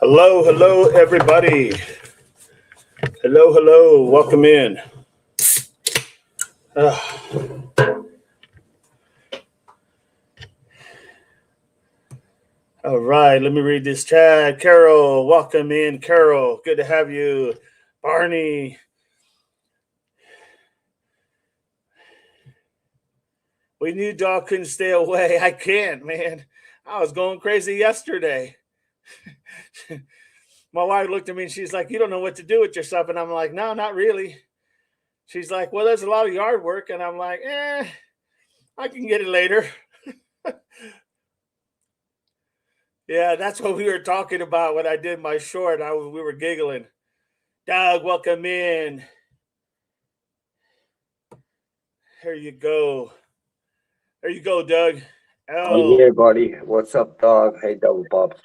Hello, hello, everybody. Hello, hello. Welcome in. Uh, all right, let me read this chat. Carol, welcome in. Carol, good to have you. Barney, we knew dog couldn't stay away. I can't, man. I was going crazy yesterday. My wife looked at me and she's like, "You don't know what to do with yourself." And I'm like, "No, not really." She's like, "Well, there's a lot of yard work." And I'm like, I can get it later. Yeah, that's what we were talking about when I did my short. We were giggling. Doug, welcome in. Here you go. There you go, Doug. I'm here, buddy. What's up, dog? Hey, Double Pops.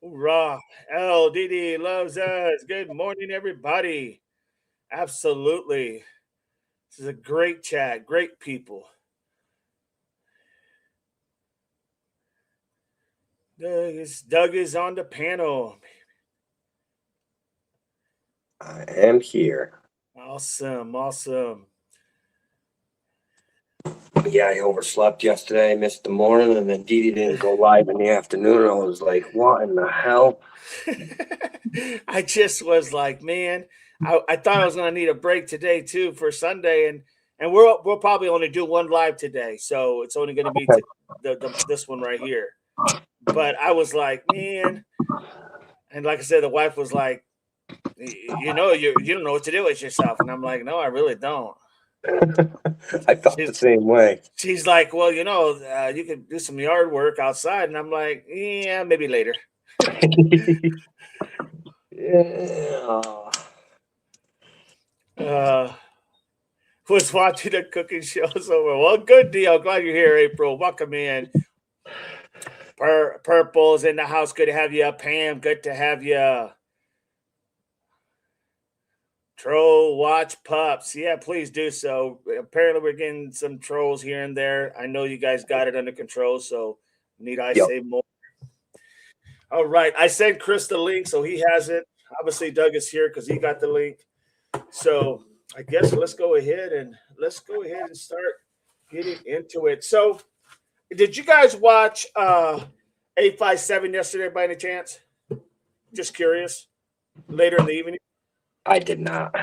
Hoorah. L. Didi loves us. Good morning, everybody. Absolutely. This is a great chat. Great people. Doug is on the panel. I am here. Awesome. Awesome. Yeah, I overslept yesterday, missed the morning, and then Didi didn't go live in the afternoon. I was like, what in the hell? I just was like, man, I thought I was going to need a break today too for Sunday, and we'll probably only do one live today, so it's only going to be this one right here. But I was like, man, and like I said, the wife was like, you don't know what to do with yourself, and I'm like, no, I really don't. I felt the same way. She's like, well, you could do some yard work outside, and I'm like, yeah, maybe later. Yeah. Was watching the cooking shows over. Well, good deal. Glad you're here, April. Welcome in. Purple's in the house. Good to have you. Pam, good to have you. Troll watch pups. Yeah, please do so. Apparently, we're getting some trolls here and there. I know you guys got it under control, so need I say more? All right. I sent Chris the link, so he has it. Obviously, Doug is here because he got the link. So I guess let's go ahead and start getting into it. So, did you guys watch 857 yesterday by any chance? Just curious. Later in the evening. I did not.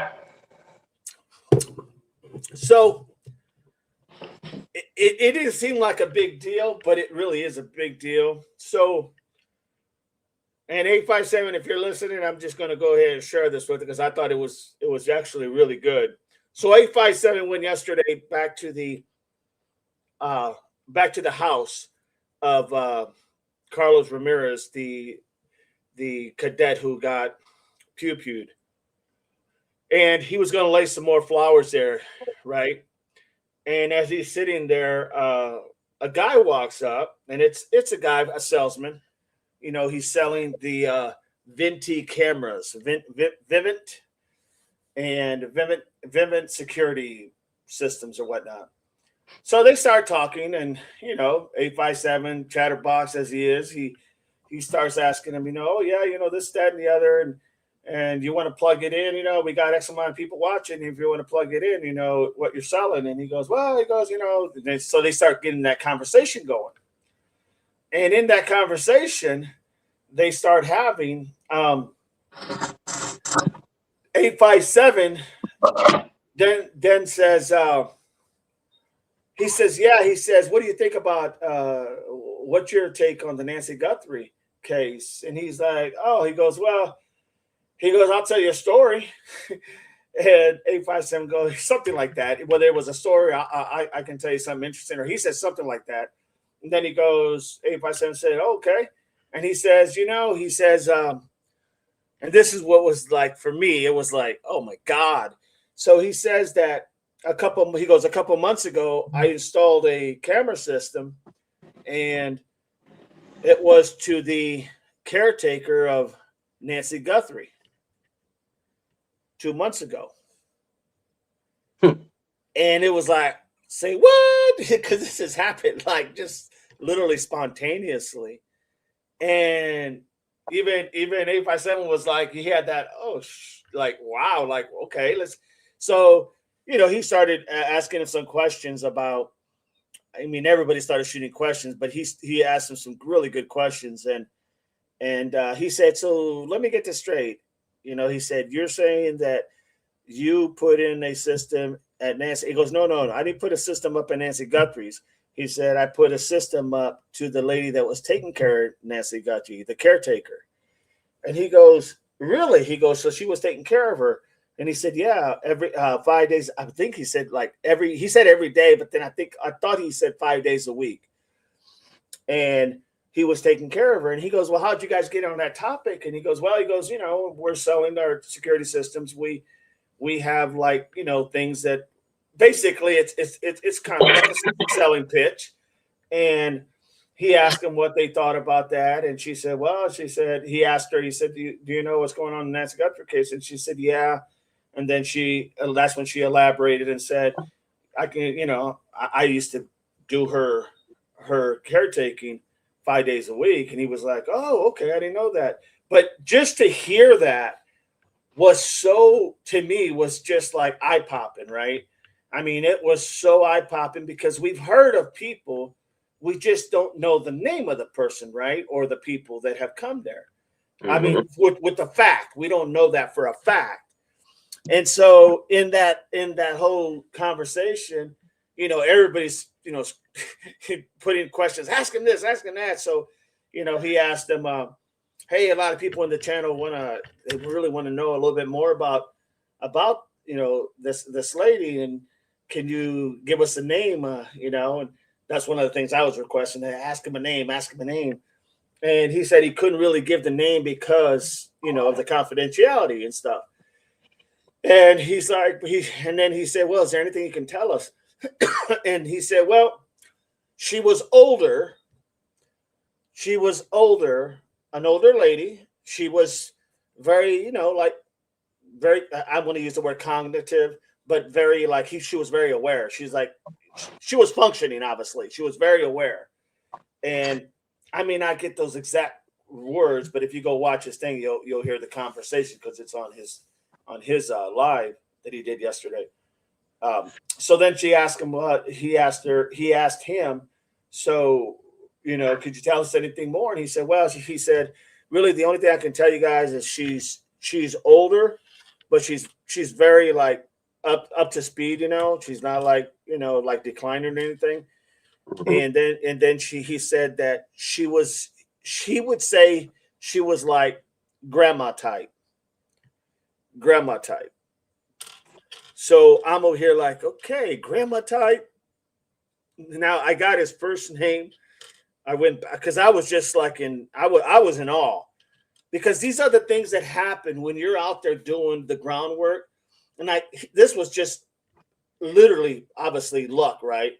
So it didn't seem like a big deal, but it really is a big deal. So, and 857, if you're listening, I'm just going to go ahead and share this with you because I thought it was actually really good. So 857 went yesterday back to the house of Carlos Ramirez, the cadet who got pew-pewed. And he was going to lay some more flowers there, right? And as he's sitting there, a guy walks up, and it's a guy, a salesman. He's selling the Venti cameras, Vivint and Vivint security systems or whatnot. So they start talking, and 857 chatterbox as he is, he starts asking him, this, that, and the other, and you want to plug it in, we got X amount of people watching. If you want to plug it in, what you're selling. And he goes, so they start getting that conversation going. And in that conversation, they start having 857 then says, he says, what do you think about what's your take on the Nancy Guthrie case? And he's like, he goes, I'll tell you a story. And 857 goes, something like that. Whether it was a story, I can tell you something interesting. Or he says something like that. And then he goes, 857 said, okay. And he says, and this is what was like for me. It was like, oh my God. So he says that a couple months ago, I installed a camera system, and it was to the caretaker of Nancy Guthrie 2 months ago. And it was like, say what? Because this has happened like just literally spontaneously. And even 857 was like, he had that, like, wow, like, okay, let's. So, he started asking him some questions about. I mean, everybody started shooting questions, but he asked him some really good questions, and he said, so let me get this straight. He said, you're saying that you put in a system at Nancy. He goes, no, I didn't put a system up at Nancy Guthrie's. He said, I put a system up to the lady that was taking care of Nancy Guthrie, the caretaker. And he goes, really? He goes, so she was taking care of her. And he said, yeah, every 5 days. I think he said he said every day, but then I thought he said 5 days a week. And he was taking care of her. And he goes, well, how'd you guys get on that topic? And he goes, we're selling our security systems. We have, like, things that basically it's kind of like a selling pitch. And he asked him what they thought about that. And she said, he asked her, he said, do you know what's going on in the Nancy Guthrie case? And she said, yeah. And then that's when she elaborated and said, I can, I used to do her caretaking 5 days a week. And he was like, oh, okay, I didn't know that. But just to hear that to me was just like eye popping, right? I mean, it was so eye popping because we've heard of people, we just don't know the name of the person, right? Or the people that have come there. Mm-hmm. I mean, with the fact, we don't know that for a fact. And so in that whole conversation, everybody's, putting questions, asking this, asking that. So, he asked them, hey, a lot of people in the channel they really want to know a little bit more about this lady, and can you give us a name? And that's one of the things I was requesting, to ask him a name. And he said he couldn't really give the name because of the confidentiality and stuff. And he's like, and then he said, well, is there anything you can tell us? And he said, well, she was older, an older lady. She was very, very, I want to use the word cognitive, but very, she was very aware. She's like, she was functioning, obviously. She was very aware. And I may not get those exact words, but if you go watch his thing, you'll hear the conversation, because it's on his live that he did yesterday. So then she asked him he asked him, so, could you tell us anything more? And he said, he said, really, the only thing I can tell you guys is she's older, but she's very, like, up to speed, she's not like, like declining or anything. And then he said that she would say she was like grandma type. So I'm over here like, okay, grandma type. Now I got his first name. I went, because I was just like I was in awe, because these are the things that happen when you're out there doing the groundwork. And this was just literally, obviously, luck, right?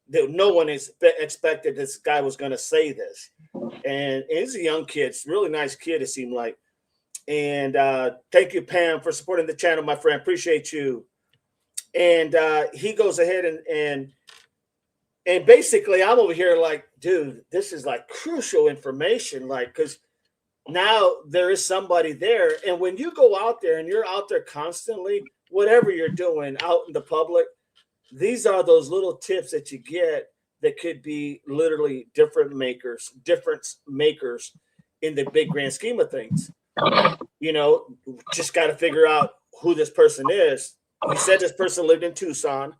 That no one expected this guy was going to say this. And he's a young kid, really nice kid, it seemed like. And thank you, Pam, for supporting the channel, my friend. Appreciate you. And he goes ahead and basically, I'm over here like, dude, this is like crucial information, like, because now there is somebody there. And when you go out there and you're out there constantly, whatever you're doing out in the public, these are those little tips that you get that could be literally difference makers in the big grand scheme of things. Just got to figure out who this person is. He said this person lived in Tucson,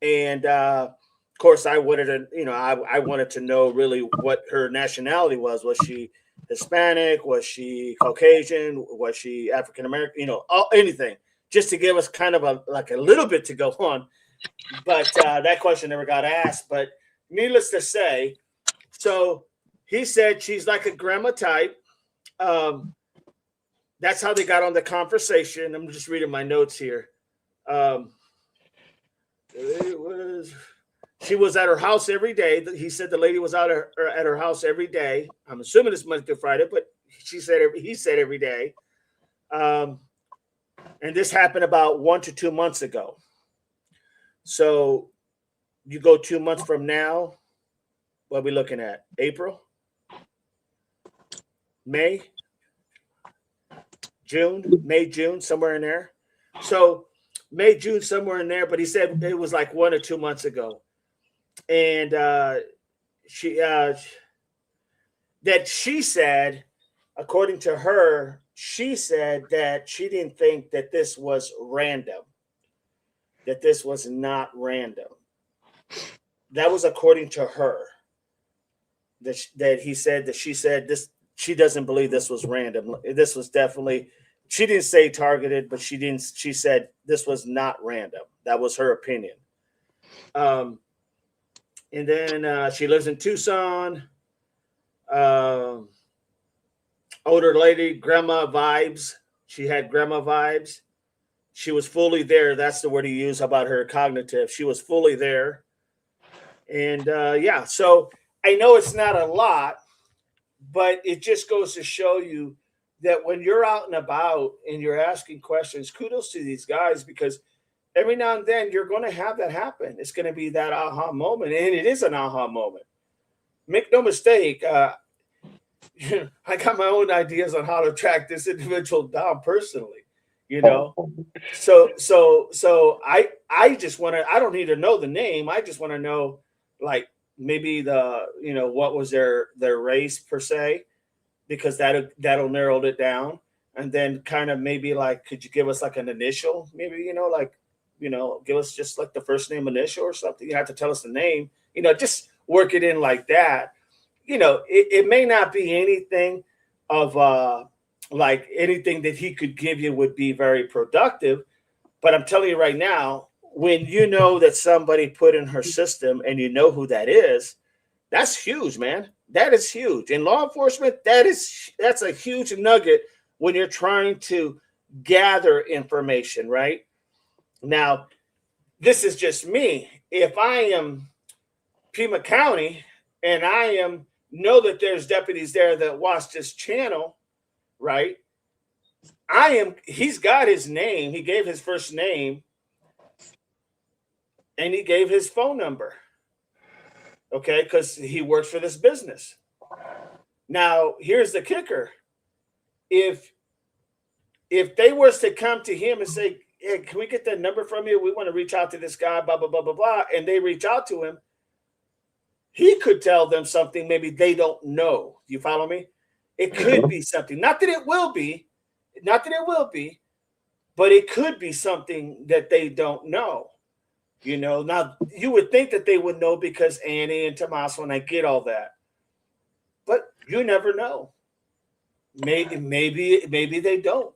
and of course, I wanted to, I wanted to know really what her nationality was. Was she Hispanic? Was she Caucasian? Was she African American? Anything, just to give us kind of a little bit to go on. But that question never got asked. But needless to say, so he said she's like a grandma type. That's how they got on the conversation. I'm just reading my notes here. She was at her house every day. He said the lady was out at her house every day. I'm assuming it's Monday through Friday, but he said every day. And this happened about 1 to 2 months ago. So you go 2 months from now, what are we looking at? April? May, June, somewhere in there. So May, June, somewhere in there. But he said it was like 1 or 2 months ago, and she that she said, according to her, she said that she didn't think that this was random, that this was not random. That was according to her. That he said that she said this. She doesn't believe this was random. This was definitely. She didn't say targeted, but she didn't. She said this was not random. That was her opinion. And then she lives in Tucson. Older lady, grandma vibes. She had grandma vibes. She was fully there. That's the word he used about her cognitive. She was fully there. And yeah, so I know it's not a lot, but it just goes to show you that when you're out and about and you're asking questions, kudos to these guys, because every now and then you're going to have that happen. It's going to be that aha moment, and it is an aha moment. Make no mistake. I got my own ideas on how to track this individual down personally, you know. So I just want to. I don't need to know the name. I just want to know, like, maybe what was their race per se, because that'll narrow it down. And then kind of maybe like, could you give us like an initial, maybe, give us just like the first name initial or something. You have to tell us the name, just work it in like that. It may not be anything of like anything that he could give you would be very productive. But I'm telling you right now, when you know that somebody put in her system and you know who that is, that's huge, man. That is huge. In law enforcement, that's a huge nugget when you're trying to gather information, right? Now, this is just me. If I am Pima County and I know that there's deputies there that watch this channel, right? He's got his name. He gave his first name and he gave his phone number. Okay, because he works for this business. Now, here's the kicker. If they was to come to him and say, hey, can we get that number from you? We want to reach out to this guy, blah, blah, blah, blah, blah. And they reach out to him. He could tell them something maybe they don't know. You follow me? It could be something. Not that it will be, but it could be something that they don't know. Now you would think that they would know because Annie and Tommaso, and I get all that, but you never know. Maybe they don't.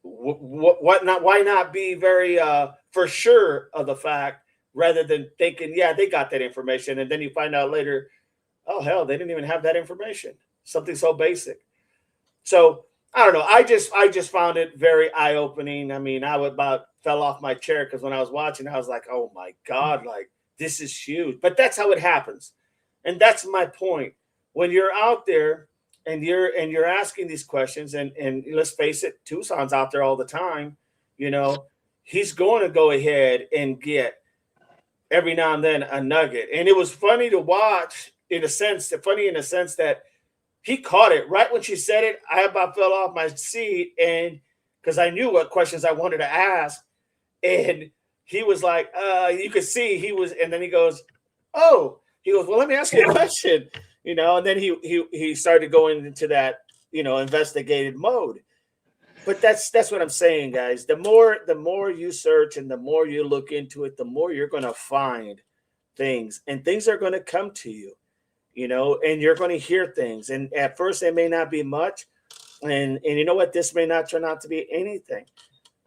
What not? Why not be very for sure of the fact, rather than thinking, yeah, they got that information, and then you find out later, oh hell, they didn't even have that information. Something so basic. So I don't know. I just found it very eye-opening. I mean, I about fell off my chair because when I was watching, I was like, oh my God, like this is huge. But that's how it happens. And that's my point. When you're out there and you're asking these questions, and let's face it, Tucson's out there all the time, he's going to go ahead and get every now and then a nugget. And it was funny to watch in a sense that he caught it right when she said it. I about fell off my seat, and because I knew what questions I wanted to ask. And he was like, you could see he was, and then he goes, well, let me ask you a question, and then he started going into that, investigative mode. But that's what I'm saying, guys. The more you search and the more you look into it, the more you're going to find things, and things are going to come to you, and you're going to hear things. And at first it may not be much. And you know what? This may not turn out to be anything,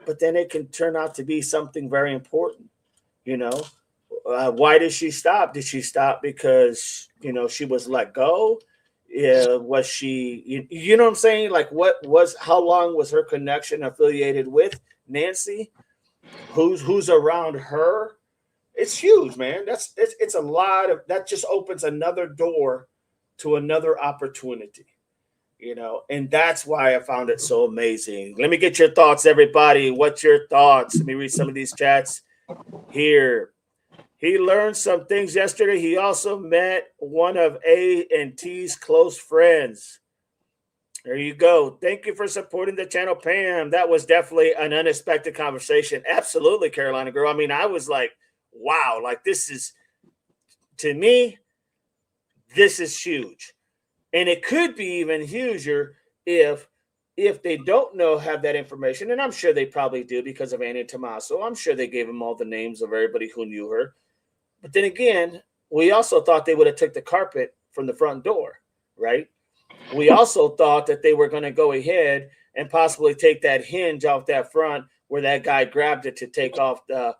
but then it can turn out to be something very important. Why did she stop? Did she stop because, she was let go? Was she, you know what I'm saying? Like how long was her connection affiliated with Nancy? Who's around her? It's huge, man. It's a lot of, that just opens another door to another opportunity. And that's why I found it so amazing. Let me get your thoughts, everybody. What's your thoughts? Let me read some of these chats here. He learned some things yesterday. He also met one of A&T's close friends. There you go. Thank you for supporting the channel, Pam. That was definitely an unexpected conversation. Absolutely, Carolina girl. I mean, I was like, wow, like this is, to me, this is huge. And it could be even huger if they don't have that information, and I'm sure they probably do because of Annie Tommaso. I'm sure they gave them all the names of everybody who knew her. But then again, we also thought they would have took the carpet from the front door, right? We also thought that they were going to go ahead and possibly take that hinge off that front where that guy grabbed it to take off the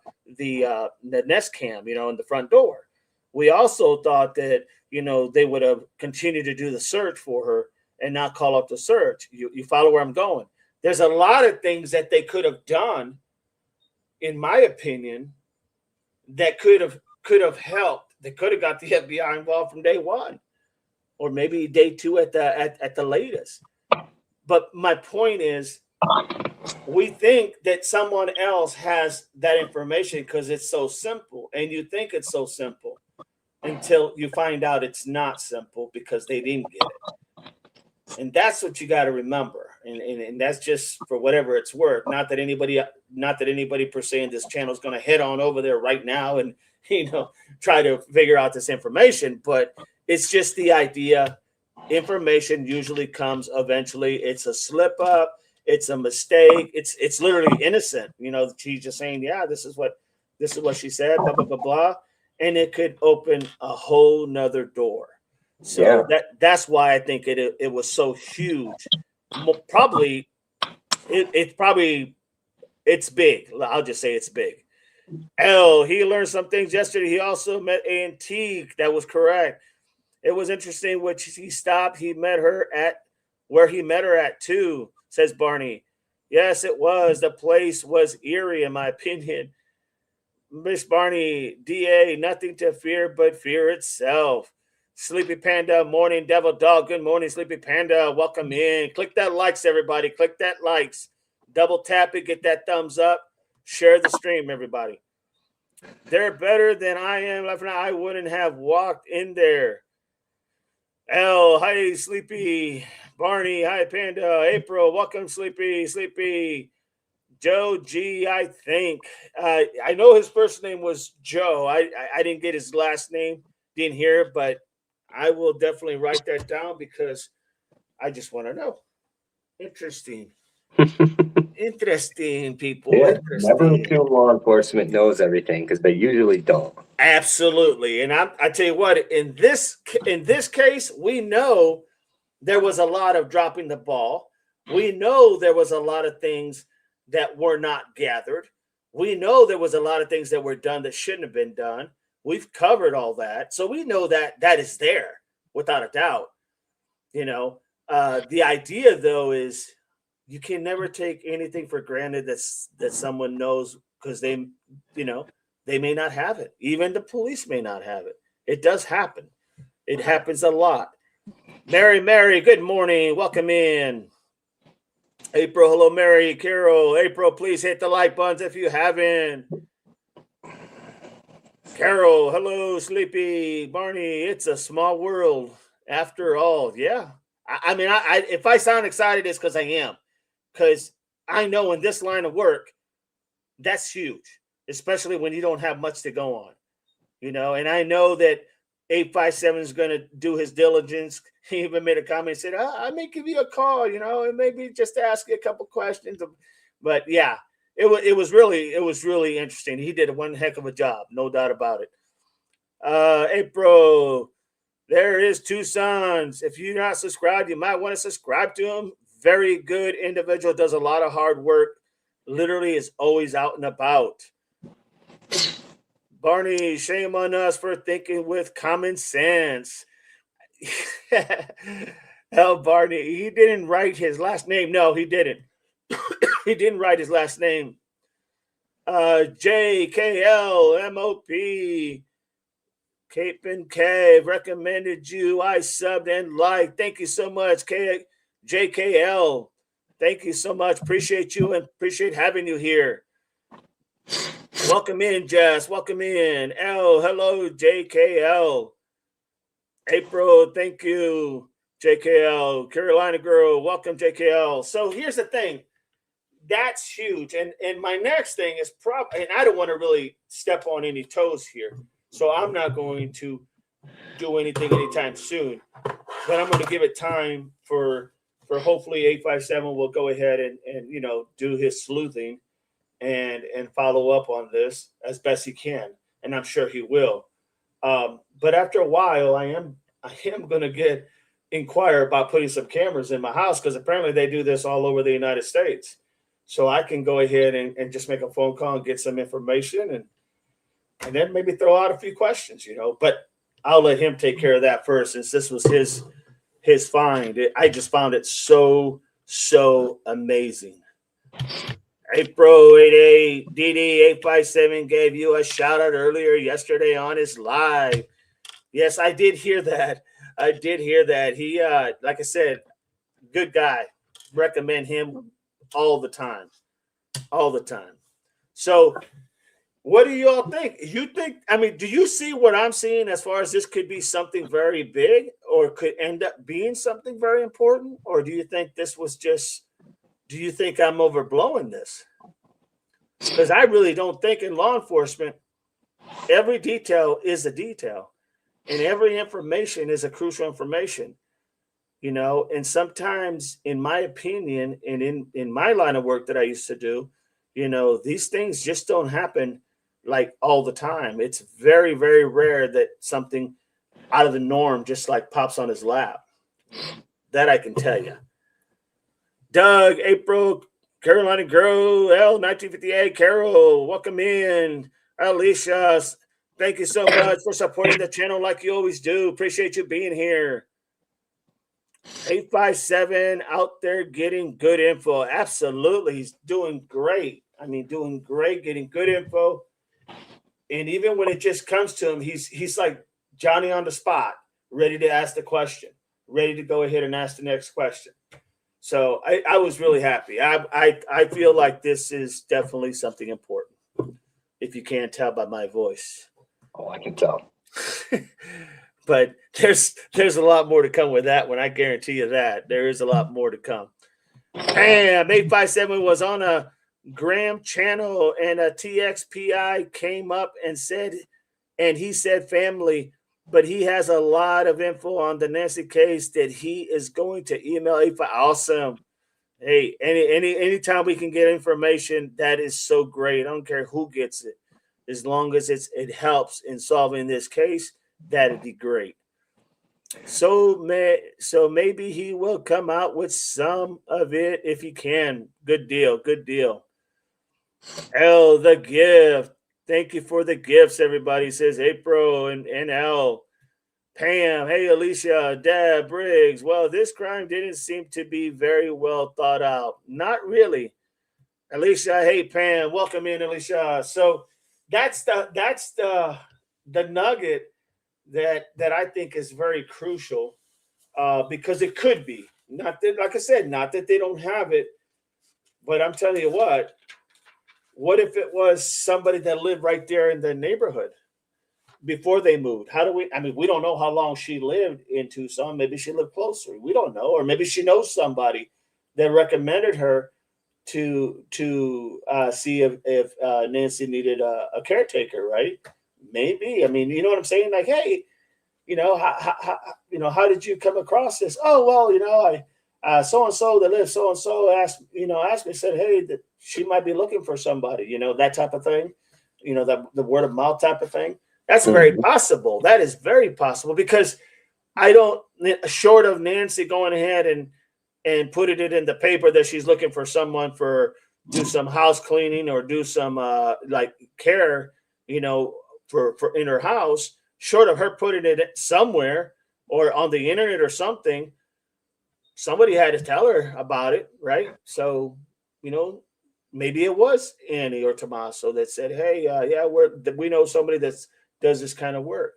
Nest Cam, in the front door. We also thought that, they would have continued to do the search for her and not call up the search. You follow where I'm going? There's a lot of things that they could have done, in my opinion, that could have helped. They could have got the FBI involved from day one, or maybe day two at the latest. But my point is, we think that someone else has that information because it's so simple, and you think it's so simple until you find out it's not simple because they didn't get it. And that's what you got to remember. And that's just for whatever it's worth. Not that anybody per se in this channel is going to head on over there right now and try to figure out this information, but it's just the idea. Information usually comes eventually. It's a slip up. It's a mistake. It's literally innocent. She's just saying, yeah, this is what she said, blah, blah, blah, blah. And it could open a whole nother door. So that's why I think it was so huge. Probably it's big. I'll just say it's big. He learned some things yesterday. He also met Antique. That was correct. It was interesting what he stopped. He met her at where he met her at too, says Barney. Yes, it was. The place was eerie, in my opinion. Miss Barney, DA, nothing to fear but fear itself. Sleepy Panda, morning, Devil Dog. Good morning, Sleepy Panda. Welcome in. Click that likes, everybody. Click that likes. Double tap it. Get that thumbs up. Share the stream, everybody. They're better than I am. I wouldn't have walked in there. Hi, Sleepy. Barney, hi, Panda. April, welcome, Sleepy. Joe G, I think. I know his first name was Joe. I didn't get his last name. Didn't hear it, but I will definitely write that down because I just want to know. Interesting. Interesting, people. Yeah, Interesting. never assume law enforcement knows everything because they usually don't. Absolutely. And I tell you what, in this case, we know there was a lot of dropping the ball. We know there was a lot of things that were not gathered. We know there was a lot of things that were done that shouldn't have been done. We've covered all that. So we know that is there without a doubt. The idea though is you can never take anything for granted that someone knows, because they may not have it. Even the police may not have it. It does happen. It happens a lot. Mary, good morning. Welcome in. April, hello, Mary, Carol. April, please hit the like buttons if you haven't. Carol, hello, Sleepy. Barney, it's a small world after all. Yeah. I mean, if I sound excited, it's because I am. Because I know in this line of work, that's huge, especially when you don't have much to go on. And I know that 857 is going to do his diligence. He even made a comment and said, I may give you a call, and maybe just to ask you a couple questions. But yeah, it was really interesting. He did one heck of a job, no doubt about it. April, there is Tucson's. If you're not subscribed, you might want to subscribe to him. Very good individual, does a lot of hard work. Literally is always out and about. Barney, shame on us for thinking with common sense. Hell, Barney, he didn't write his last name. No, he didn't. He didn't write his last name. JKL, MOP, Cape and Cave recommended you. I subbed and liked. Thank you so much, JKL. Thank you so much. Appreciate you and appreciate having you here. Welcome in, Jess. Welcome in. Hello, JKL. April, thank you. JKL, Carolina girl, welcome JKL. So here's the thing. That's huge. And my next thing is probably, and I don't want to really step on any toes here. So I'm not going to do anything anytime soon. But I'm going to give it time for hopefully 857 will go ahead and do his sleuthing and follow up on this as best he can. And I'm sure he will. But after a while, I am going to inquire about putting some cameras in my house, because apparently they do this all over the United States. So I can go ahead and just make a phone call and get some information and then maybe throw out a few questions, but I'll let him take care of that first, since this was his find. I just found it so amazing. April 88 DD857 gave you a shout out earlier yesterday on his live. Yes, I did hear that. He, like I said, good guy. Recommend him all the time. So what do you all think? Do you see what I'm seeing as far as this could be something very big, or could end up being something very important? Or do you think do you think I'm overblowing this? Because I really don't think in law enforcement, every detail is a detail and every information is a crucial information, and sometimes, in my opinion, and in my line of work that I used to do, these things just don't happen like all the time. It's very, very rare that something out of the norm just like pops on his lap. That I can tell you. Doug, April, Carolina girl, L1958, Carol, welcome in. Alicia, thank you so much for supporting the channel like you always do. Appreciate you being here. 857 out there getting good info. Absolutely. He's doing great. Doing great, getting good info. And even when it just comes to him, he's like Johnny on the spot, ready to ask the question, ready to go ahead and ask the next question. So I was really happy. I feel like this is definitely something important, if you can't tell by my voice. Oh, I can tell. But there's a lot more to come with that one. I guarantee you that. There is a lot more to come. Bam! 857 was on a Graham channel, and a TXPI came up and he said family, but he has a lot of info on the Nancy case that he is going to email 85. Awesome. Hey, anytime we can get information, that is so great. I don't care who gets it. As long as it helps in solving this case, that'd be great. So maybe he will come out with some of it if he can. Good deal. L, the gift. Thank you for the gifts, everybody, says April and L. Pam, hey, Alicia, Deb, Briggs. Well, this crime didn't seem to be very well thought out. Not really. Alicia, hey, Pam, welcome in, Alicia. So that's the nugget that I think is very crucial, because it could be. Not that, like I said, not that they don't have it, but I'm telling you what if it was somebody that lived right there in the neighborhood before they moved? We don't know how long she lived in Tucson. Maybe she lived closer. We don't know. Or maybe she knows somebody that recommended her to see if Nancy needed a caretaker, right? Maybe. You know what I'm saying? Like, hey, how did you come across this? Oh, well, I so-and-so that lives so-and-so asked me, said, hey, that she might be looking for somebody, that type of thing, the word of mouth type of thing. That's very possible. That is very possible, because short of Nancy going ahead and putting it in the paper that she's looking for someone do some house cleaning or do some care, for in her house, short of her putting it somewhere or on the internet or something, somebody had to tell her about it, right? So, maybe it was Annie or Tommaso that said, hey, we know somebody that does this kind of work.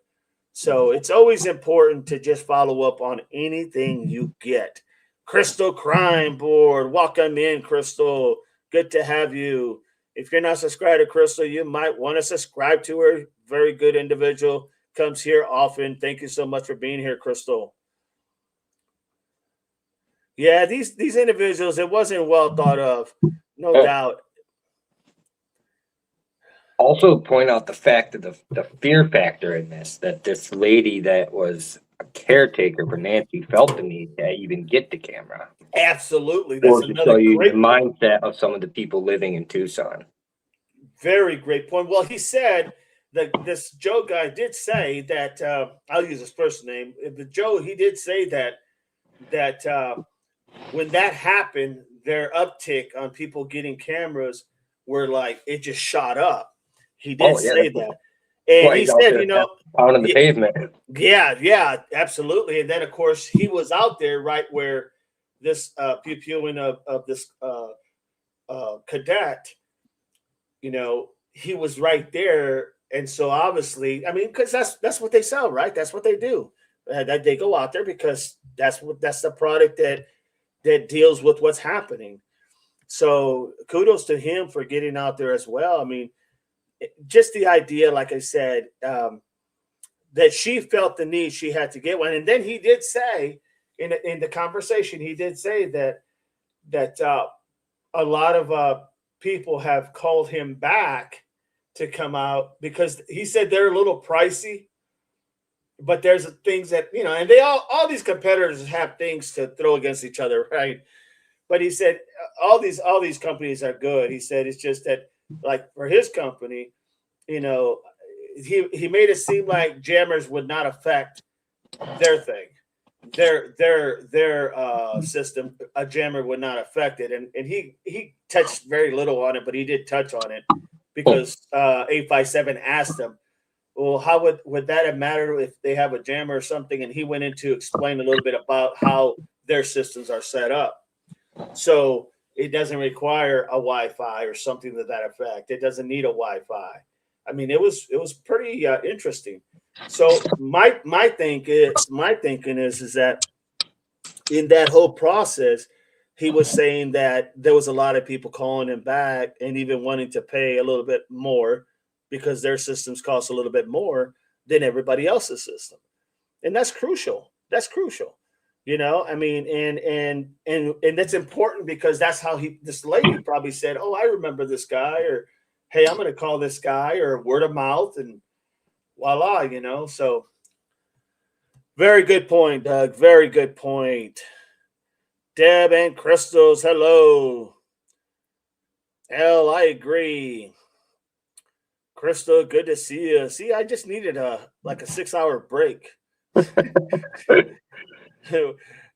So it's always important to just follow up on anything you get. Crystal Crime Board, welcome in, Crystal. Good to have you. If you're not subscribed to Crystal, you might want to subscribe to her. Very good individual. Comes here often. Thank you so much for being here, Crystal. Yeah, these individuals, it wasn't well thought of, no Oh, doubt. also point out the fact that the fear factor in this, that this lady that was a caretaker for Nancy felt the need to even get the camera. Absolutely. That's Or to show another you the great point. mindset of some of the people living in Tucson. Very great point. Well, he said that this Joe guy did say that I'll use his first name. The Joe, he did say that when that happened, their uptick on people getting cameras were like it just shot up. He did Oh yeah, say that, and why he he's out said, there pounding the pavement. yeah, absolutely. And then of course he was out there right where this pew pewing of this cadet, he was right there. And so obviously, I mean, because that's what they sell, right? That's what they do. That they go out there because that's the product that deals with what's happening. So kudos to him for getting out there as well. I mean, just the idea, like I said, that she felt the need, she had to get one. And then he did say in the conversation, he did say that a lot of people have called him back to come out because he said they're a little pricey, but there's things that and they all these competitors have things to throw against each other, right? But he said all these companies are good. He said it's just that like for his company, you know, he made it seem like jammers would not affect their thing, their system. A jammer would not affect it, and he touched very little on it, but he did touch on it because 857 asked him, well, how would that have mattered if they have a jammer or something? And he went into explain a little bit about how their systems are set up. So it doesn't require a Wi-Fi or something to that effect. It doesn't need a Wi-Fi. I mean, it was pretty interesting. So my thinking is that in that whole process, he was saying that there was a lot of people calling him back and even wanting to pay a little bit more because their systems cost a little bit more than everybody else's system, and that's crucial. That's crucial. I mean, and that's important because that's how this lady probably said, "Oh, I remember this guy," or "Hey, I'm going to call this guy," or word of mouth, and voila. So very good point, Doug. Very good point. Deb and Crystals, hello. Hell, I agree. Crystal, good to see you. See, I just needed a 6-hour break.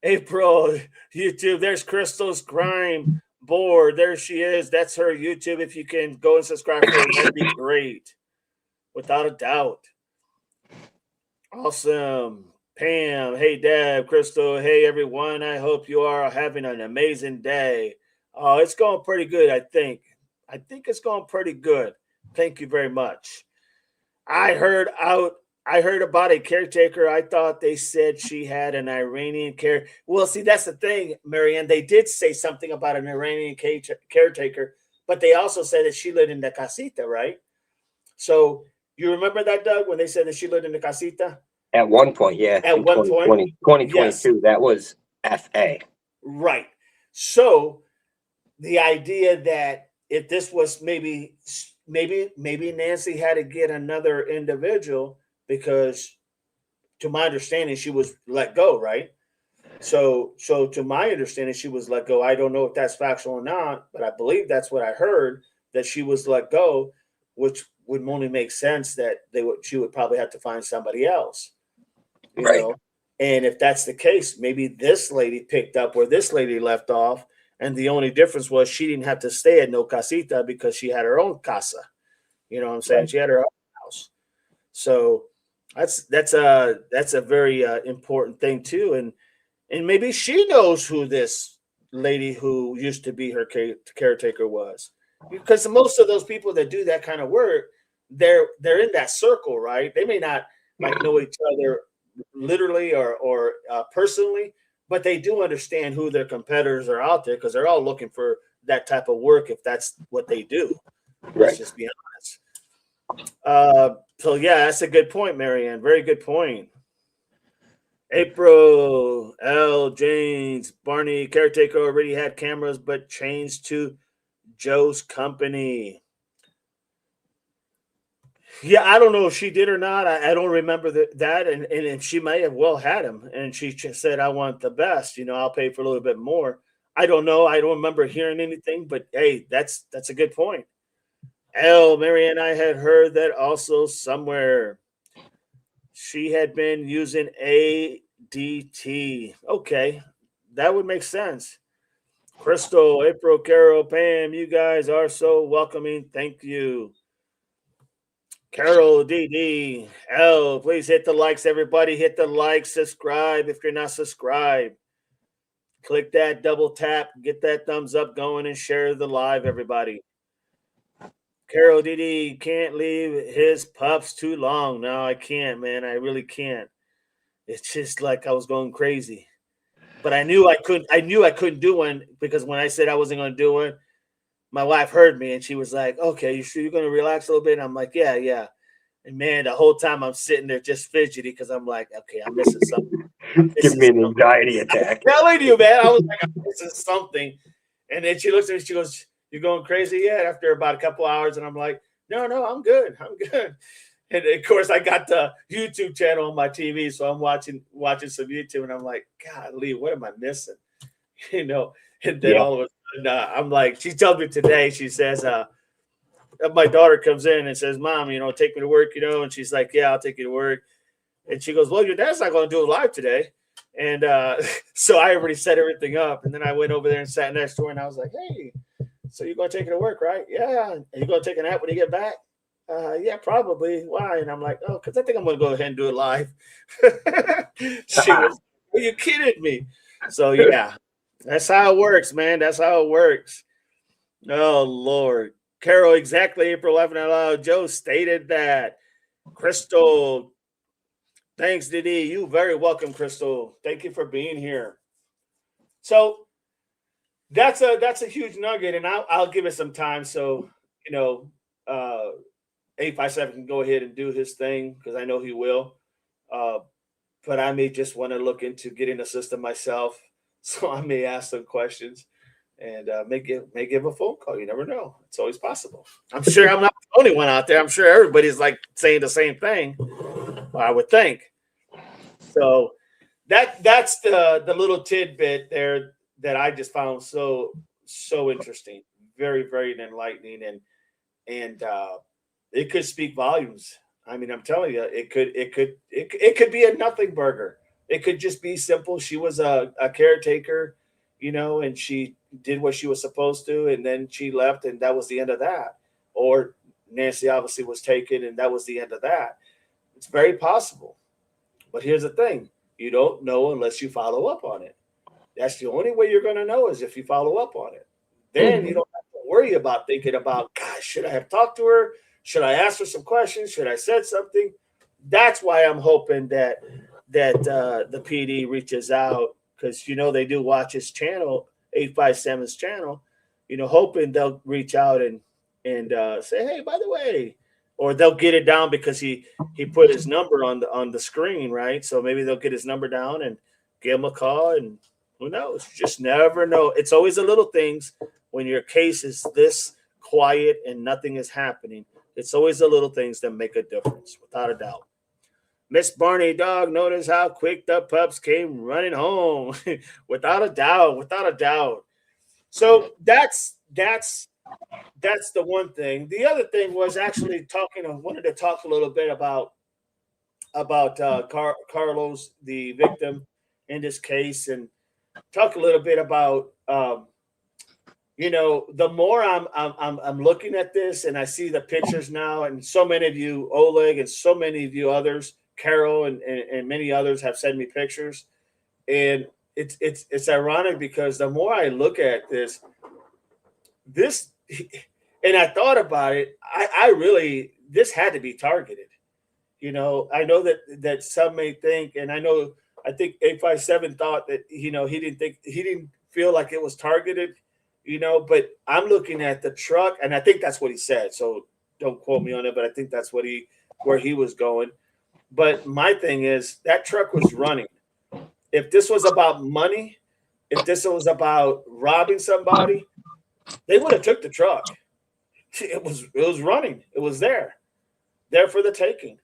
April, YouTube. There's Crystal's crime board. There she is. That's her YouTube. If you can go and subscribe for her, that'd be great. Without a doubt. Awesome. Pam. Hey, Deb, Crystal. Hey, everyone. I hope you are having an amazing day. Oh, it's going pretty good, I think. I think it's going pretty good. Thank you very much. I heard about a caretaker. I thought they said she had an Iranian care. Well, see, that's the thing, Marianne. They did say something about an Iranian caretaker, but they also said that she lived in the casita, right? So you remember that, Doug, when they said that she lived in the casita? At one point, yeah, At in one point? 2022, Yes. that was FA. Right. So the idea that if this was maybe Nancy had to get another individual because to my understanding she was let go, right? So to my understanding she was let go. I don't know if that's factual or not, but I believe that's what I heard, that she was let go, which would only make sense that she would probably have to find somebody else, you Right. know. And if that's the case, maybe this lady picked up where this lady left off, and the only difference was she didn't have to stay at no casita because she had her own casa. You know what I'm saying? Right. She had her own house. So that's a very important thing too, and maybe she knows who this lady who used to be her caretaker was, because most of those people that do that kind of work, they're in that circle, right? They may not like know each other literally or personally, but they do understand who their competitors are out there because they're all looking for that type of work if that's what they do. Let's Right. just be honest. So yeah, that's a good point, Marianne. Very good point. April L. James Barney caretaker already had cameras, but changed to Joe's company. Yeah, I don't know if she did or not. I don't remember that, and if she may have well had him, and she just said, "I want the best. I'll pay for a little bit more." I don't know. I don't remember hearing anything, but hey, that's a good point. L. Marianne, I had heard that also somewhere. She had been using ADT. Okay, that would make sense. Crystal, April, Carol, Pam, you guys are so welcoming. Thank you. Carol, DD, L, please hit the likes, everybody. Hit the like, subscribe if you're not subscribed. Click that double tap, get that thumbs up going, and share the live, everybody. Carol, DD can't leave his pups too long. No, I can't, man. I really can't. It's just like I was going crazy. But I knew I couldn't. I knew I couldn't do one because when I said I wasn't going to do one, my wife heard me and she was like, "Okay, you sure you're going to relax a little bit?" And I'm like, "Yeah, yeah." And man, the whole time I'm sitting there just fidgety because I'm like, "Okay, I'm missing something. I'm Give missing me an something." anxiety attack. I'm telling you, man, I was like, "I'm missing something." And then she looks at me, she goes, "You going crazy yet?" After about a couple hours, and I'm like, "No, no, I'm good. I'm good." And of course, I got the YouTube channel on my TV, so I'm watching some YouTube, and I'm like, "Golly, what am I missing?" You know. And then Yeah. all of a sudden, I'm like, she tells me today, she says, my daughter comes in and says, "Mom, take me to work, and she's like, "Yeah, I'll take you to work." And she goes, "Well, your dad's not going to do it live today." And so I already set everything up. And then I went over there and sat next to her, and I was like, "Hey, so you're going to take it to work, right?" "Yeah." "And you're going to take a nap when you get back?" "Yeah, probably." "Why?" And I'm like, "Oh, because I think I'm going to go ahead and do it live." She was, "Are you kidding me?" So, yeah, that's how it works, man. That's how it works. Oh, Lord. Carol, exactly. April laughing out loud. Joe stated that. Crystal, thanks, Didi. You very welcome, Crystal. Thank you for being here. So that's a huge nugget, and I'll give it some time so you know uh 857 can go ahead and do his thing because I know he will. Uh, but I may just want to look into getting a system myself, so I may ask some questions and may give a phone call. You never know; it's always possible. I'm sure I'm not the only one out there. I'm sure everybody's like saying the same thing. I would think. So that's the little tidbit there that I just found so interesting, very enlightening, and it could speak volumes. I mean, I'm telling you, it could be a nothing burger. It could just be simple. She was a caretaker, and she did what she was supposed to, and then she left, and that was the end of that. Or Nancy obviously was taken, and that was the end of that. It's very possible. But here's the thing: you don't know unless you follow up on it. That's the only way you're going to know is if you follow up on it. Then you Mhm. don't have to worry about thinking about, gosh, should I have talked to her? Should I ask her some questions? Should I said something? That's why I'm hoping that the PD reaches out because they do watch his channel, 857's channel. Hoping they'll reach out and say, hey, by the way, or they'll get it down because he put his number on the screen, right? So maybe they'll get his number down and give him a call and who knows? You just never know. It's always the little things when your case is this quiet and nothing is happening. It's always the little things that make a difference, without a doubt. Miss Barney Dog, notice how quick the pups came running home. Without a doubt, without a doubt. So that's the one thing. The other thing was actually talking. I wanted to talk a little bit about Carlos, the victim in this case, and talk a little bit about the more I'm looking at this and I see the pictures now, and so many of you, Oleg, and so many of you others, Carol, and many others have sent me pictures, and it's ironic because the more I look at this, and I thought about it, I really this had to be targeted. I know that some may think, and I think 857 thought that he didn't feel like it was targeted, but I'm looking at the truck, and I think that's what he said. So don't quote me on it, but I think that's where he was going. But my thing is that truck was running. If this was about money, if this was about robbing somebody, they would have took the truck. It was running. It was there for the taking.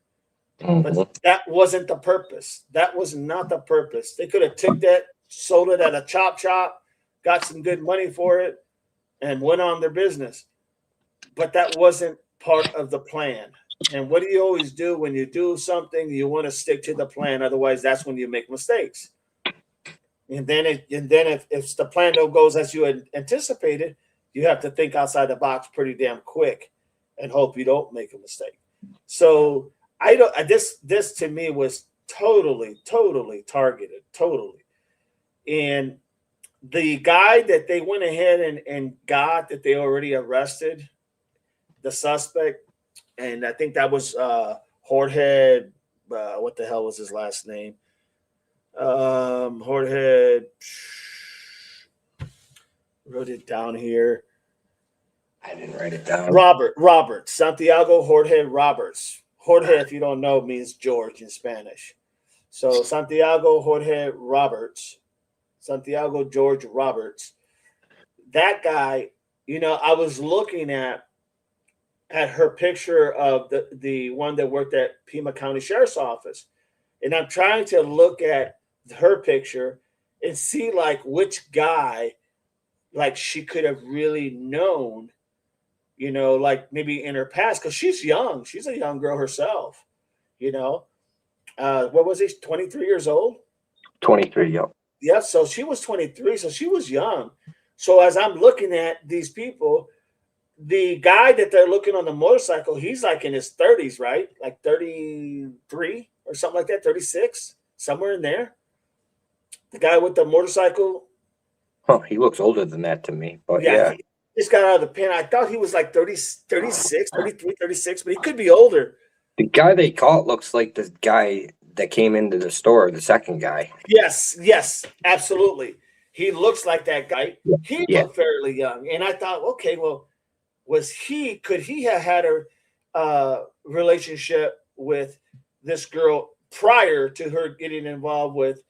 But Mhm. that wasn't the purpose. That was not the purpose. They could have took that, sold it at a chop shop, got some good money for it, and went on their business. But that wasn't part of the plan. And what do you always do when you do something? You want to stick to the plan. Otherwise, that's when you make mistakes. And then, if the plan don't goes as you had anticipated, you have to think outside the box pretty damn quick, and hope you don't make a mistake. So I don't. This to me was totally targeted, totally. And the guy that they went ahead and got, that they already arrested, the suspect, and I think that was Jorge. What the hell was his last name? Jorge. Wrote it down here. I didn't write it down. Roberts, Santiago Jorge Roberts. Jorge, if you don't know, means George in Spanish. So Santiago Jorge Roberts, Santiago George Roberts. That guy, I was looking at her picture of the one that worked at Pima County Sheriff's Office, and I'm trying to look at her picture and see like which guy like she could have really known, like maybe in her past, because she's young. She's a young girl herself, What was he, 23 years old? 23, yep. Yeah, so she was 23, so she was young. So as I'm looking at these people, the guy that they're looking on the motorcycle, he's like in his 30s, right? Like 33 or something like that, 36, somewhere in there. The guy with the motorcycle. Huh, he looks older than that to me, but Yeah, yeah. he just got out of the pen. I thought he was like 30, 36, 33, 36, but he could be older. The guy they caught looks like the guy that came into the store, the second guy. Yes, absolutely. He looks like that guy. He Yeah. looked fairly young. And I thought, okay, well, could he have had a relationship with this girl prior to her getting involved with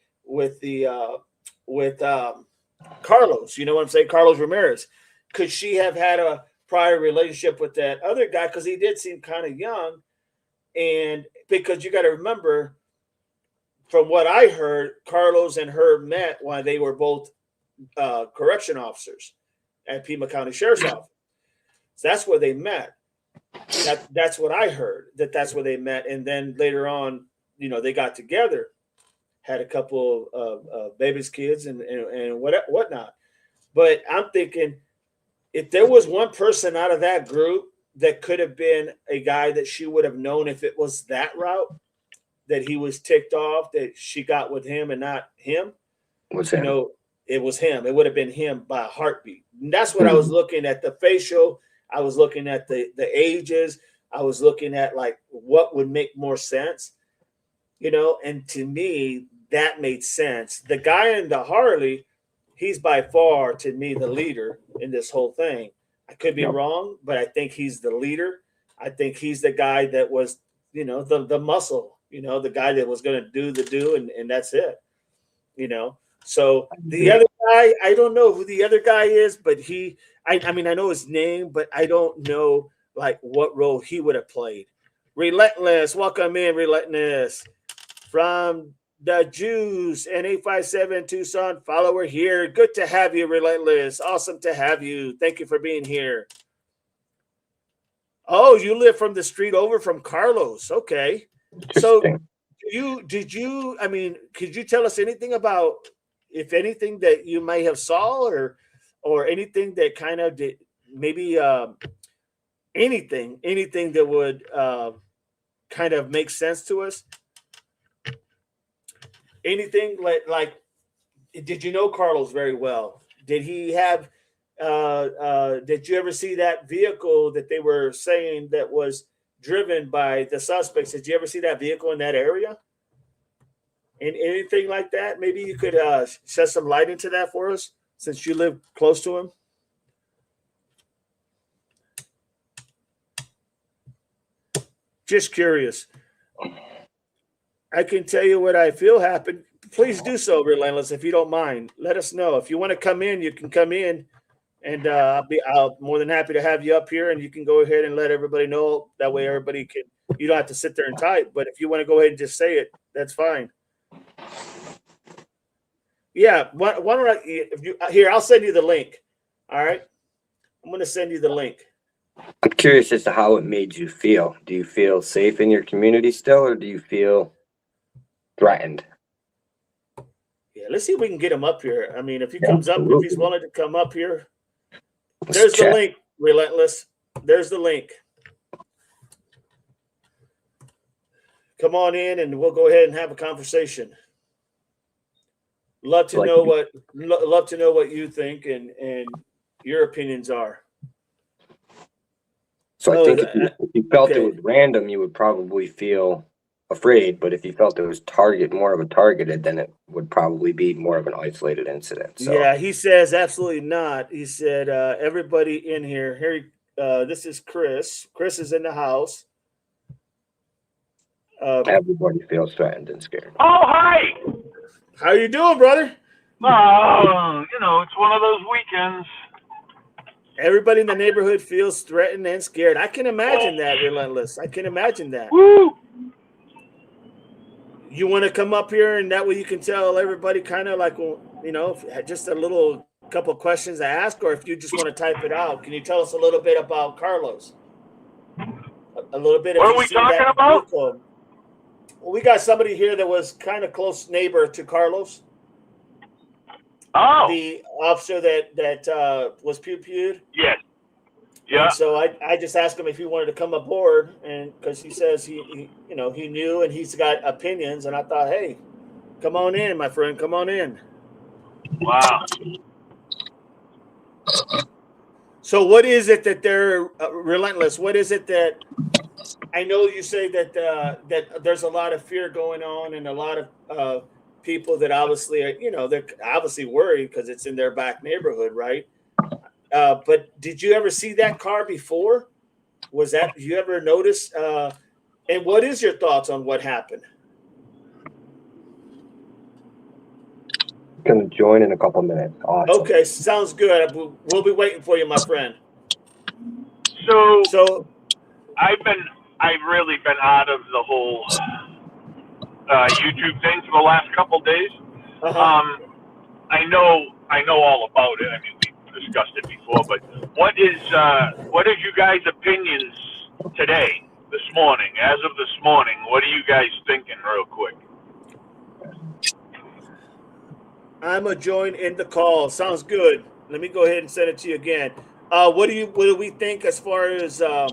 Carlos? You know what I'm saying? Carlos Ramirez. Could she have had a prior relationship with that other guy? Because he did seem kind of young. And because you got to remember, from what I heard, Carlos and her met while they were both correction officers at Pima County Sheriff's Office. So that's where they met. That's what I heard. That's where they met, and then later on, they got together, had a couple of babies, kids, and whatnot. But I'm thinking, if there was one person out of that group that could have been a guy that she would have known if it was that route, that he was ticked off that she got with him and not him, Was him. it was him. It would have been him by a heartbeat. And that's what I was looking at, the facial. I was looking at the ages. I was looking at like what would make more sense, and to me, that made sense. The guy in the Harley, he's by far to me the leader in this whole thing. I could be wrong, but I think he's the leader. I think he's the guy that was, the muscle, the guy that was going to do the do, and that's it, So the other guy, I don't know who the other guy is, but I mean, I know his name, but I don't know like what role he would have played. Relentless, welcome in, Relentless, from the Jews and 857 Tucson follower here. Good to have you, Relentless. Awesome to have you. Thank you for being here. Oh, you live from the street over from Carlos. Okay. So I mean, could you tell us anything about, if anything that you may have saw or anything that kind of did, maybe anything that would kind of make sense to us? Anything like did you know Carlos very well? Did he have did you ever see that vehicle that they were saying that was driven by the suspects? Did you ever see that vehicle in that area? And anything like that? Maybe you could shed some light into that for us, since you live close to him. Just curious. I can tell you what I feel happened. please do so, Relentless, if you don't mind. Let us know. If you want to come in, you can come in, and I'll more than happy to have you up here, and you can go ahead and let everybody know. That way, everybody can. You don't have to sit there and type, but if you want to go ahead and just say it, that's fine. Yeah, why don't I? If you here, I'll send you the link. All right, I'm going to send you the link. I'm curious as to how it made you feel. Do you feel safe in your community still, or do you feel threatened? Yeah, let's see if we can get him up here. I mean, if he comes up, if he's willing to come up here, Let's there's check. the link, Relentless. There's the link. Come on in, and we'll go ahead and have a conversation. Love to know what you think and your opinions are. So I think if you felt it was random, you would probably feel afraid. But if you felt it was more of a targeted, then it would probably be more of an isolated incident. So yeah, he says absolutely not. He said everybody in here. This is Chris. Chris is in the house. Everybody feels threatened and scared. Oh, hi! How you doing, brother? Oh, it's one of those weekends. Everybody in the neighborhood feels threatened and scared. I can imagine that, Relentless. I can imagine that. Woo! You want to come up here, and that way you can tell everybody kind of like, just a little couple questions to ask, or if you just want to type it out. Can you tell us a little bit about Carlos? A little bit. What are we talking about? Well, we got somebody here that was kind of close neighbor to Carlos. Oh, the officer that was pew-pewed. Yes. Yeah. And so I just asked him if he wanted to come aboard, and because he says he knew and he's got opinions, and I thought, hey, come on in, my friend, come on in. Wow. So what is it that they're Relentless? What is it that I know you say that that there's a lot of fear going on and a lot of people that obviously are, they're obviously worried because it's in their back neighborhood, right? But did you ever see that car before? Did you ever notice? And what is your thoughts on what happened? Going to join in a couple minutes. Awesome. Okay, sounds good. We'll be waiting for you, my friend. So I've really been out of the whole YouTube thing for the last couple days. Uh-huh. I know all about it. I mean, we discussed it before. But what is you guys' opinions today, this morning? As of this morning, what are you guys thinking, real quick? I'm a join in the call. Sounds good. Let me go ahead and send it to you again. What do we think as far as? I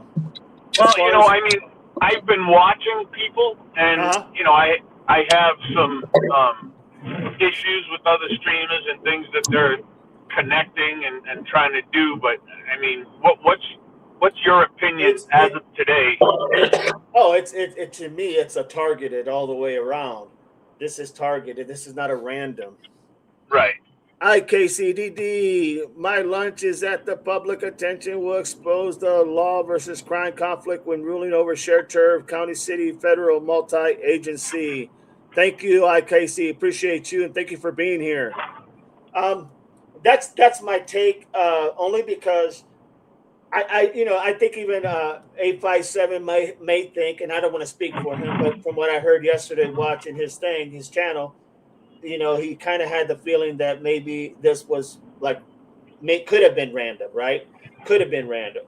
mean, I've been watching people, and I have some issues with other streamers and things that they're connecting and trying to do. But I mean, what's your opinion as of today? It's to me, it's a targeted all the way around. This is targeted. This is not a random. Right. IKCDD, my lunch is at the public attention will expose the law versus crime conflict when ruling over shared turf, county, city, federal, multi-agency. Thank you, IKC. Appreciate you, and thank you for being here. That's my take, only because I think even 857 may think, and I don't want to speak for him, but from what I heard yesterday watching his channel, he kind of had the feeling that maybe this was could have been random, right? Could have been random.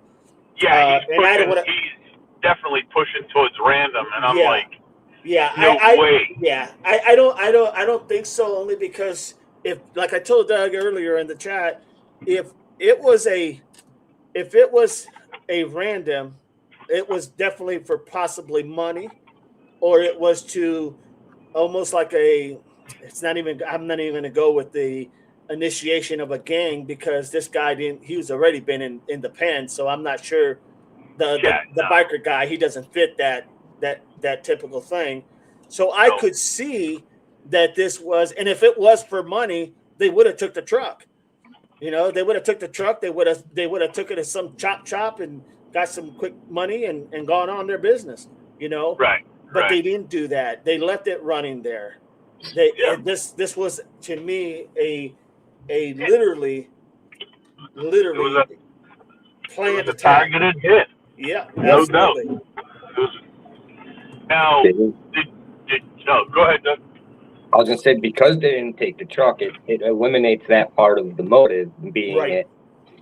Yeah, he's definitely pushing towards random, and I'm like, no way. Yeah, I don't think so. Only because if, like I told Doug earlier in the chat, if it was a random, it was definitely for possibly money, or it was to almost like I'm not even going to go with the initiation of a gang, because this guy he was already been in the pen. So I'm not sure the biker guy, he doesn't fit that typical thing. So I could see that this was, and if it was for money, they would have took the truck. They would have took the truck. They would have took it to some chop and got some quick money and gone on their business, Right. But they didn't do that. They left it running there. This was to me a literally It was planned a attack. targeted hit. Yeah, No doubt. absolutely. Now, go ahead, Doug. I was gonna say, because they didn't take the truck, it eliminates that part of the motive being Right.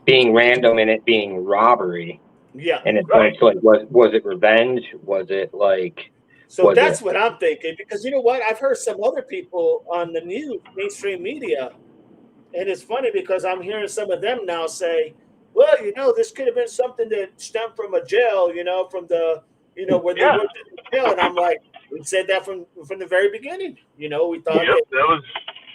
being random and it being robbery. Yeah. And it's like, was it revenge? Was it like? So that's what I'm thinking, because you know what? I've heard some other people on the news, mainstream media, and it's funny because I'm hearing some of them now say, well, this could have been something that stemmed from a jail, from the, where they worked in the jail. And I'm like, we said that from the very beginning. We thought that was.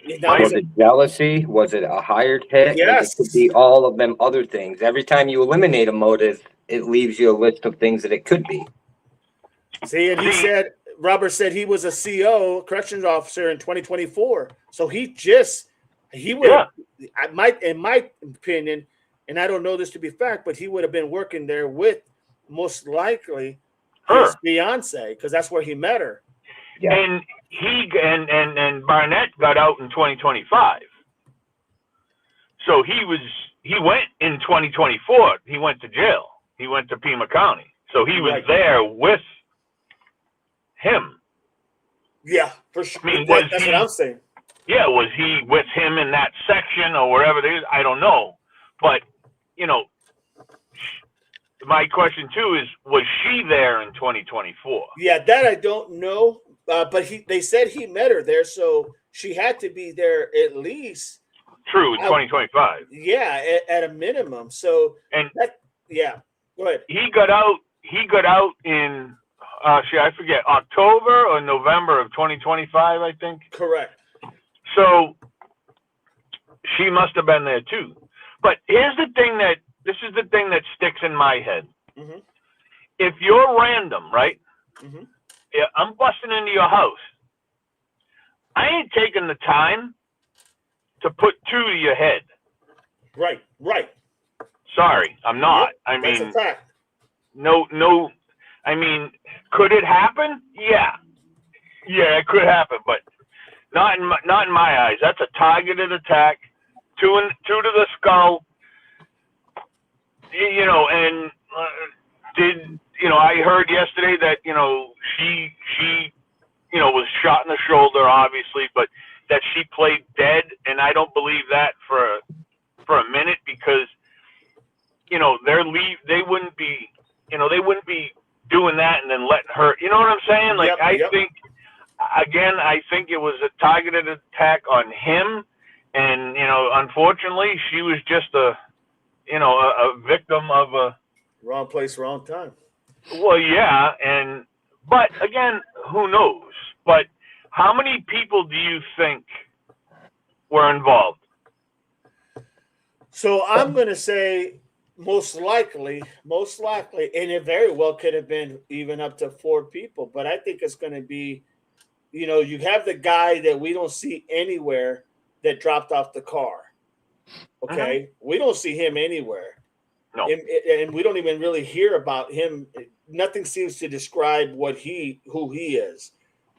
Was it jealousy? Was it a hired hit? Yes. It could be all of them other things. Every time you eliminate a motive, it leaves you a list of things that it could be. See, and Robert said he was a CO, corrections officer, in 2024. So he would, in my opinion, and I don't know this to be fact, but he would have been working there with most likely his fiance, because that's where he met her. Yeah. And and Barnett got out in 2025. So he went in 2024. He went to jail. He went to Pima County. So he was there with him. Yeah, for sure. I mean, that's what I'm saying. Yeah, was he with him in that section or wherever it is? I don't know. But, my question too is, was she there in 2024? Yeah, that I don't know. But they said he met her there, so she had to be there at least. True, 2025. Yeah, at a minimum. So go ahead. He got out in I forget, October or November of 2025, I think. Correct. So she must have been there too. But this is the thing that sticks in my head. Mm-hmm. If you're random, right? Mm-hmm. Yeah, I'm busting into your house. I ain't taking the time to put two to your head. Right. Sorry, I'm not. Yep, I mean, that's a fact. No. I mean, could it happen? Yeah, it could happen, but not in my eyes. That's a targeted attack. Two to the skull. And I heard yesterday that she was shot in the shoulder, obviously, but that she played dead, and I don't believe that for a minute, because they wouldn't be doing that and then letting her. You know what I'm saying? Like, I think it was a targeted attack on him, and unfortunately, she was just a victim of a wrong place, wrong time. Well, yeah, but again, who knows? But how many people do you think were involved? So I'm going to say most likely, and it very well could have been even up to 4 people. But I think it's going to be, you have the guy that we don't see anywhere that dropped off the car. Okay, we don't see him anywhere. No. And we don't even really hear about him. Nothing seems to describe who he is.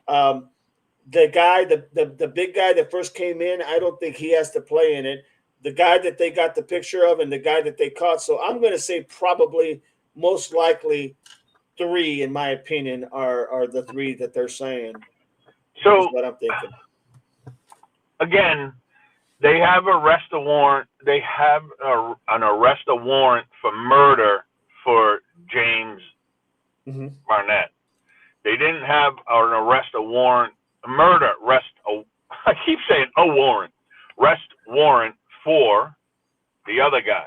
The guy, the big guy that first came in, I don't think he has to play in it. The guy that they got the picture of and the guy that they caught. So I'm going to say probably most likely 3, in my opinion, are the 3 that they're saying. So is what I'm thinking. Again, they have arrest a warrant. They have an arrest warrant for murder for James Barnett. They didn't have an arrest warrant, I keep saying a warrant, arrest warrant for the other guy.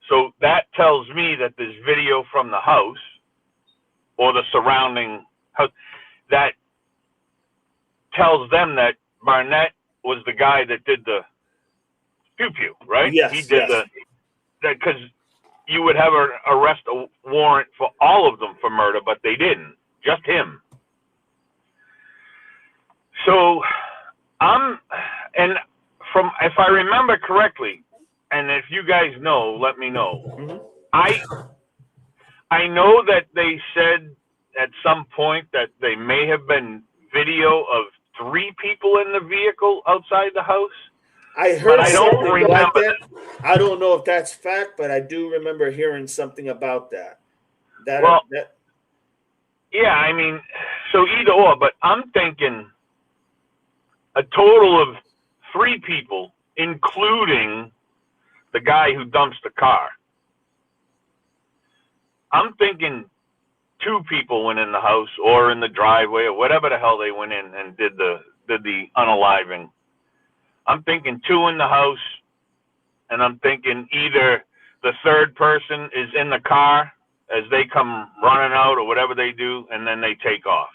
So that tells me that there's video from the house or the surrounding house that tells them that Barnett was the guy that did the pew-pew, right? Yes, he did because you would have an arrest warrant for all of them for murder, but they didn't, just him. So if I remember correctly, and if you guys know, let me know. I know that they said at some point that they may have been video of 3 people in the vehicle outside the house. I heard But I don't something like remember that. I don't know if that's fact, but I do remember hearing something about that. Well, That yeah, I mean, so either or, but I'm thinking a total of 3 people, including the guy who dumps the car. I'm thinking 2 people went in the house or in the driveway or whatever the hell they went in and did the unaliving. I'm thinking 2 in the house, and I'm thinking either the third person is in the car as they come running out or whatever they do, and then they take off.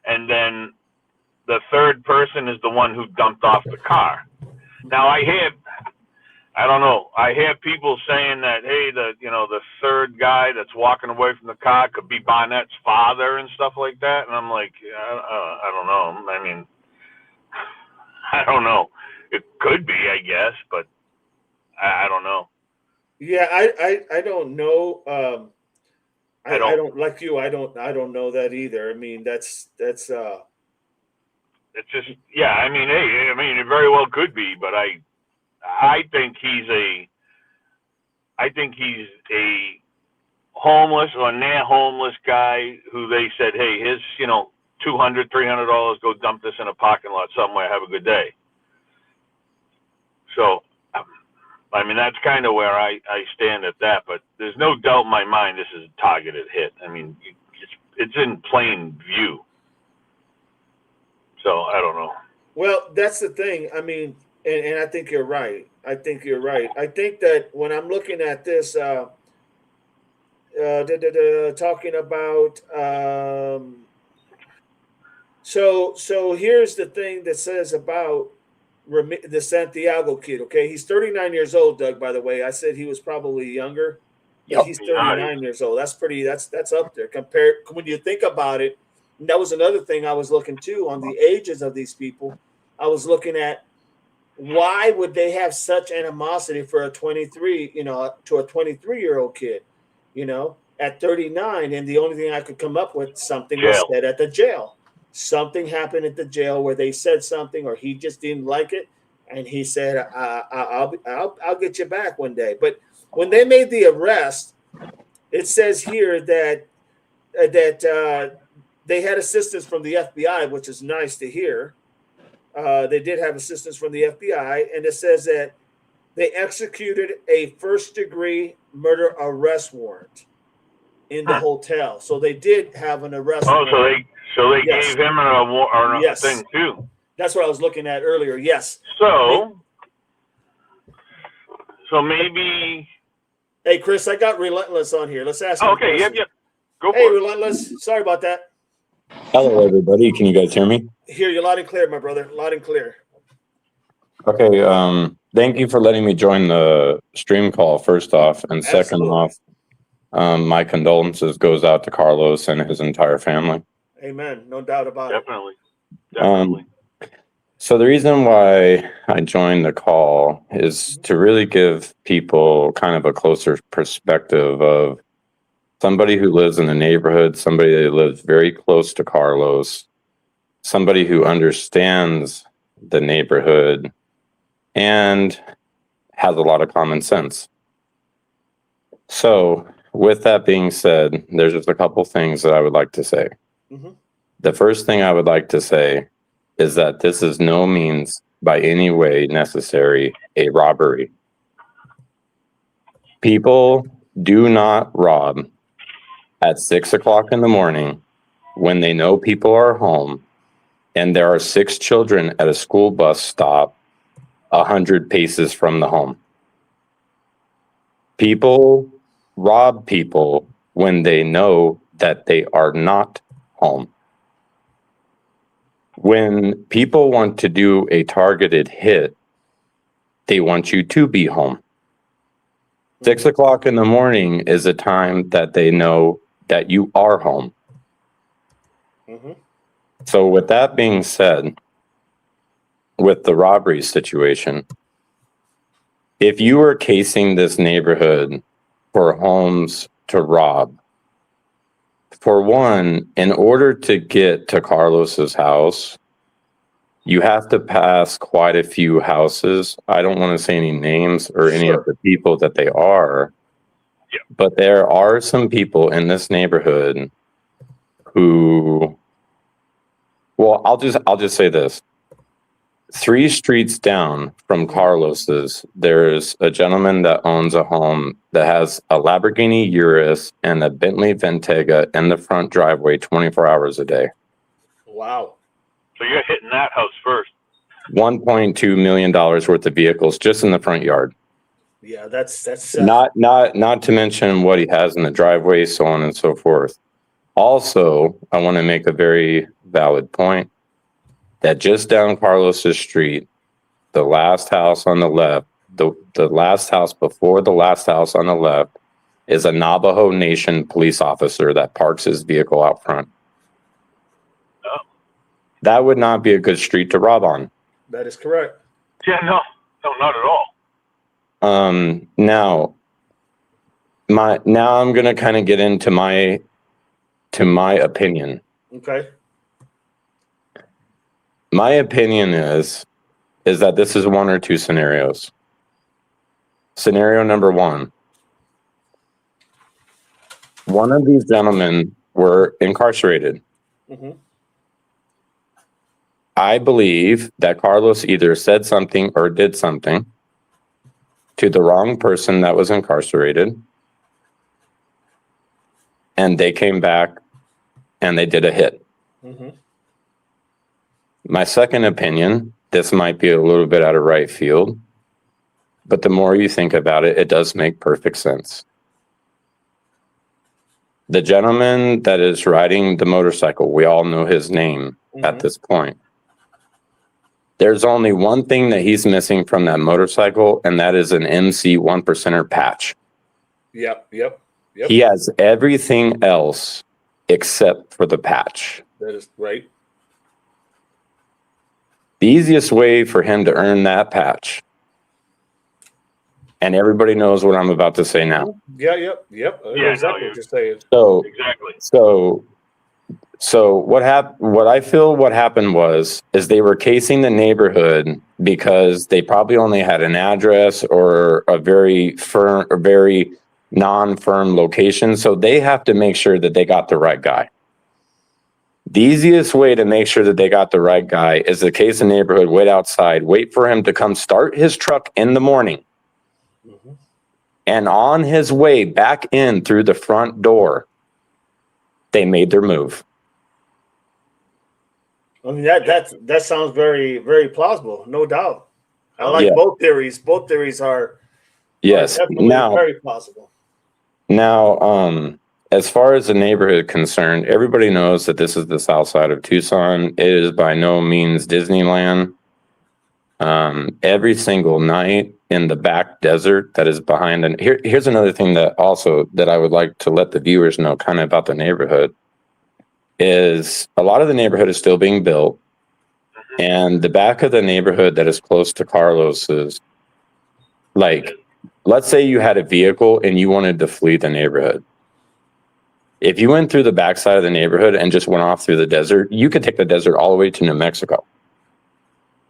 And then the third person is the one who dumped off the car. Now I hear people saying that, hey, the third guy that's walking away from the car could be Barnett's father and stuff like that. And I'm like, I don't know. I mean, I don't know. It could be, I guess, but I don't know. Yeah, I don't know. I don't like you. I don't know that either. I mean, that's it's just, yeah. I mean, hey, I mean, it very well could be, but I think he's a homeless or near homeless guy who they said, hey, here's $200, $300, go dump this in a parking lot somewhere. Have a good day. So, I mean, that's kind of where I stand at that. But there's no doubt in my mind this is a targeted hit. I mean, it's in plain view. So I don't know. Well, that's the thing. I mean, and I think you're right. I think that when I'm looking at this, talking about, so here's the thing that says about the Santiago kid. Okay, he's 39 years old, Doug. By the way, I said he was probably younger. But he's 39 years old. That's pretty. That's up there compared when you think about it. And that was another thing I was looking too on the ages of these people. I was looking at why would they have such animosity for a 23, to a 23-year-old kid, at 39. And the only thing I could come up with, something was said at the jail. Something happened at the jail where they said something, or he just didn't like it, and he said, "I'll get you back one day." But when they made the arrest, it says here that they had assistance from the FBI, which is nice to hear. They did have assistance from the FBI, and it says that they executed a first-degree murder arrest warrant in the hotel. So they did have an arrest warrant. So they gave him a thing too. That's what I was looking at earlier. Yes. So maybe. Hey, Chris, I got Relentless on here. Let's ask him. Okay. Yep. Go for it. Hey, it. Relentless. Sorry about that. Hello, everybody. Can you guys hear me? Hear you loud and clear, my brother. Loud and clear. Okay. Thank you for letting me join the stream call, first off. And second off, my condolences goes out to Carlos and his entire family. Amen. No doubt about it. Definitely. So the reason why I joined the call is to really give people kind of a closer perspective of somebody who lives in the neighborhood, somebody that lives very close to Carlos, somebody who understands the neighborhood and has a lot of common sense. So with that being said, there's just a couple things that I would like to say. Mm-hmm. The first thing I would like to say is that this is no means by any way necessary a robbery. People do not rob at 6 o'clock in the morning when they know people are home and there are 6 children at a school bus stop 100 paces from the home. People rob people when they know that they are not home. When people want to do a targeted hit, they want you to be home. 6 o'clock in the morning is a time that they know that you are home. Mm-hmm. So with that being said, with the robbery situation, if you were casing this neighborhood for homes to rob, for one, in order to get to Carlos's house, you have to pass quite a few houses. I don't want to say any names or any of the people that they are, but there are some people in this neighborhood who, well, I'll just say this. 3 streets down from Carlos's, there's a gentleman that owns a home that has a Lamborghini Urus and a Bentley Bentayga in the front driveway 24 hours a day. Wow. So you're hitting that house first. $1.2 million worth of vehicles just in the front yard. Yeah, that's Not to mention what he has in the driveway, so on and so forth. Also, I want to make a very valid point that just down Carlos's street, the last house on the left, the last house before the last house on the left is a Navajo Nation police officer that parks his vehicle out front. Oh. That would not be a good street to rob on. That is correct. Yeah, no, not at all. Now I'm gonna kind of get into my opinion. Okay. My opinion is that this is one or two scenarios. Scenario number one of these gentlemen were incarcerated. Mm-hmm. I believe that Carlos either said something or did something to the wrong person that was incarcerated, and they came back and they did a hit. Mm-hmm. My second opinion, this might be a little bit out of right field, but the more you think about it, it does make perfect sense. The gentleman that is riding the motorcycle, we all know his name at this point. There's only one thing that he's missing from that motorcycle, and that is an MC 1%er patch. Yep. He has everything else except for the patch. That is right. The easiest way for him to earn that patch, and everybody knows what I'm about to say now. Yep. I know exactly what you're saying. So Exactly. So what happened was they were casing the neighborhood because they probably only had an address or a very firm or very non-firm location. So they have to make sure that they got the right guy. The easiest way to make sure that they got the right guy is to case the neighborhood, wait outside, wait for him to come start his truck in the morning. Mm-hmm. And on his way back in through the front door, they made their move. I mean that sounds very, very plausible, no doubt. I like both theories. Both theories are definitely very plausible. Now, as far as the neighborhood concerned, everybody knows that this is the south side of Tucson. It is by no means Disneyland. Every single night in the back desert that is behind, and here's another thing that I would like to let the viewers know kind of about the neighborhood, is a lot of the neighborhood is still being built, and the back of the neighborhood that is close to Carlos's, like, let's say you had a vehicle and you wanted to flee the neighborhood. If you went through the backside of the neighborhood and just went off through the desert, you could take the desert all the way to New Mexico.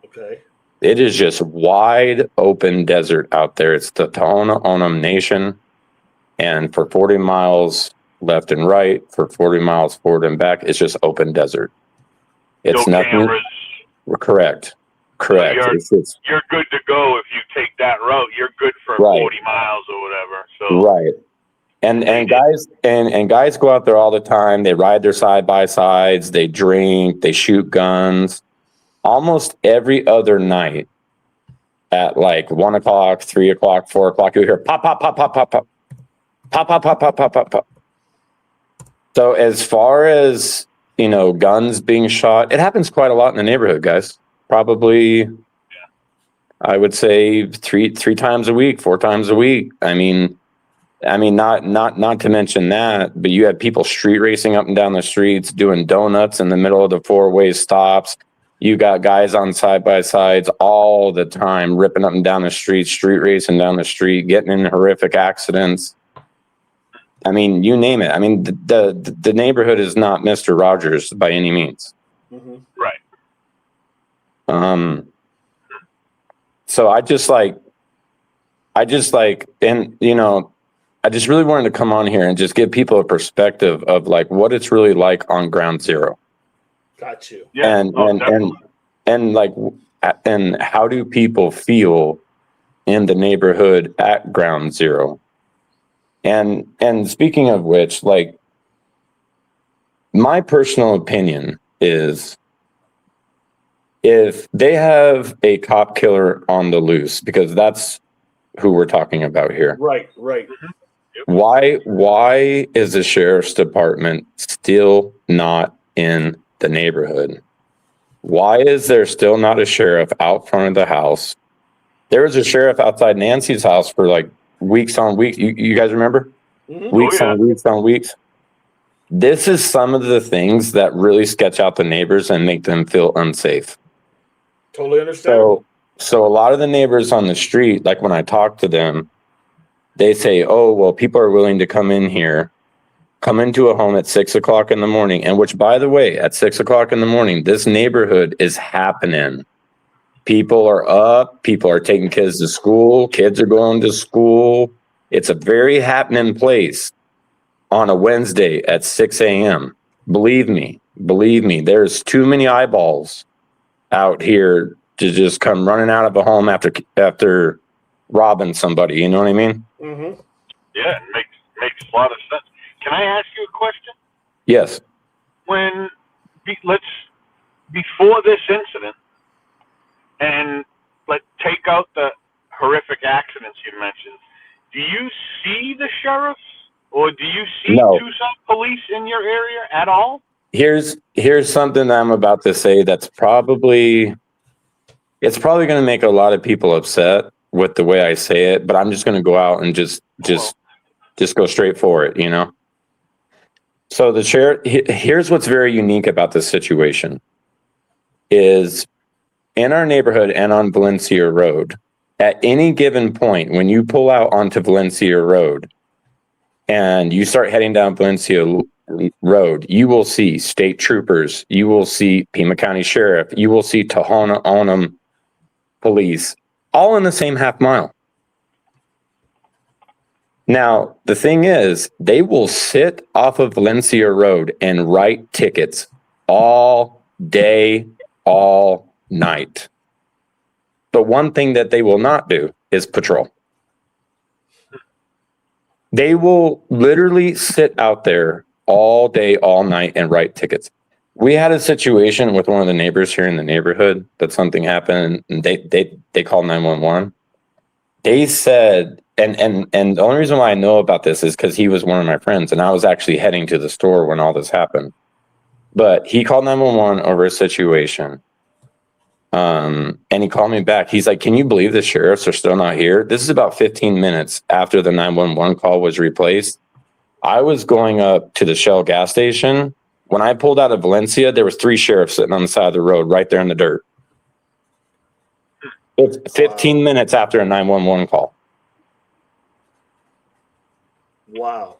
Okay. It is just wide open desert out there. It's the Tohono O'odham Nation. And for 40 miles left and right, for 40 miles forward and back, it's just open desert. It's no nothing. Cameras. Correct. So you're good to go if you take that route. You're good for 40 miles or whatever. So right. And guys go out there all the time. They ride their side by sides. They drink. They shoot guns. Almost every other night at like 1 o'clock, 3 o'clock, 4 o'clock, you hear pop, pop, pop, pop, pop, pop, pop, pop, pop, pop, pop, pop, pop. So as far as, guns being shot, it happens quite a lot in the neighborhood, guys. Probably, I would say three times a week, 4 times a week. I mean, not to mention that, but you had people street racing up and down the streets, doing donuts in the middle of the 4-way stops. You got guys on side by sides all the time, ripping up and down the street racing down the street, getting in horrific accidents. I mean, you name it. I mean, the neighborhood is not Mr. Rogers by any means. Mm-hmm. Right. So I just like, and I just really wanted to come on here and just give people a perspective of like what it's really like on ground zero. Got you. Yeah. And like, and how do people feel in the neighborhood at ground zero? And speaking of which, like, my personal opinion is if they have a cop killer on the loose, because that's who we're talking about here. Right. Why is the sheriff's department still not in the neighborhood? Why is there still not a sheriff out front of the house? There was a sheriff outside Nancy's house for like weeks on weeks. You guys remember? Mm-hmm. Weeks on weeks. This is some of the things that really sketch out the neighbors and make them feel unsafe. Totally understand. So a lot of the neighbors on the street, like when I talk to them, they say, oh, well, people are willing to come into a home at 6 o'clock in the morning. And which, by the way, at 6 o'clock in the morning, this neighborhood is happening. People are up. People are taking kids to school. Kids are going to school. It's a very happening place on a Wednesday at 6 a.m. Believe me, there's too many eyeballs out here to just come running out of a home after robbing somebody. You know what I mean? Mm-hmm. Yeah, it makes a lot of sense. Can I ask you a question? Yes. Before this incident, and let's take out the horrific accidents you mentioned, do you see the sheriffs or do you see Tucson police in your area at all? Here's something that I'm about to say that's probably going to make a lot of people upset with the way I say it, but I'm just going to go out and just go straight for it, So the sheriff, here's what's very unique about this situation is in our neighborhood and on Valencia Road, at any given point, when you pull out onto Valencia Road and you start heading down Valencia Road, you will see state troopers, you will see Pima County Sheriff, you will see Tohono O'odham police, all in the same half mile. Now, the thing is, they will sit off of Valencia Road and write tickets all day, all night. But one thing that they will not do is patrol. They will literally sit out there all day, all night and write tickets. We had a situation with one of the neighbors here in the neighborhood that something happened and they called 911. They said, and the only reason why I know about this is because he was one of my friends and I was actually heading to the store when all this happened. But he called 911 over a situation. And he called me back. He's like, can you believe the sheriffs are still not here? This is about 15 minutes after the 911 call was replaced. I was going up to the Shell gas station. When I pulled out of Valencia, there was 3 sheriffs sitting on the side of the road right there in the dirt. It's 15 minutes after a 911 call. Wow.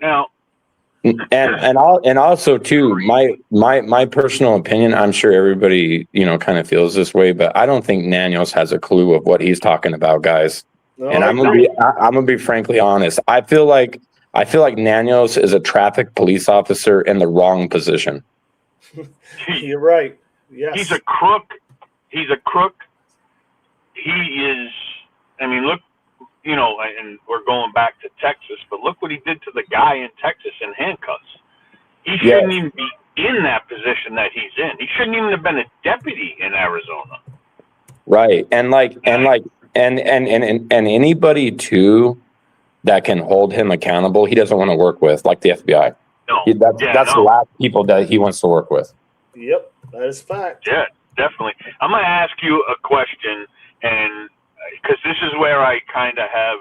Now, and also too, my personal opinion, I'm sure everybody, kind of feels this way, but I don't think Nanos has a clue of what he's talking about, guys. No, and I'm gonna be frankly honest. I feel like Nanos is a traffic police officer in the wrong position. You're right. Yes. He's a crook. He is, I mean, look, and we're going back to Texas, but look what he did to the guy in Texas in handcuffs. He shouldn't even be in that position that he's in. He shouldn't even have been a deputy in Arizona. Right. And anybody too that can hold him accountable, he doesn't want to work with, like the FBI. No. That's the last people that he wants to work with. Yep, that is fact. Yeah, definitely. I'm going to ask you a question, and because this is where I kind of have,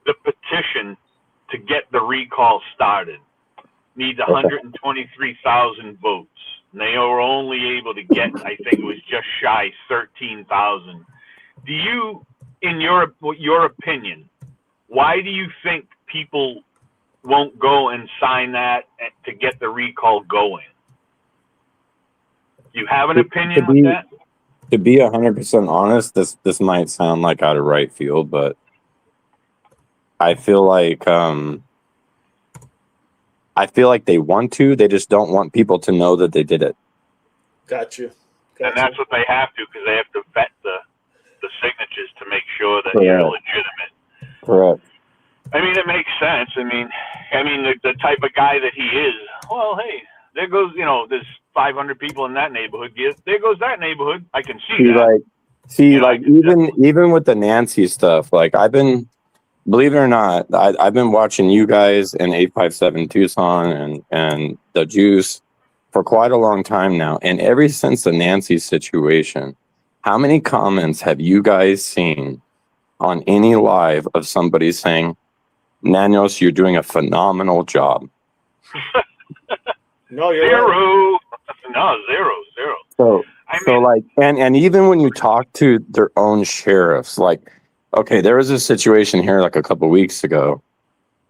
the petition to get the recall started needs 123,000 votes. And they were only able to get, I think it was just shy 13,000. Do you, in your opinion, why do you think people won't go and sign that to get the recall going? You have an opinion with that? To be 100% honest, this might sound like out of right field, but I feel like they want to. They just don't want people to know that they did it. Got you. And that's what they have to, because they have to vet the signatures to make sure that Correct. you're legitimate. Correct. I mean, it makes sense. I mean, the type of guy that he is. Well, hey, there goes, there's 500 people in that neighborhood. There goes that neighborhood. I can see that. Even with the Nancy stuff, like believe it or not, I've been watching you guys and 857 Tucson and the Juice for quite a long time now. And ever since the Nancy situation, how many comments have you guys seen on any live of somebody saying, Nanos, you're doing a phenomenal job? No, you're zero. right. No, zero. So and even when you talk to their own sheriffs, like, okay, there was a situation here like a couple of weeks ago,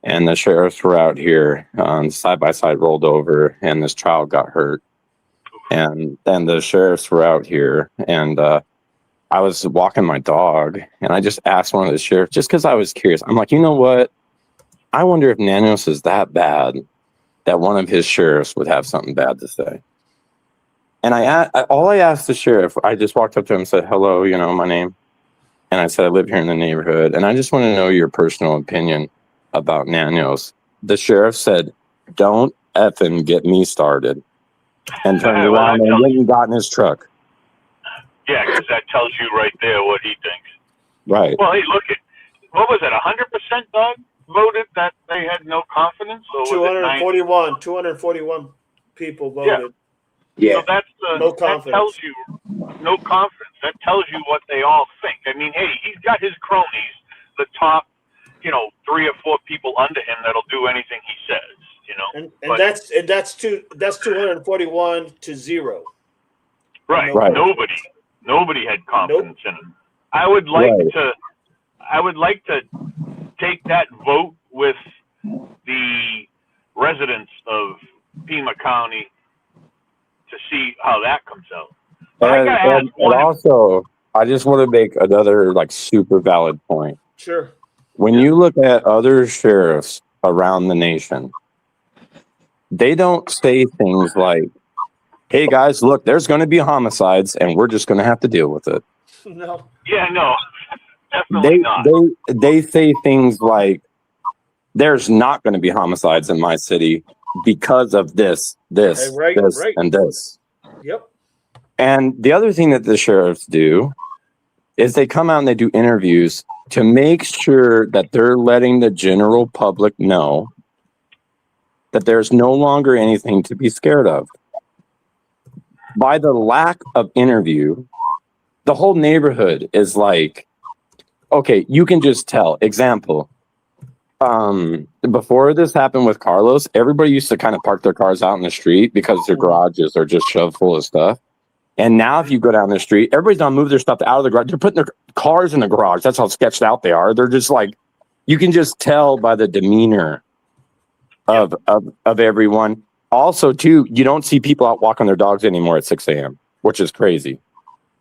and the sheriffs were out here, side by side rolled over, and this child got hurt, and the sheriffs were out here, and I was walking my dog, and I just asked one of the sheriffs, just because I was curious. I'm like, you know what? I wonder if Nanos is that bad that one of his sheriffs would have something bad to say. And all I asked the sheriff, I just walked up to him and said, hello, my name. And I said, I live here in the neighborhood, and I just want to know your personal opinion about Nanos. The sheriff said, don't effing get me started. And turned around and went and got in his truck. Yeah, because that tells you right there what he thinks. Right. Well, hey, look, what was it, 100%, Doug, voted that they had no confidence? Or 241 people voted. Yeah. So that's no confidence. That tells you no confidence. That tells you what they all think. I mean, hey, he's got his cronies, the top, 3 or 4 people under him that'll do anything he says. And that's 241 to 0. Right. Right. Nobody had confidence in him. I would like to take that vote with the residents of Pima County to see how that comes out. And also, I just want to make another super valid point. Sure. When you look at other sheriffs around the nation, they don't say things like, hey guys, look, there's going to be homicides and we're just going to have to deal with it. No. Yeah, no, definitely not. They say things like, there's not going to be homicides in my city because of this, and this. Yep. And the other thing that the sheriffs do is they come out and they do interviews to make sure that they're letting the general public know that there's no longer anything to be scared of. By the lack of interview, the whole neighborhood is like, okay, you can just tell. Example, before this happened with Carlos, everybody used to kind of park their cars out in the street because their garages are just shoved full of stuff. And now if you go down the street, everybody's gonna move their stuff out of the garage. They're putting their cars in the garage. That's how sketched out they are. They're just like, you can just tell by the demeanor of everyone. Also, too, you don't see people out walking their dogs anymore at 6 a.m., which is crazy.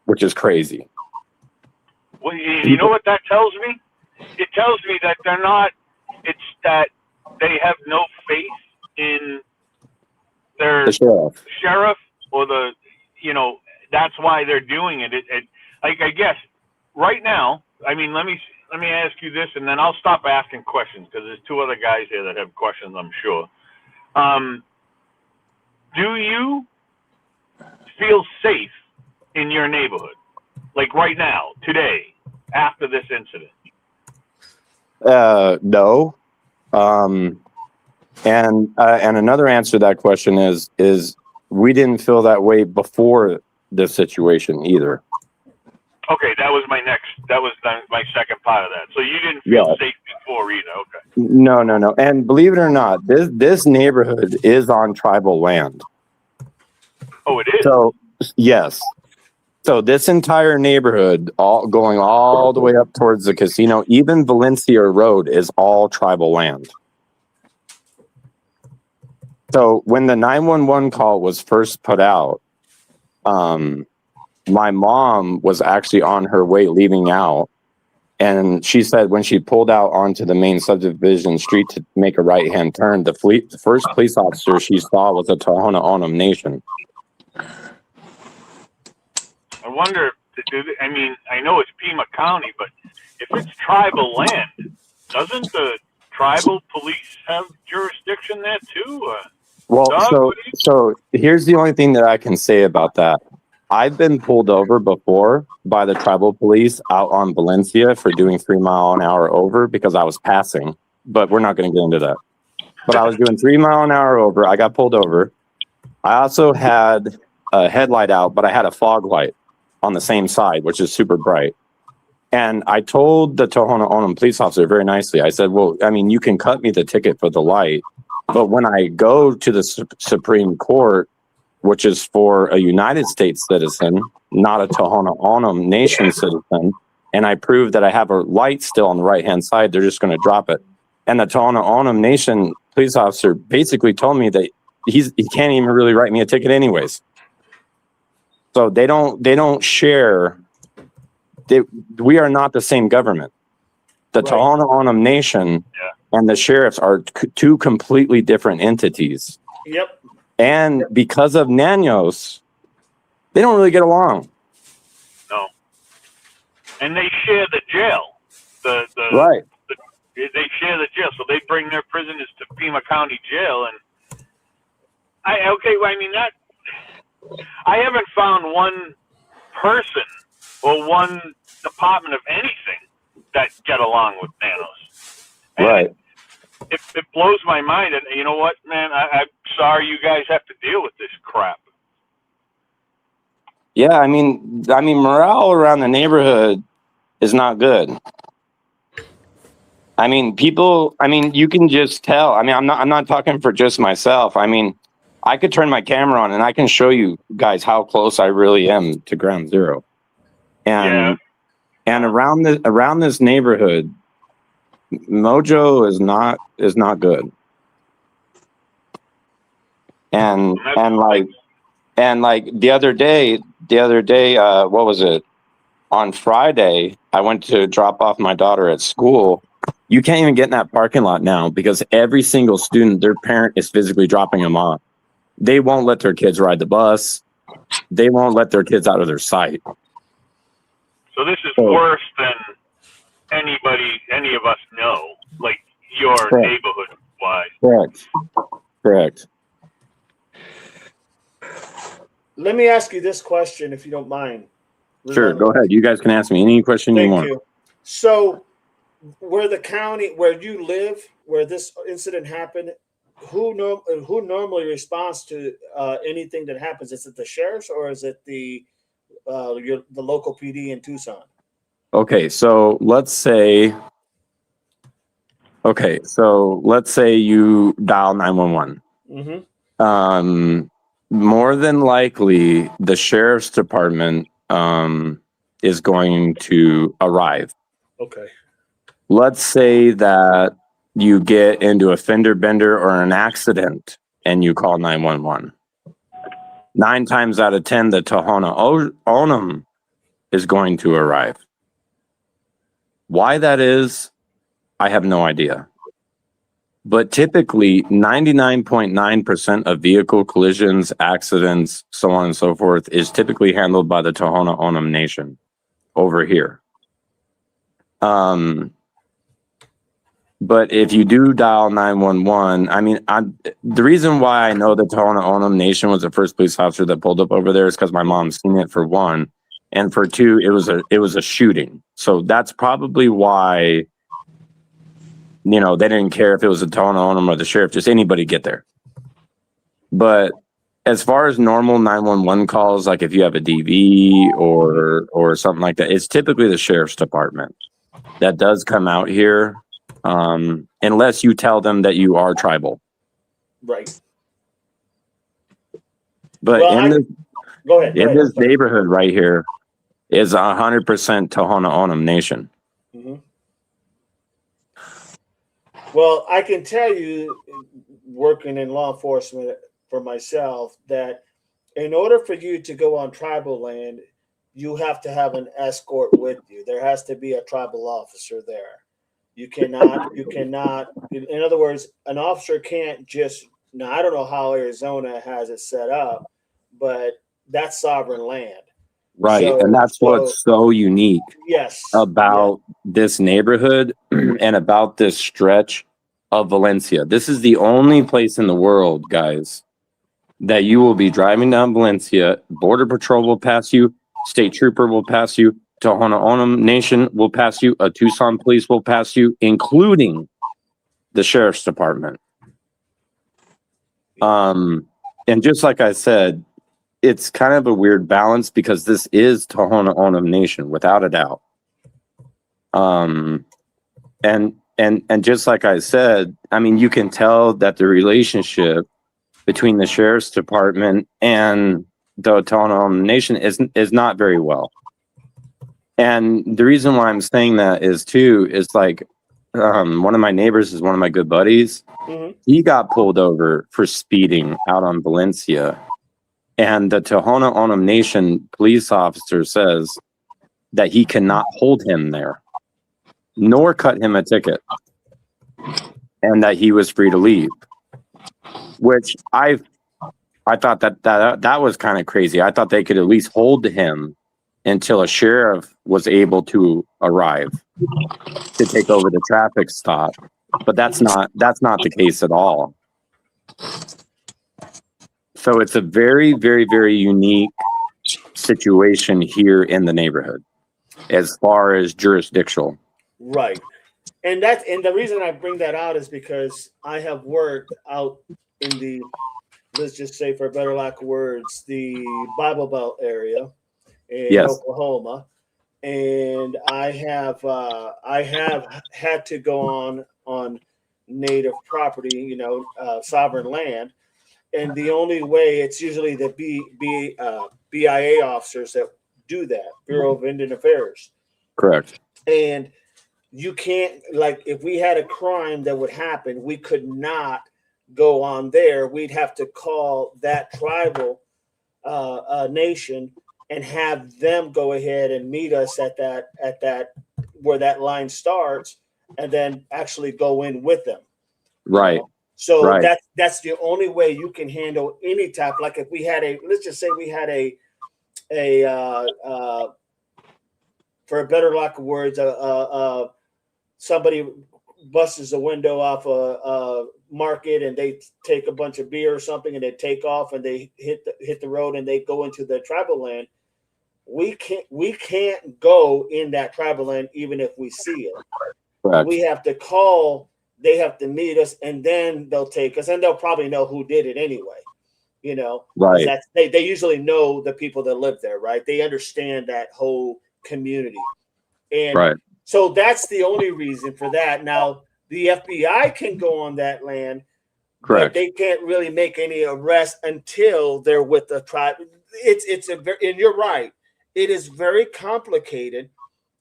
Well, you know what that tells me? It tells me that they're not, it's that they have no faith in their sheriff or that's why they're doing it. I guess right now, I mean, let me ask you this, and then I'll stop asking questions because there's 2 other guys here that have questions, I'm sure. Do you feel safe in your neighborhood? Like right now, today, after this incident? No. And another answer to that question is we didn't feel that way before this situation either. Okay, that was my second part of that. So you didn't feel safe before either. Okay. No. And believe it or not, this neighborhood is on tribal land. Oh, it is? So, yes. So this entire neighborhood, going all the way up towards the casino, even Valencia Road is all tribal land. So when the 911 call was first put out, my mom was actually on her way leaving out. And she said when she pulled out onto the main subdivision street to make a right-hand turn, the first police officer she saw was a Tohono O'odham Nation. I wonder, I mean, I know it's Pima County, but if it's tribal land, doesn't the tribal police have jurisdiction there too? Well, Doug, so here's the only thing that I can say about that. I've been pulled over before by the tribal police out on Valencia for doing 3 mile an hour over because I was passing, but we're not going to get into that. But I was doing 3 mile an hour over. I got pulled over. I also had a headlight out, but I had a fog light on the same side, which is super bright. And I told the Tohono O'odham police officer very nicely. I said, well, I mean, you can cut me the ticket for the light, but when I go to the Supreme Court, which is for a United States citizen, not a Tohono O'odham Nation citizen, and I prove that I have a light still on the right-hand side, they're just going to drop it. And the Tohono O'odham Nation police officer basically told me that he can't even really write me a ticket anyways. So they don't share. We are not the same government. The Right. Tohono O'odham Nation and the sheriffs are two completely different entities. Yep. And because of Nanos, they don't really get along. no. And they share the jail. Right. They share the jail, so they bring their prisoners to Pima County Jail. And I haven't found one person or one department of anything that get along with Nanos. And Right. It blows my mind, and you know what, man? I'm sorry you guys have to deal with this crap. Yeah, I mean, morale around the neighborhood is not good. I mean, you can just tell. I mean, I'm not talking for just myself. I mean, I could turn my camera on and I can show you guys how close I really am to ground zero. And around this neighborhood, mojo is not good. And like the other day, what was it? On Friday, I went to drop off my daughter at school. You can't even get in that parking lot now because every single student, their parent is physically dropping them off. They won't let their kids ride the bus. They won't let their kids out of their sight. So this is worse than any of us know, like your neighborhood wise. Correct. Let me ask you this question, if you don't mind. Sure, go ahead. You guys can ask me any question you want. Thank you. So, where you live, where this incident happened, who normally responds to anything that happens? Is it the sheriffs or is it the local PD in Tucson? Okay, so let's say you dial 911. Mm-hmm. More than likely, the sheriff's department is going to arrive. Okay. Let's say that you get into a fender bender or an accident and you call 911. 9 times out of 10, the Tohono O'odham is going to arrive. Why that is, I have no idea. But typically, 99.9% of vehicle collisions, accidents, so on and so forth, is typically handled by the Tohono O'odham Nation over here. But if you do dial 911, I mean, the reason why I know the Tohono O'odham Nation was the first police officer that pulled up over there is because my mom's seen it, for one, and for two, it was a shooting. So that's probably why, they didn't care if it was the Tohono O'odham or the sheriff, just anybody get there. But as far as normal 911 calls, like if you have a DV or something like that, it's typically the sheriff's department that does come out here, unless you tell them that you are tribal. Right. But go ahead. This neighborhood right here is 100% Tohono O'odham Nation. Mm-hmm. Well, I can tell you, working in law enforcement for myself, that in order for you to go on tribal land, you have to have an escort with you. There has to be a tribal officer there. You cannot, in other words, an officer can't just, now I don't know how Arizona has it set up, but that's sovereign land. Right. So, And that's what's so unique yes, about this neighborhood and about this stretch of Valencia. This is the only place in the world, guys, that you will be driving down Valencia. Border Patrol will pass you. State Trooper will pass you. Tohono O'odham Nation will pass you. A Tucson Police will pass you, including the Sheriff's Department. And just like I said, it's kind of a weird balance because this is Tohono O'odham Nation, without a doubt. And just like I said, I mean, you can tell that the relationship between the Sheriff's Department and the Tohono O'odham Nation is not very well. And the reason why I'm saying that is like, one of my neighbors is one of my good buddies. Mm-hmm. He got pulled over for speeding out on Valencia. And the Tohono O'odham Nation police officer says that he cannot hold him there, nor cut him a ticket, and that he was free to leave. Which I thought that was kind of crazy. I thought they could at least hold him until a sheriff was able to arrive to take over the traffic stop. But that's not the case at all. So it's a very, very, very unique situation here in the neighborhood as far as jurisdictional. right. And the reason I bring that out is because I have worked out in the, let's just say for better lack of words, the Bible Belt area in Oklahoma. And I have had to go on native property, sovereign land. And the only way, it's usually the BIA officers that do that, Bureau of Indian Affairs. Correct. And you can't, like, if we had a crime that would happen, we could not go on there. We'd have to call that tribal nation and have them go ahead and meet us at that where that line starts, and then actually go in with them. Right. So right. That's the only way you can handle any type. Like if we had let's just say we had a for a better lack of words, somebody busts a window off a market and they take a bunch of beer or something and they take off and they hit the road and they go into the tribal land. We can't go in that tribal land even if we see it. Correct. We have to call. They have to meet us, and then they'll take us, and they'll probably know who did it anyway. Right? They usually know the people that live there, right? They understand that whole community, and right. So that's the only reason for that. Now the FBI can go on that land, correct? But they can't really make any arrests until they're with the tribe. And you're right. It is very complicated.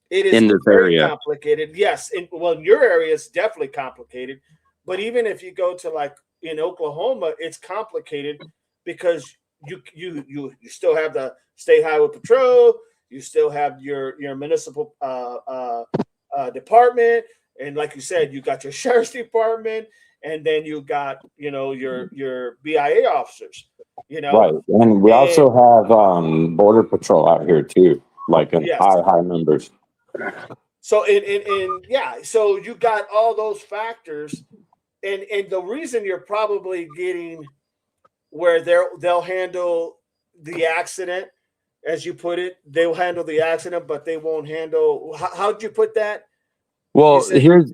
It is in this very area. complicated. Yes. In your area, it's definitely complicated. But even if you go to like in Oklahoma, it's complicated because you still have the state highway patrol. You still have your municipal department. And like you said, you got your sheriff's department, and then you got, your BIA officers, Right. And we also have border patrol out here too, like in high numbers. So so you got all those factors, and the reason you're probably getting where they'll handle the accident, as you put it, they'll handle the accident, but they won't handle. How'd you put that? Well, here's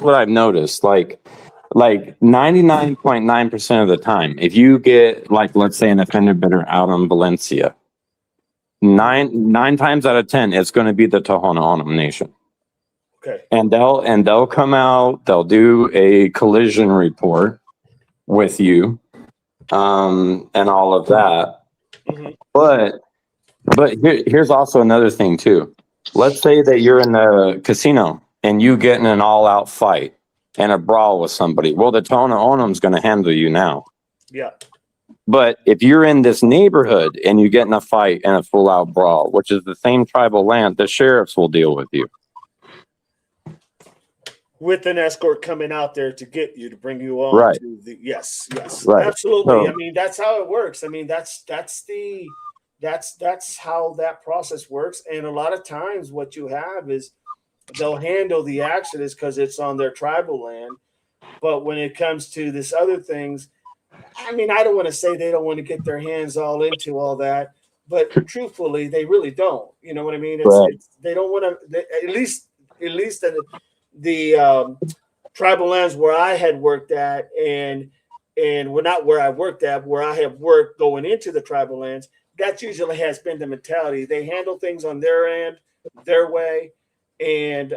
what I've noticed. Like 99.9% of the time, if you get let's say an offender bidder out on Valencia, nine times out of 10, it's going to be the Tohono O'odham Nation. Okay. And they'll come out, they'll do a collision report with you, and all of that. Mm-hmm. But here's also another thing too. Let's say that you're in the casino and you get in an all-out fight and a brawl with somebody. Well, the Tohono O'odham's going to handle you now. Yeah. But if you're in this neighborhood and you get in a fight and a full out brawl, which is the same tribal land, the sheriffs will deal with you. With an escort coming out there to get you, to bring you on Right. to the yes, Right. absolutely. So- I mean, that's how it works. I mean, that's how that process works. And a lot of times what you have is they'll handle the accidents because it's on their tribal land. But when it comes to this other things, I mean, I don't want to say they don't want to get their hands all into all that, but truthfully, they really don't. You know what I mean? It's they don't want to. At least the tribal lands where I had worked at, and well, not where I worked at, where I have worked going into the tribal lands. That usually has been the mentality. They handle things on their end, their way, and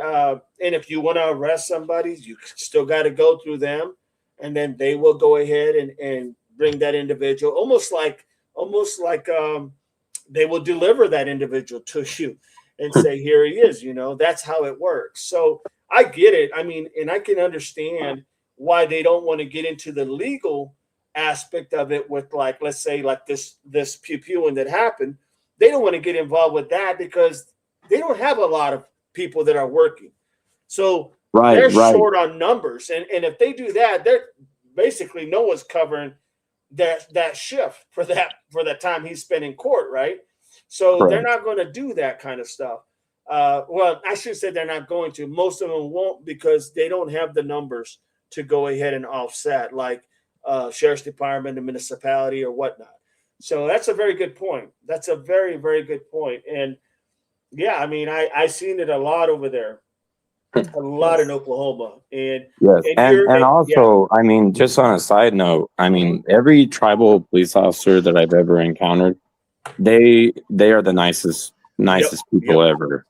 if you want to arrest somebody, you still got to go through them. And then they will go ahead and bring that individual, almost like they will deliver that individual to you and say, here he is. You know, that's how it works. So I get it. I mean, and I can understand why they don't want to get into the legal aspect of it with, like, let's say like this pew-pewing that happened. They don't want to get involved with that because they don't have a lot of people that are working. So they're short on numbers, and if they do that, they're basically no one's covering that shift for that time he's spent in court, right? So they're not going to do that kind of stuff. Well, I should say they're not going to. Most of them won't because they don't have the numbers to go ahead and offset, like sheriff's department, the municipality, or whatnot. So that's a very good point. That's a very, very good point. And yeah, I mean, I seen it a lot over there. A lot in Oklahoma, and also, I mean, just on a side note, I mean, every tribal police officer that I've ever encountered, they are the nicest people ever,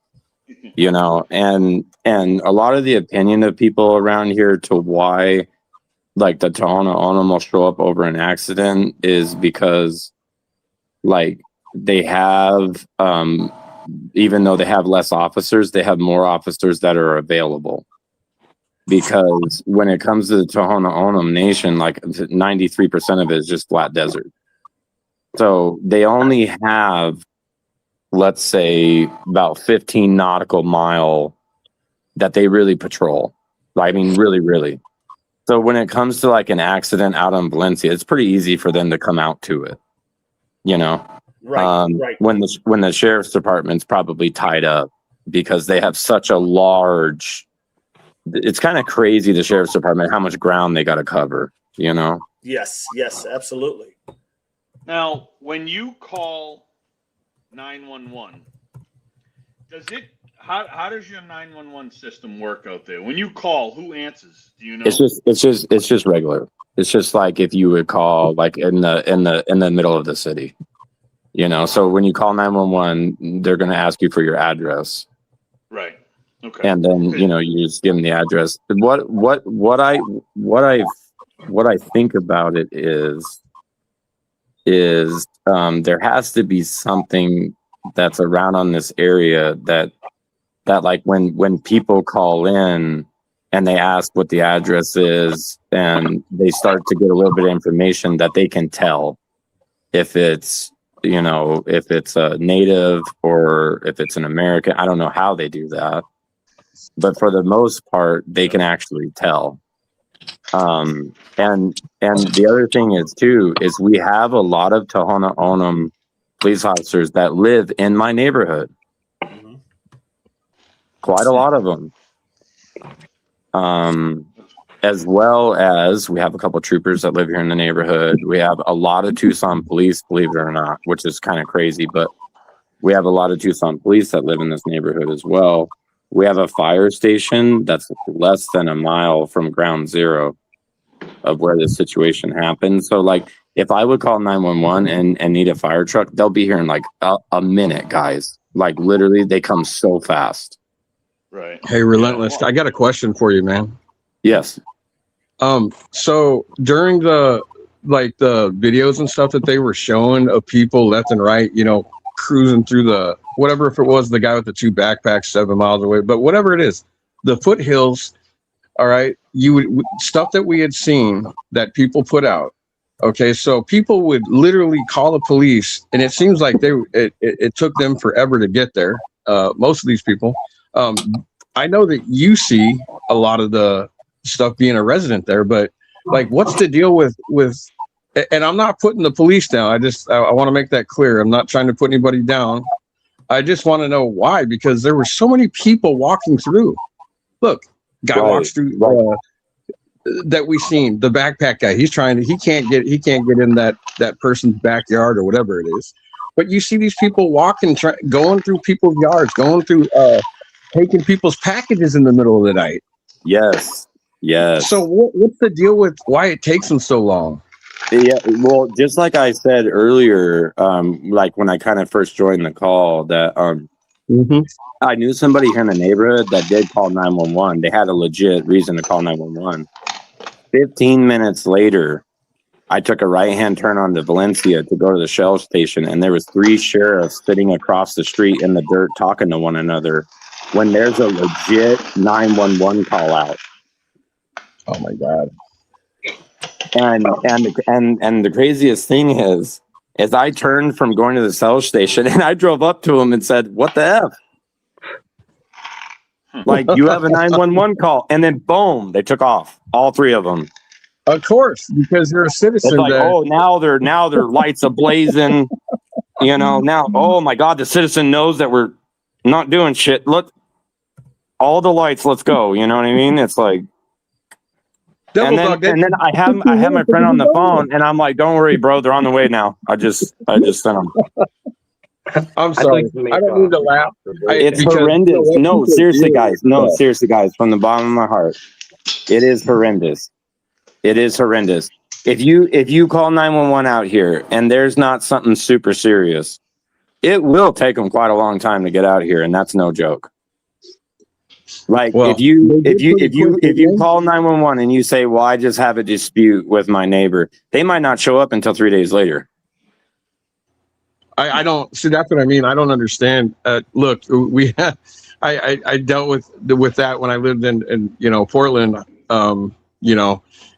you know, and a lot of the opinion of people around here to why, like, the Tohono O'odham will show up over an accident is because, like, they have even though they have less officers, they have more officers that are available. Because when it comes to the Tohono O'odham Nation, like 93% of it is just flat desert. So they only have, let's say, about 15 nautical mile that they really patrol. I mean, really, really. So when it comes to like an accident out on Valencia, it's pretty easy for them to come out to it, you know? Right. When the sheriff's department's probably tied up because they have such a large, it's kind of crazy, the sheriff's department, how much ground they got to cover, you know? Yes, absolutely. Now, when you call 911, how does your 911 system work out there? When you call, who answers? Do you know? It's just regular. It's just like if you would call like in the middle of the city. You know, so when you call 911, they're going to ask you for your address. Right. Okay. And then, you know, you just give them the address. What I think about it is there has to be something that's around on this area that like when people call in and they ask what the address is and they start to get a little bit of information that they can tell if it's, you know, if it's a native or if it's an American. I don't know how they do that, but for the most part, they can actually tell. And the other thing is too, is we have a lot of Tohono O'odham police officers that live in my neighborhood. Mm-hmm. Quite a lot of them. As well as we have a couple of troopers that live here in the neighborhood. We have a lot of Tucson police, believe it or not, which is kind of crazy, but we have a lot of Tucson police that live in this neighborhood as well. We have a fire station that's less than a mile from ground zero of where this situation happened. So like if I would call 911 and need a fire truck, they'll be here in like a minute, guys. Like literally they come so fast. Right. Hey, Relentless, I got a question for you, man. Yes. So during the videos and stuff that they were showing of people left and right, you know, cruising through the, whatever, if it was the guy with the 2 backpacks 7 miles away, but whatever it is, the foothills, all right, stuff that we had seen that people put out, Okay, so people would literally call the police, and it seems like it took them forever to get there. Most of these people. I know that you see a lot of the stuff being a resident there, but like, what's the deal with? And I'm not putting the police down. I want to make that clear. I'm not trying to put anybody down. I just want to know why, because there were so many people walking through. Look, guy walks through. That we seen, the backpack guy, he can't get in that person's backyard or whatever it is. But you see these people walking, going through people's yards, going through, taking people's packages in the middle of the night. Yes. So what's the deal with why it takes them so long? Yeah, well, just like I said earlier, like when I kind of first joined the call, that I knew somebody here in the neighborhood that did call 911. They had a legit reason to call 911. 15 minutes later, I took a right-hand turn onto Valencia to go to the Shell station, and there was 3 sheriffs sitting across the street in the dirt talking to one another when there's a legit 911 call out. Oh my God. And the craziest thing is I turned from going to the Shell station and I drove up to him and said, "What the F? Like, you have a 911 call," and then boom, they took off, all 3 of them. Of course, because you're a citizen. It's like, oh, now their lights ablazing. Now, oh my God, the citizen knows that we're not doing shit. Look, all the lights, let's go. You know what I mean? It's like, and then I have my friend on the phone, and I'm like, "Don't worry, bro, they're on the way now." I just sent them. I'm sorry. I don't need to laugh. It's horrendous. No, seriously, guys. No, seriously, guys. From the bottom of my heart, it is horrendous. It is horrendous. If you call 911 out here and there's not something super serious, it will take them quite a long time to get out here, and that's no joke. Like, well, if you call 911 and you say, "Well, I just have a dispute with my neighbor," they might not show up until 3 days later. I don't see. That's what I mean. I don't understand. Look, I dealt with that when I lived in Portland.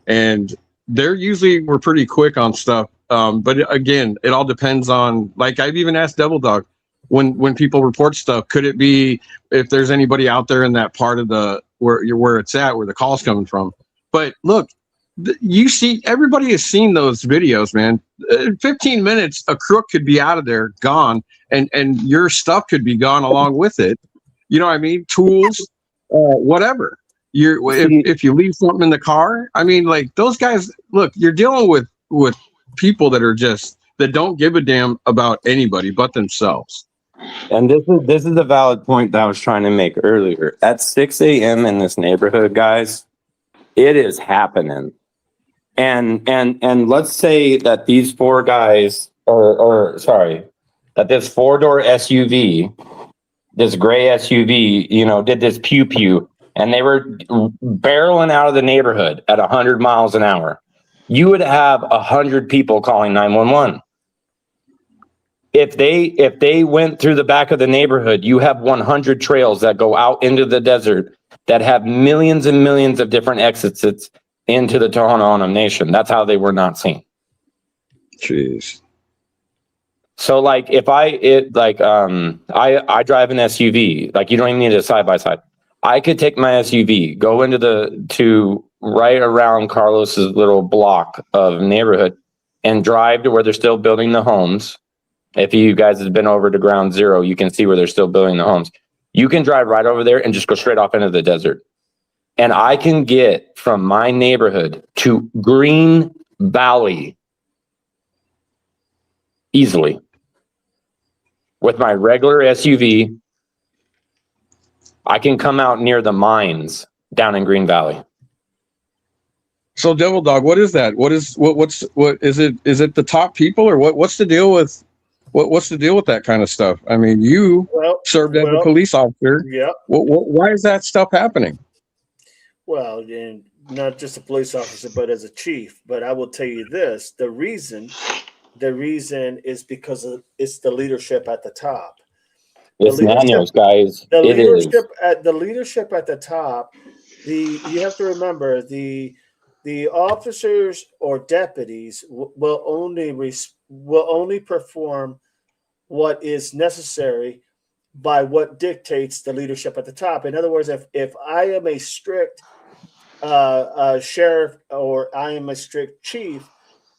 And they're usually were pretty quick on stuff. But again, it all depends on. Like, I've even asked Devil Dog when people report stuff. Could it be if there's anybody out there in that part of the where it's at, where the call's coming from? But look. You see, everybody has seen those videos, man. 15 minutes, a crook could be out of there, gone, and your stuff could be gone along with it. You know what I mean? Tools, whatever. If you leave something in the car, I mean, like, those guys. Look, you're dealing with people that are that don't give a damn about anybody but themselves. And this is a valid point that I was trying to make earlier. At 6 a.m. in this neighborhood, guys, it is happening. And let's say that these 4 guys, that this 4-door SUV, this gray SUV, did this pew pew, and they were barreling out of the neighborhood at 100 miles an hour. You would have 100 people calling 911. If they went through the back of the neighborhood, you have 100 trails that go out into the desert that have millions and millions of different exits into the Tohono O'odham Nation. That's how they were not seen. Jeez. So, like, I drive an SUV. Like, you don't even need a side by side. I could take my SUV, go to right around Carlos's little block of neighborhood, and drive to where they're still building the homes. If you guys have been over to Ground Zero, you can see where they're still building the homes. You can drive right over there and just go straight off into the desert. And I can get from my neighborhood to Green Valley easily with my regular SUV. I can come out near the mines down in Green Valley. So, Devil Dog, what is that? What is it? Is it the top people, or what's the deal with what's the deal with that kind of stuff? I mean, you served as a police officer. Yeah. Why is that stuff happening? Well, and not just a police officer, but as a chief. But I will tell you this: the reason is because it's the leadership at the top. It's manuals, guys. The leadership at the top. You have to remember the the officers or deputies will only perform what is necessary by what dictates the leadership at the top. In other words, if I am a strict sheriff or I am a strict chief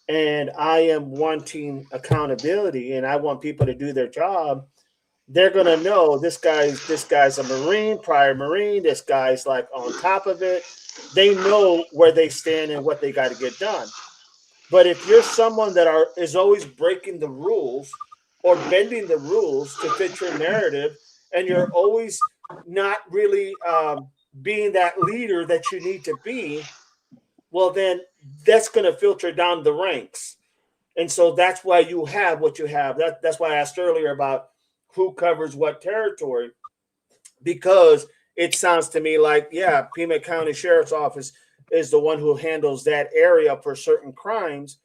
and I am wanting accountability and I want people to do their job, they're going to know this guy's a Marine, prior Marine. This guy's like on top of it. They know where they stand and what they got to get done. But if you're someone that is always breaking the rules or bending the rules to fit your narrative, and you're always not really being that leader that you need to be, well, then that's going to filter down the ranks. And so that's why you have what you have. That's why I asked earlier about who covers what territory, because it sounds to me like, yeah, Pima County Sheriff's Office is the one who handles that area for certain crimes.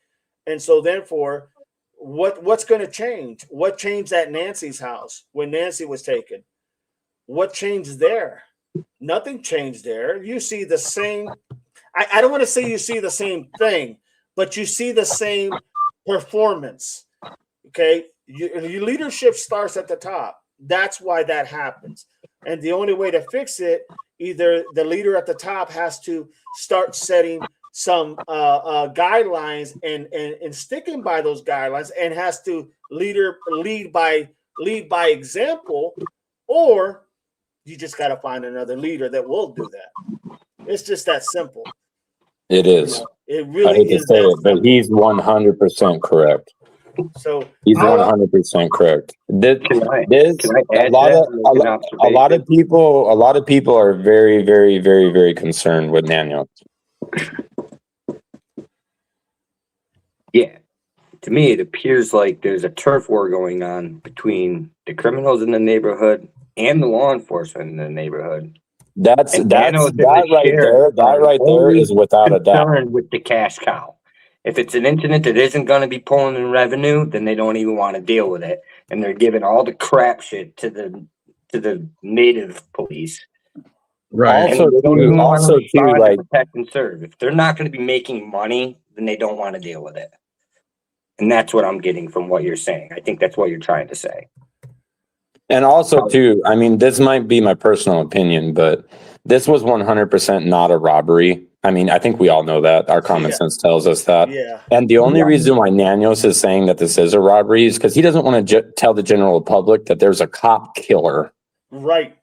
And so therefore, what's going to change? What changed at Nancy's house when Nancy was taken? What changed there? Nothing changed there. You see the same, I don't want to say you see the same thing, but you see the same performance. Okay. Your leadership starts at the top. That's why that happens. And the only way to fix it, either the leader at the top has to start setting some guidelines and sticking by those guidelines, and has to lead by example, or you just got to find another leader that will do that. It's just that simple. It is. It really I hate to is. say it, but he's 100% correct. So he's 100% correct. A lot of people are very, very, very, very concerned with Daniel. Yeah. To me, it appears like there's a turf war going on between the criminals in the neighborhood and the law enforcement in the neighborhood. That right there is without a doubt. With the cash cow. If it's an incident that isn't going to be pulling in revenue, then they don't even want to deal with it, and they're giving all the crap shit to the native police. Right. Also, like protect and serve. If they're not going to be making money, then they don't want to deal with it. And that's what I'm getting from what you're saying. I think that's what you're trying to say. And also, too, I mean, this might be my personal opinion, but this was 100% not a robbery. I mean, I think we all know that. Our common sense tells us that. Yeah. And the only reason why Nanios is saying that this is a robbery is because he doesn't want to tell the general public that there's a cop killer. Right.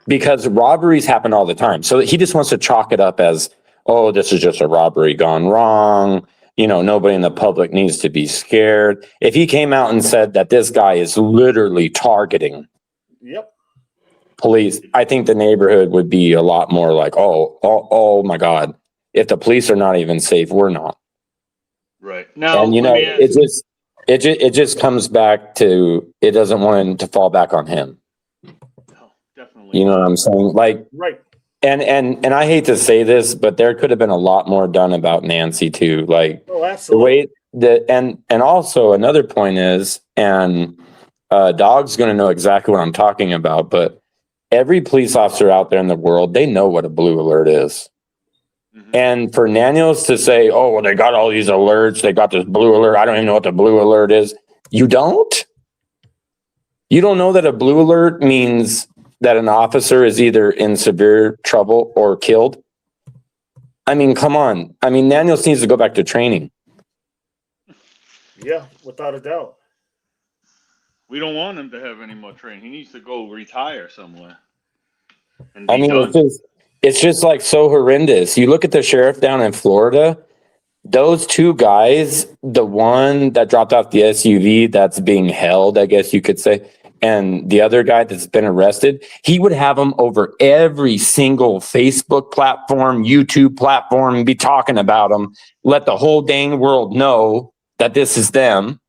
Because robberies happen all the time. So he just wants to chalk it up as, oh, this is just a robbery gone wrong. You know, nobody in the public needs to be scared. If he came out and said that this guy is literally targeting police, I think the neighborhood would be a lot more like, oh my God. If the police are not even safe, we're not. Right. Now, and you know, it just comes back to, it doesn't want to fall back on him. No, definitely. You know what I'm saying? Like, right. And I hate to say this, but there could have been a lot more done about Nancy too. Like the way that, and also another point is, and Dog's going to know exactly what I'm talking about, but every police officer out there in the world, they know what a blue alert is. Mm-hmm. And for Nanios to say, oh, well, they got all these alerts, they got this blue alert, I don't even know what the blue alert is. You don't know that a blue alert means that an officer is either in severe trouble or killed? I mean, come on. I mean, Nanios needs to go back to training. Yeah, without a doubt. We don't want him to have any more training. He needs to go retire somewhere. I mean, it's just like so horrendous. You look at the sheriff down in Florida, those two guys, the one that dropped off the SUV that's being held, I guess you could say, and the other guy that's been arrested, he would have them over every single Facebook platform, YouTube platform, and be talking about them, let the whole dang world know that this is them,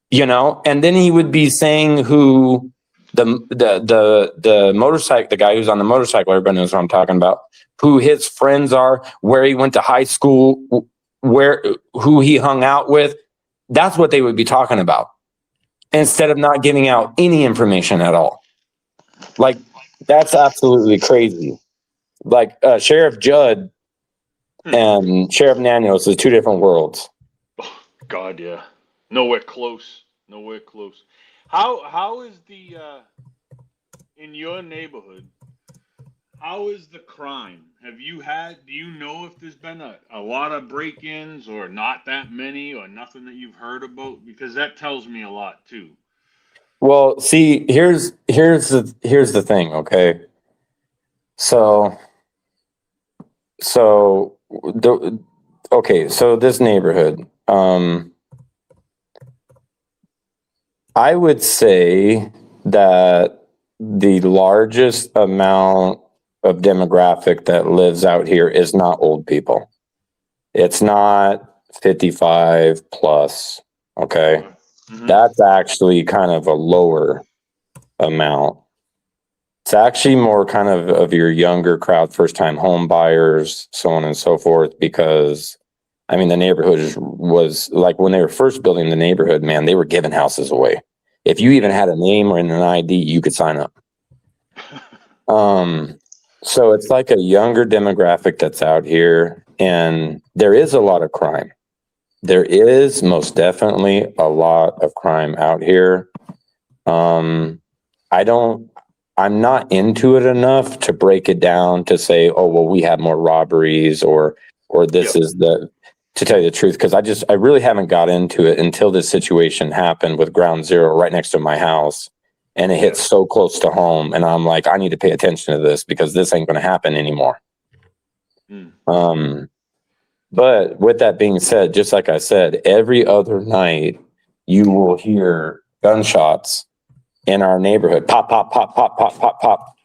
you know? And then he would be saying who the motorcycle, the guy who's on the motorcycle, everybody knows what I'm talking about, who his friends are, where he went to high school, who he hung out with. That's what they would be talking about, instead of not giving out any information at all. Like, that's absolutely crazy. Like Sheriff Judd and Sheriff Nanos is two different worlds. Oh, God, yeah. Nowhere close. Nowhere close. How is the in your neighborhood? How is the crime? Do you know if there's been a lot of break-ins or not that many or nothing that you've heard about? Because that tells me a lot too. Well, see, here's the thing, okay? So this neighborhood, I would say that the largest amount of demographic that lives out here is not old people. It's not 55 plus, okay? Mhm. That's actually kind of a lower amount. It's actually more kind of your younger crowd, first time home buyers, so on and so forth, because I mean, the neighborhood was like when they were first building the neighborhood, man, they were giving houses away. If you even had a name or an ID, you could sign up. So it's like a younger demographic that's out here, and there is a lot of crime. There is most definitely a lot of crime out here. I'm not into it enough to break it down to say, oh, well, we have more robberies or this is to tell you the truth, because I really haven't got into it until this situation happened with Ground Zero right next to my house. And it hit so close to home. And I'm like, I need to pay attention to this because this ain't going to happen anymore. But with that being said, just like I said, every other night you will hear gunshots in our neighborhood. Pop, pop, pop, pop, pop, pop, pop.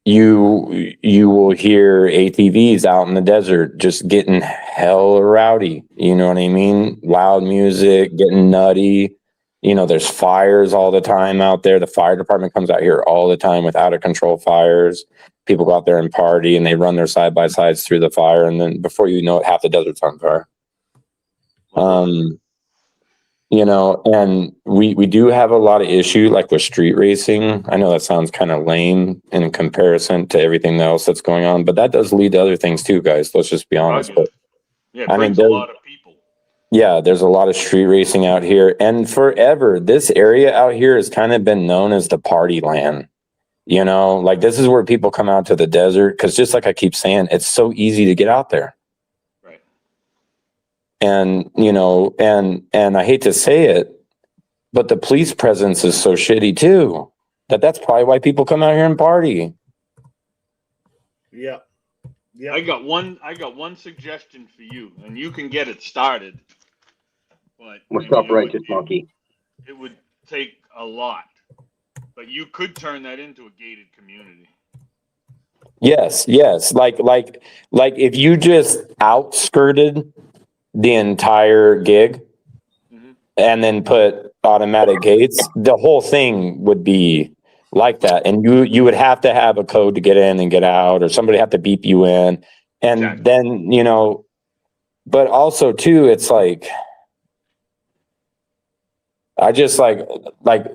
You will hear ATVs out in the desert just getting hell rowdy. You know what I mean? Loud music, getting nutty. You know, there's fires all the time out there. The fire department comes out here all the time with out of control fires. People go out there and party and they run their side by sides through the fire. And then before you know it, half the desert's on fire. You know, and we do have a lot of issue like with street racing. I know that sounds kind of lame in comparison to everything else that's going on, but that does lead to other things too, guys. Let's just be honest. But it brings a lot of people. Yeah, there's a lot of street racing out here. And forever, this area out here has kind of been known as the party land. You know, like this is where people come out to the desert because just like I keep saying, it's so easy to get out there. Right. And, you know, and I hate to say it, but the police presence is so shitty too, that's probably why people come out here and party. Yeah. Yeah. I got one suggestion for you, and you can get it started. But what's up, Righteous Monkey? It would take a lot, but you could turn that into a gated community. Yes. Like if you just outskirted the entire gig and then put automatic gates, the whole thing would be like that. And you would have to have a code to get in and get out, or somebody have to beep you in. And then, you know, but also too, it's like, I just like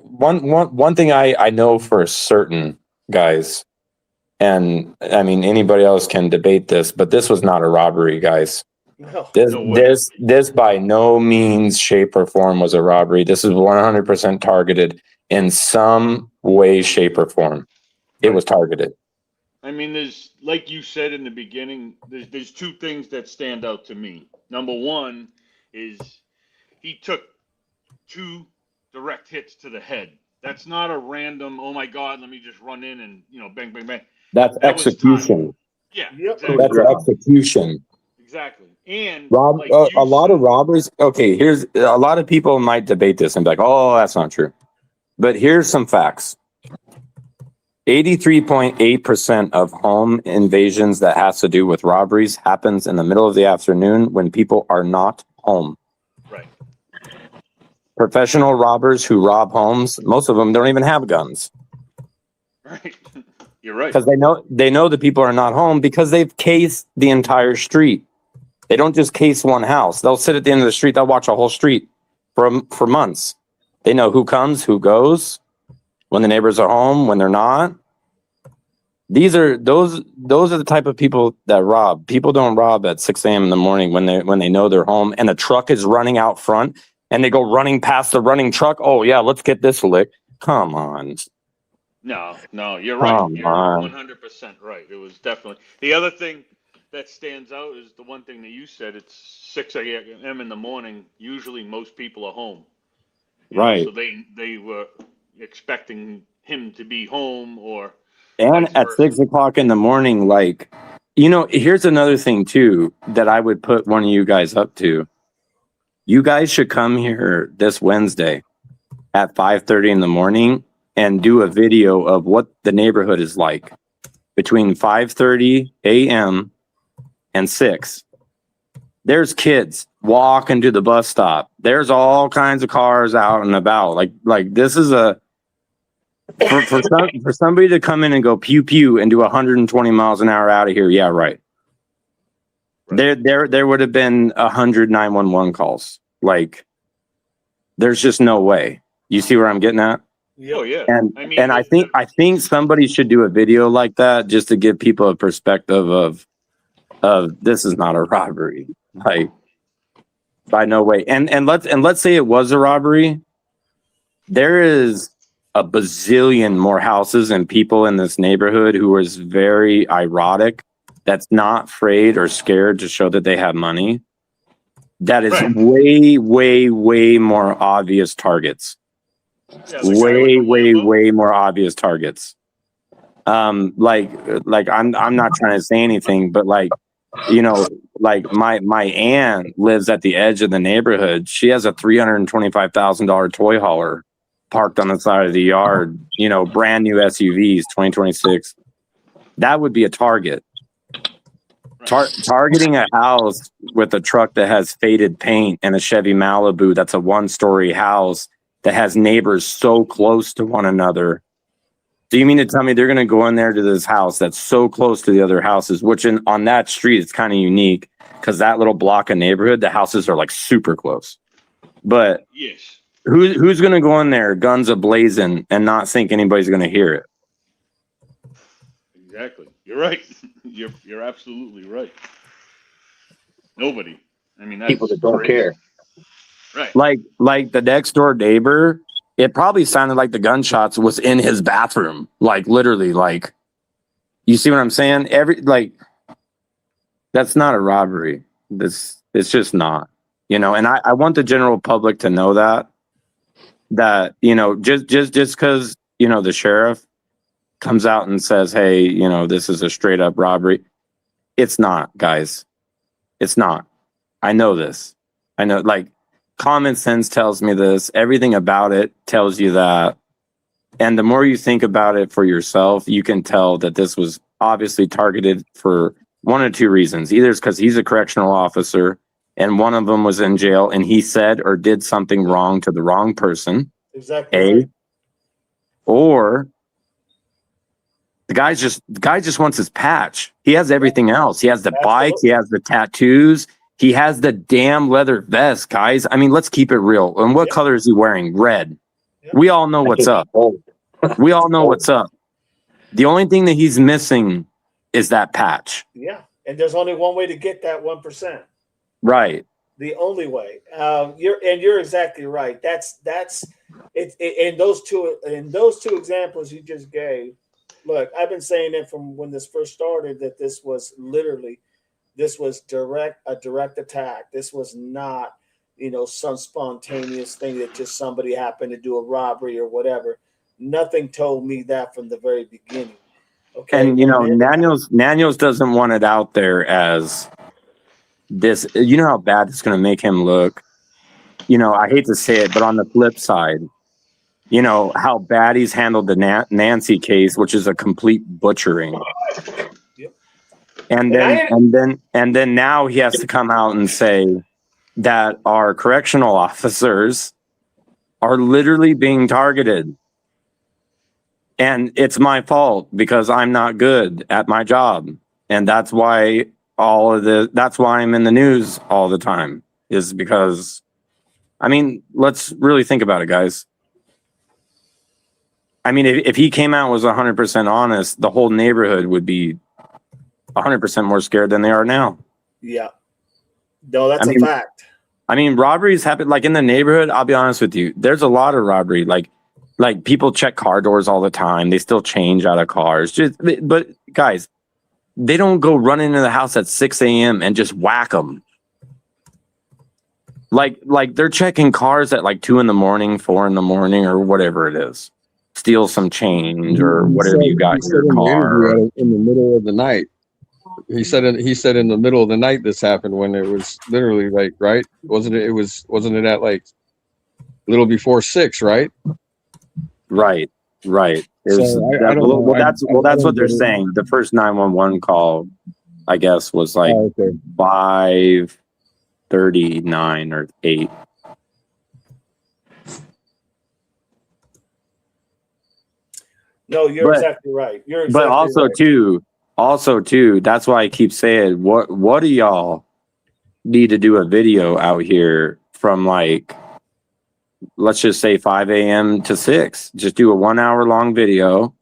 one thing I know for certain, guys, and I mean, anybody else can debate this, but this was not a robbery, guys. No. This by no means, shape, or form was a robbery. This is 100% targeted in some way, shape, or form. It was targeted. I mean, there's, like you said in the beginning, there's two things that stand out to me. Number one is he took 2 direct hits to the head. That's not a random, oh my God, let me just run in and, you know, bang, bang, bang. That's execution. Yeah. Yep. Exactly. That's execution. Exactly. And a lot of robberies. Okay, here's a lot of people might debate this and be like, oh, that's not true. But here's some facts. 83.8% of home invasions that has to do with robberies happens in the middle of the afternoon when people are not home. Right. Professional robbers who rob homes, most of them don't even have guns. Right. You're right. Because they know the people are not home because they've cased the entire street. They don't just case one house. They'll sit at the end of the street. They'll watch a whole street for months. They know who comes, who goes, when the neighbors are home, when they're not. those are the type of people that rob. People don't rob at 6 a.m. in the morning when they know they're home and a truck is running out front and they go running past the running truck. Oh yeah, let's get this lick. Come on. No, you're right. Come You're on. 100% right. It was definitely the other thing that stands out is the one thing that you said. It's 6 a.m. in the morning. Usually, most people are home. Right. So they were expecting him to be home, or And vice at versa. 6 o'clock in the morning, like, here's another thing too that I would put one of you guys up to. You guys should come here this Wednesday at 5:30 in the morning and do a video of what the neighborhood is like between 5:30 a.m. and 6. There's kids walking to the bus stop. There's all kinds of cars out and about. Like this is for somebody to come in and go pew pew and do 120 miles an hour out of here. Yeah, right. There would have been 100 911 calls. Like, there's just no way. You see where I'm getting at? Oh yeah. And I think somebody should do a video like that just to give people a perspective of this is not a robbery. Like, by no way. And let's say it was a robbery. There is a bazillion more houses and people in this neighborhood who is very erotic, that's not afraid or scared to show that they have money. That is way, way, way more obvious targets. Yeah, way more obvious targets. Like I'm not trying to say anything, but like my aunt lives at the edge of the neighborhood. She has a $325,000 toy hauler parked on the side of the yard, brand new SUVs, 2026. That would be a target. Targeting a house with a truck that has faded paint and a Chevy Malibu that's a one-story house that has neighbors so close to one another. Do you mean to tell me they're going to go in there to this house that's so close to the other houses, which on that street, it's kind of unique because that little block of neighborhood, the houses are like super close. But yes, who's going to go in there, guns a-blazing, and not think anybody's going to hear it? exactly. You're right. You're absolutely right. Nobody. I mean, that's People that don't crazy. care. Right. Like the next door neighbor, it probably sounded like the gunshots was in his bathroom. Like literally, like, you see what I'm saying? That's not a robbery. It's just not, and I want the general public to know that just because, the sheriff comes out and says, hey, this is a straight up robbery. It's not, guys. It's not. I know this. I know, like, common sense tells me this. Everything about it tells you that. And the more you think about it for yourself, you can tell that this was obviously targeted for one of two reasons. Either it's because he's a correctional officer and one of them was in jail and he said or did something wrong to the wrong person. Exactly. Right. Or the guy just wants his patch. He has everything else. He has the bike. He has the tattoos. He has the damn leather vest, guys. I mean, let's keep it real. And what color is he wearing? Red. We all know what's up. We all know what's up. The only thing that he's missing is that patch. Yeah. And there's only one way to get that 1%. Right. The only way. You're exactly right. That's it. In those two examples you just gave. Look, I've been saying it from when this first started that this was a direct attack. This was not, some spontaneous thing that just somebody happened to do a robbery or whatever. Nothing told me that from the very beginning. Okay. And Nanios doesn't want it out there as this. You know how bad it's going to make him look. I hate to say it, but on the flip side, how bad he's handled the Nancy case, which is a complete butchering. Yep. And then now he has to come out and say that our correctional officers are literally being targeted. And it's my fault because I'm not good at my job. And that's why that's why I'm in the news all the time, is because, let's really think about it, guys. I mean, if he came out and was 100% honest, the whole neighborhood would be 100% more scared than they are now. Yeah. No, that's I a mean, fact. I mean, robberies happen like in the neighborhood. I'll be honest with you. There's a lot of robbery. Like people check car doors all the time. They still change out of cars. But guys, they don't go run into the house at 6 a.m. and just whack them. Like they're checking cars at like 2 a.m, 4 a.m, or whatever it is. Steal some change or whatever you got in your car. In the middle of the night. He said in the middle of the night this happened when it was literally like, right? Wasn't it at like a little before 6, right? Right. It was, So I don't know. That's what they're saying. The first 911 call, I guess, was like 5:39 or 8. No, you're exactly right. But also too, that's why I keep saying, what do y'all need to do a video out here from like, let's just say 5 a.m. to 6. Just do a 1 hour long video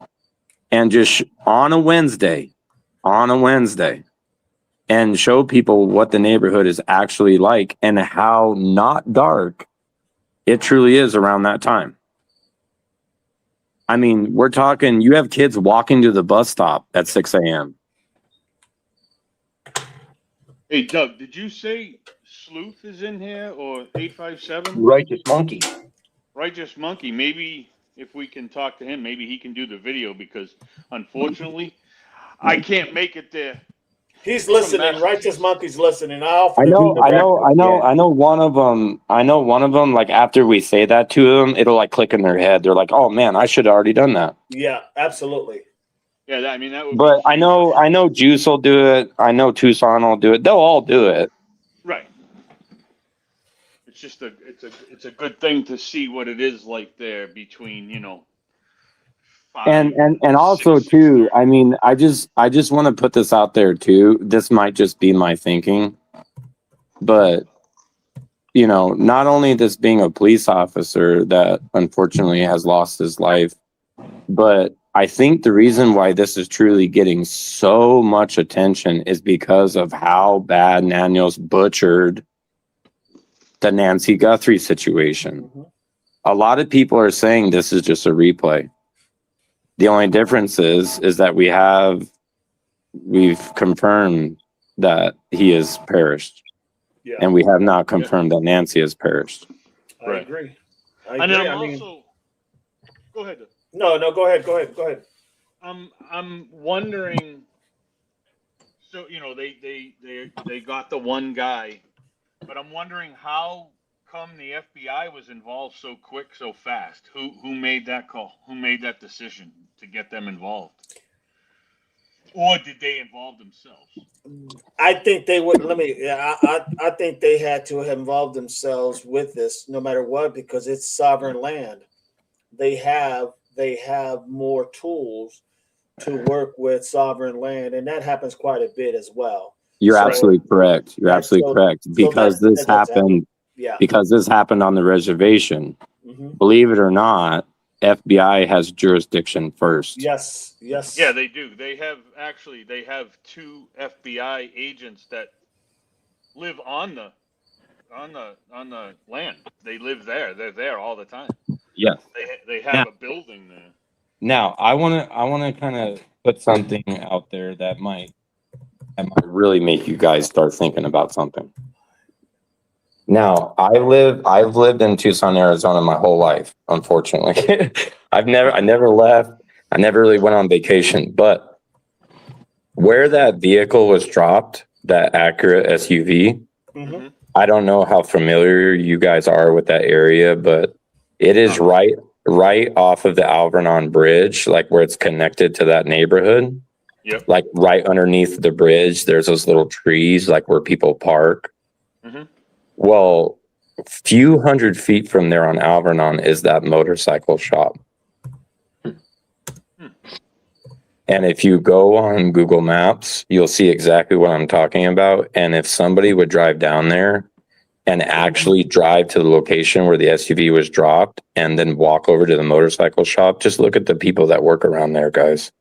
and just on a Wednesday and show people what the neighborhood is actually like and how not dark it truly is around that time. I mean, we're talking, you have kids walking to the bus stop at 6 a.m. Hey, Doug, did you say Sleuth is in here or 857? Righteous Monkey. Righteous Monkey. Maybe if we can talk to him, maybe he can do the video because unfortunately, I can't make it there. He's listening. Righteous Monkey's listening. I know one of them. Like after we say that to them, it'll like click in their head. They're like, "Oh man, I should have already done that." Yeah, absolutely. Yeah, I mean that would. But I know Juice will do it. I know Tucson will do it. They'll all do it. Right. It's just it's a good thing to see what it is like there between 5 and also 6, too. 6. I mean, I just want to put this out there too. This might just be my thinking, but not only this being a police officer that unfortunately has lost his life, but I think the reason why this is truly getting so much attention is because of how bad Nanios butchered the Nancy Guthrie situation. Mm-hmm. A lot of people are saying this is just a replay. The only difference is that we've confirmed that he has perished. Yeah. And we have not confirmed that Nancy has perished. I agree. And I'm also go ahead. No, go ahead. I'm wondering. So they got the one guy, but I'm wondering how come the FBI was involved so quick, so fast. Who made that call? Who made that decision to get them involved? Or did they involve themselves? I think they would. I think they had to have involved themselves with this, no matter what, because it's sovereign land. They have more tools to work with sovereign land, and that happens quite a bit as well. You're absolutely correct. Correct because this happened. Yeah. Because this happened on the reservation. Mm-hmm. Believe it or not, FBI has jurisdiction first. Yes. Yeah, they do. They have 2 FBI agents that live on the land. They live there. They're there all the time. Yes. They have a building there. Now, I want to kind of put something out there that might really make you guys start thinking about something. Now, I've lived in Tucson, Arizona my whole life, unfortunately. I never left. I never really went on vacation, but where that vehicle was dropped, that Acura SUV, Mm-hmm. I don't know how familiar you guys are with that area, but it is right off of the Alvernon Bridge, like where it's connected to that neighborhood. Yep. Like right underneath the bridge, there's those little trees, like where people park. Mm-hmm. Well, a few hundred feet from there on Alvernon is that motorcycle shop. And if you go on Google Maps, you'll see exactly what I'm talking about. And if somebody would drive down there and actually drive to the location where the SUV was dropped and then walk over to the motorcycle shop, just look at the people that work around there, guys.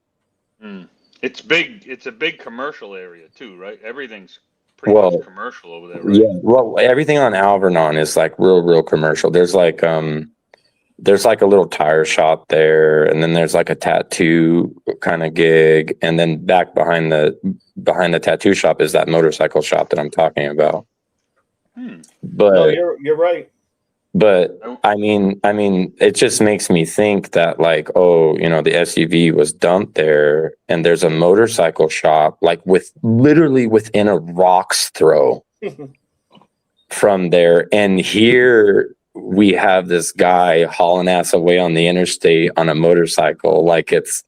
It's big. It's a big commercial area too, right? Everything's pretty much commercial over there, right? Yeah. Well, everything on Alvernon is like real commercial. There's like a little tire shop there, and then there's like a tattoo kind of gig, and then back behind the tattoo shop is that motorcycle shop that I'm talking about. But no, you're right. But I mean, it just makes me think that like, oh, the SUV was dumped there, and there's a motorcycle shop like literally within a rock's throw from there. And here we have this guy hauling ass away on the interstate on a motorcycle, like it's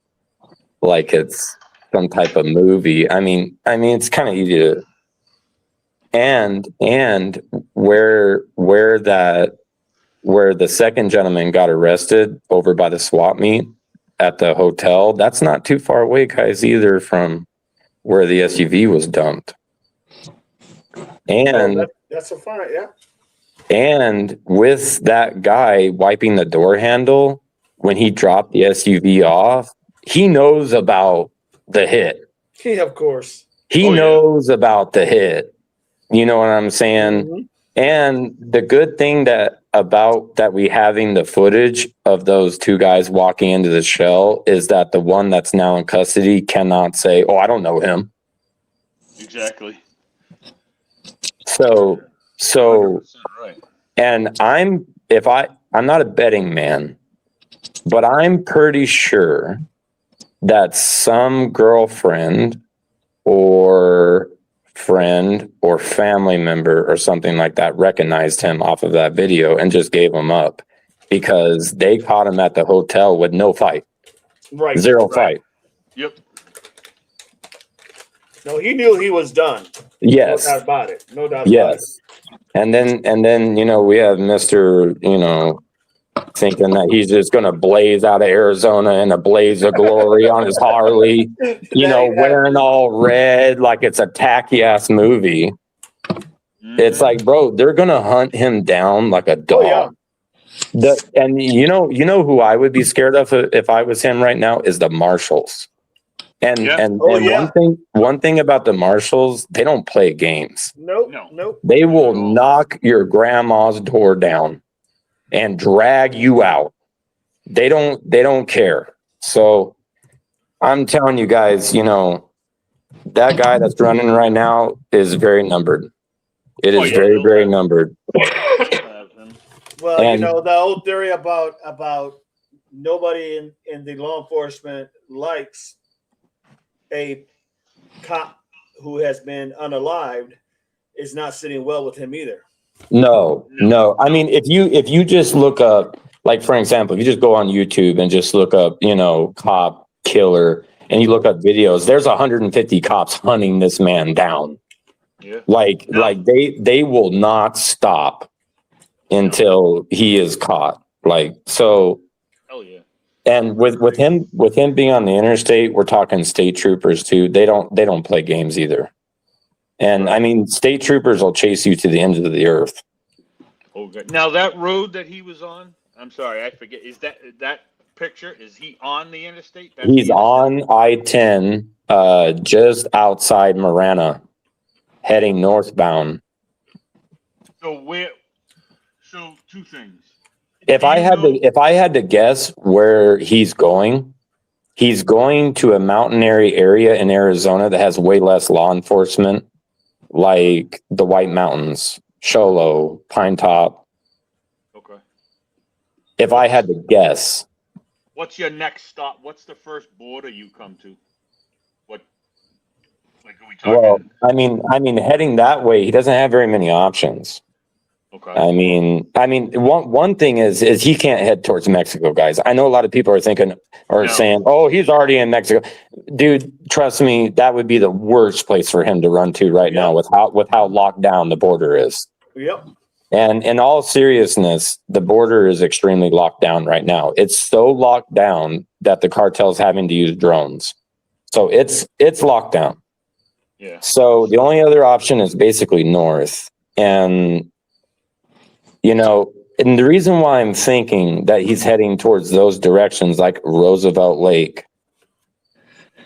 some type of movie. I mean, it's kind of easy to, and where the second gentleman got arrested over by the swap meet at the hotel, that's not too far away, guys, either, from where the SUV was dumped. And that's a fine, yeah. And with that guy wiping the door handle when he dropped the SUV off, he knows about the hit. Yeah, of course. He knows about the hit. You know what I'm saying? Mm-hmm. And the good thing that we having the footage of those two guys walking into the shell is that the one that's now in custody cannot say, "Oh, I don't know him." Exactly. So right. And I'm not a betting man, but I'm pretty sure that some girlfriend or friend or family member or something like that recognized him off of that video and just gave him up because they caught him at the hotel with no fight. Right. Zero fight. Yep. No, he knew he was done. Yes. No doubt about it. No doubt yes. about it. And then we have Mr. Thinking that he's just going to blaze out of Arizona in a blaze of glory on his Harley, wearing all red like it's a tacky ass movie. Mm-hmm. It's like, bro, they're going to hunt him down like a dog. Oh, yeah. And who I would be scared of if I was him right now is the marshals. And one thing about the marshals, they don't play games. Nope. They will knock your grandma's door down and drag you out. They don't care. So I'm telling you guys, that guy that's running right now is very numbered. It is very numbered. Well, the old theory about nobody in the law enforcement likes a cop who has been unalived is not sitting well with him either. No. I mean, if you just look up, like, for example, if you just go on YouTube and just look up, cop killer, and you look up videos, there's 150 cops hunting this man down. Yeah. Like they will not stop until he is caught. Like, so. Hell yeah. And with him being on the interstate, we're talking state troopers too. They don't play games either. And I mean, state troopers will chase you to the ends of the earth. Okay. Now that road that he was on, I'm sorry, I forget. Is that picture? Is he on the interstate? He's on I-10, just outside Marana, heading northbound. So two things. If I had to guess where he's going to a mountainary area in Arizona that has way less law enforcement, like the White Mountains, Show Low, Pine Top. Okay. If I had to guess. What's your next stop? What's the first border you come to? What, like, are we talking? Well, I mean, heading that way, he doesn't have very many options. Okay. I mean, one thing is he can't head towards Mexico, guys. I know a lot of people are thinking or saying, "Oh, he's already in Mexico." Dude, trust me, that would be the worst place for him to run to right now with how locked down the border is. Yep. And in all seriousness, the border is extremely locked down right now. It's so locked down that the cartel's having to use drones. So it's locked down. Yeah. So the only other option is basically north. And You know, and the reason why I'm thinking that he's heading towards those directions, like Roosevelt Lake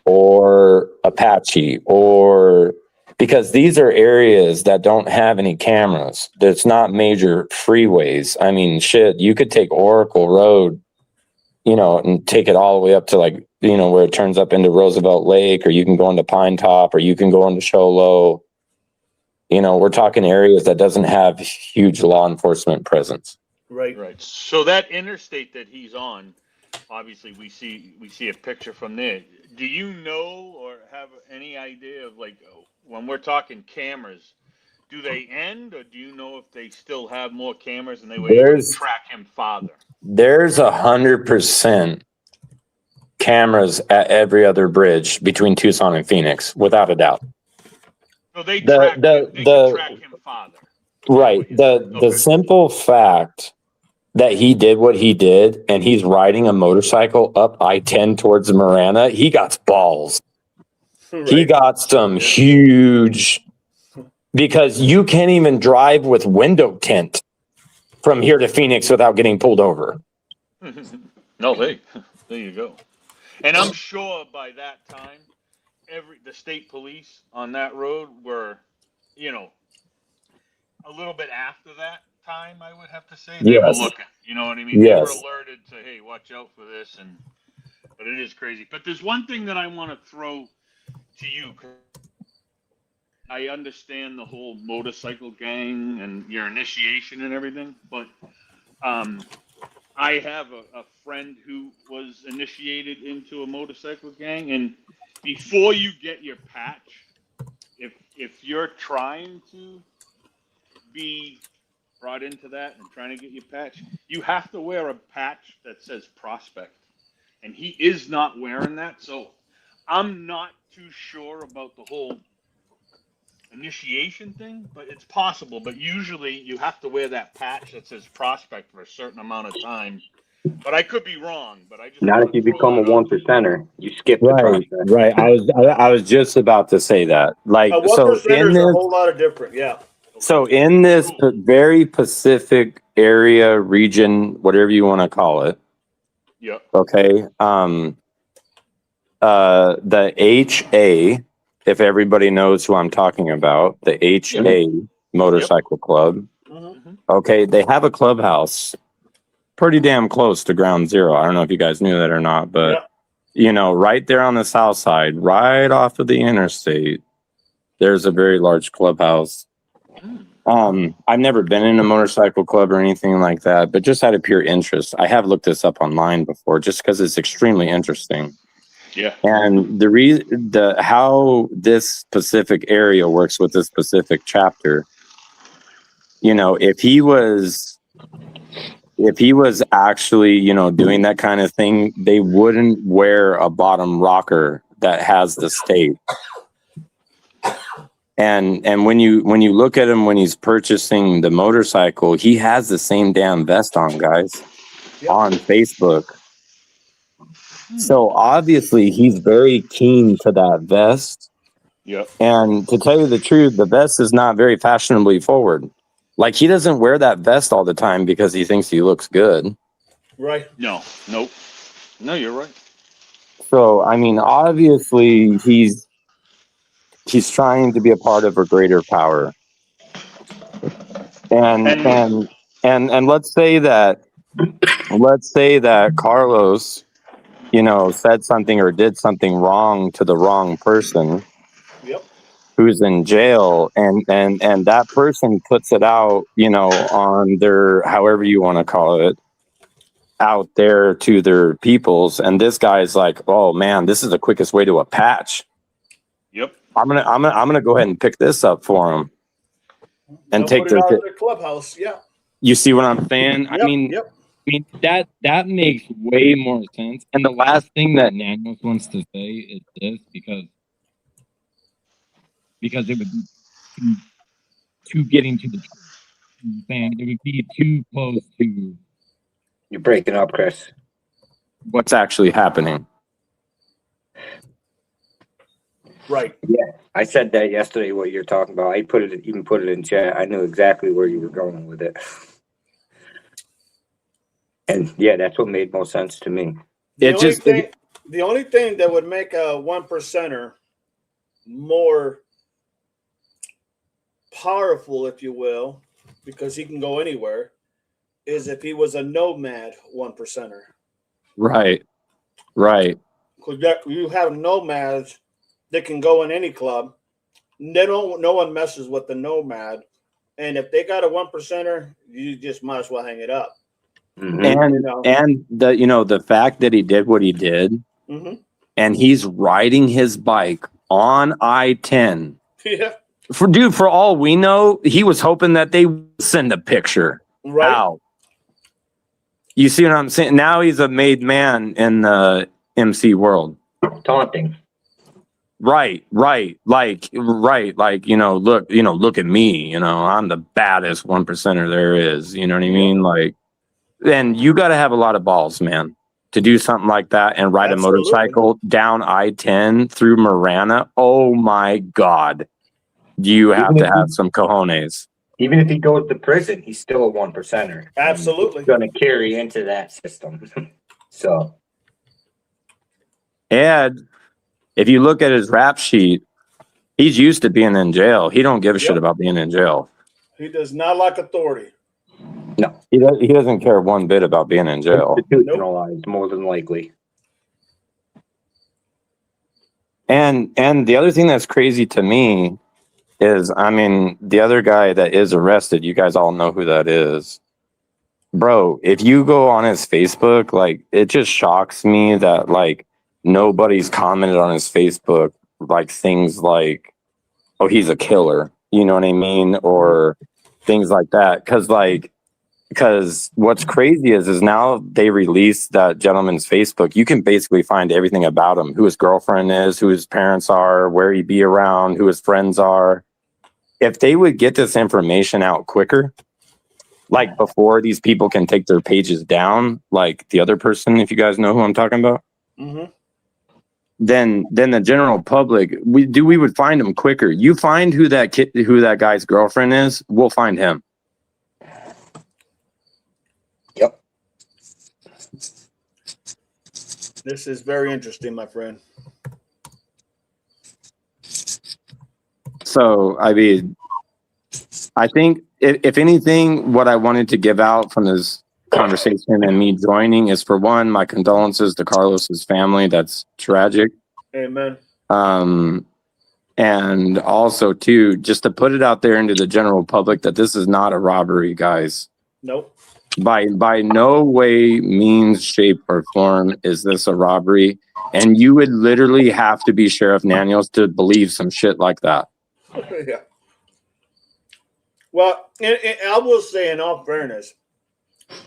or Apache, or because these are areas that don't have any cameras. That's not major freeways. I mean, shit, you could take Oracle Road, you know, and take it all the way up to, like, you know, where it turns up into Roosevelt Lake, or you can go into Pine Top, or you can go into Show Low. You know, we're talking areas that doesn't have huge law enforcement presence. Right. Right. So that interstate that he's on, obviously we see a picture from there. Do you know or have any idea of, like, when we're talking cameras, do they end, or do you know if they still have more cameras and they were able to track him farther? There's 100% cameras at every other bridge between Tucson and Phoenix, without a doubt. So they can track him farther. Right. The simple fact that he did what he did, and he's riding a motorcycle up I-10 towards Marana, he got balls. Right. He got some huge, because you can't even drive with window tint from here to Phoenix without getting pulled over. No, there you go. And I'm sure by that time, the state police on that road were, you know, a little bit after that time, I would have to say. They were looking, you know what I mean? They were alerted to, hey, watch out for this. But it is crazy. But there's one thing that I want to throw to you. I understand the whole motorcycle gang and your initiation and everything, but I have a friend who was initiated into a motorcycle gang, and before you get your patch, if you're trying to be brought into that and trying to get your patch, you have to wear a patch that says prospect, and he is not wearing that. So I'm not too sure about the whole initiation thing, but it's possible. But usually you have to wear that patch that says prospect for a certain amount of time. But I could be wrong. But I just Not if you become a 1%er. You skip the Right, process. right. I was just about to say that. Like, One so percenters in are a this, whole lot of different. Yeah. so in this very Pacific area, region, whatever you want to call it. Yeah. Okay. The HA, if everybody knows who I'm talking about, the HA Motorcycle Club. Mm-hmm. Okay, they have a clubhouse pretty damn close to Ground Zero. I don't know if you guys knew that or not, but you know, right there on the south side, right off of the interstate, there's a very large clubhouse. I've never been in a motorcycle club or anything like that, but just out of pure interest, I have looked this up online before, just because it's extremely interesting. Yeah. And how this specific area works with this specific chapter, you know, if he was actually, you know, doing that kind of thing, they wouldn't wear a bottom rocker that has the state. And when you look at him when he's purchasing the motorcycle, he has the same damn vest on, guys, on Facebook. So obviously he's very keen to that vest. Yep. And to tell you the truth, the vest is not very fashionably forward. Like, he doesn't wear that vest all the time because he thinks he looks good. Right. No, you're right. So, I mean, obviously he's trying to be a part of a greater power. And let's say that Carlos, you know, said something or did something wrong to the wrong person. Yep. Who's in jail, and that person puts it out, you know, on their, however you want to call it, out there to their peoples, and this guy's like, oh man, this is the quickest way to a patch. Yep. I'm gonna go ahead and pick this up for him and take it out of the clubhouse. Yeah. You see what I'm saying? Yep. I mean, that makes way more sense. And the last thing that Nanos wants to say is this, because it would be too getting to the truth. And it would be too close to. You're breaking up, Chris. What's actually happening? Right. Yeah, I said that yesterday. What you're talking about, I even put it in chat. I knew exactly where you were going with it. And yeah, that's what made most sense to me. The only thing that would make a 1%er more powerful, if you will, because he can go anywhere, is if he was a nomad 1%er. Right. Right. Because you have nomads that can go in any club. No one messes with the nomad. And if they got a 1%er, you just might as well hang it up. Mhm. And the fact that he did what he did, and he's riding his bike on I-10. Yeah. For all we know, he was hoping that they would send a picture out. You see what I'm saying? Now he's a made man in the MC world. Taunting. Right. Like, look at me, I'm the baddest 1%er there is. You know what I mean? Like, and you got to have a lot of balls, man, to do something like that and ride a motorcycle down I-10 through Marana. Oh my God. You have to have some cojones. Even if he goes to prison, he's still a 1%er. Absolutely. He's going to carry into that system. So. And if you look at his rap sheet, he's used to being in jail. He don't give a shit about being in jail. He does not like authority. No. He doesn't care one bit about being in jail. Institutionalized, more than likely. And the other thing that's crazy to me is, the other guy that is arrested, you guys all know who that is. Bro, if you go on his Facebook, like, it just shocks me that, like, nobody's commented on his Facebook, like, things like, oh, he's a killer, you know what I mean? Or things like that. Because what's crazy is now they released that gentleman's Facebook. You can basically find everything about him, who his girlfriend is, who his parents are, where he be around, who his friends are. If they would get this information out quicker, like before these people can take their pages down, like the other person, if you guys know who I'm talking about, then the general public, we would find him quicker. You find who that guy's girlfriend is, we'll find him. Yep. This is very interesting, my friend. So, I think if anything, what I wanted to give out from this conversation and me joining is, for one, my condolences to Carlos's family. That's tragic. Amen. And also, too, just to put it out there into the general public that this is not a robbery, guys. Nope. By no way, means, shape, or form is this a robbery. And you would literally have to be Sheriff Daniels to believe some shit like that. Yeah. Well, and I will say, in all fairness,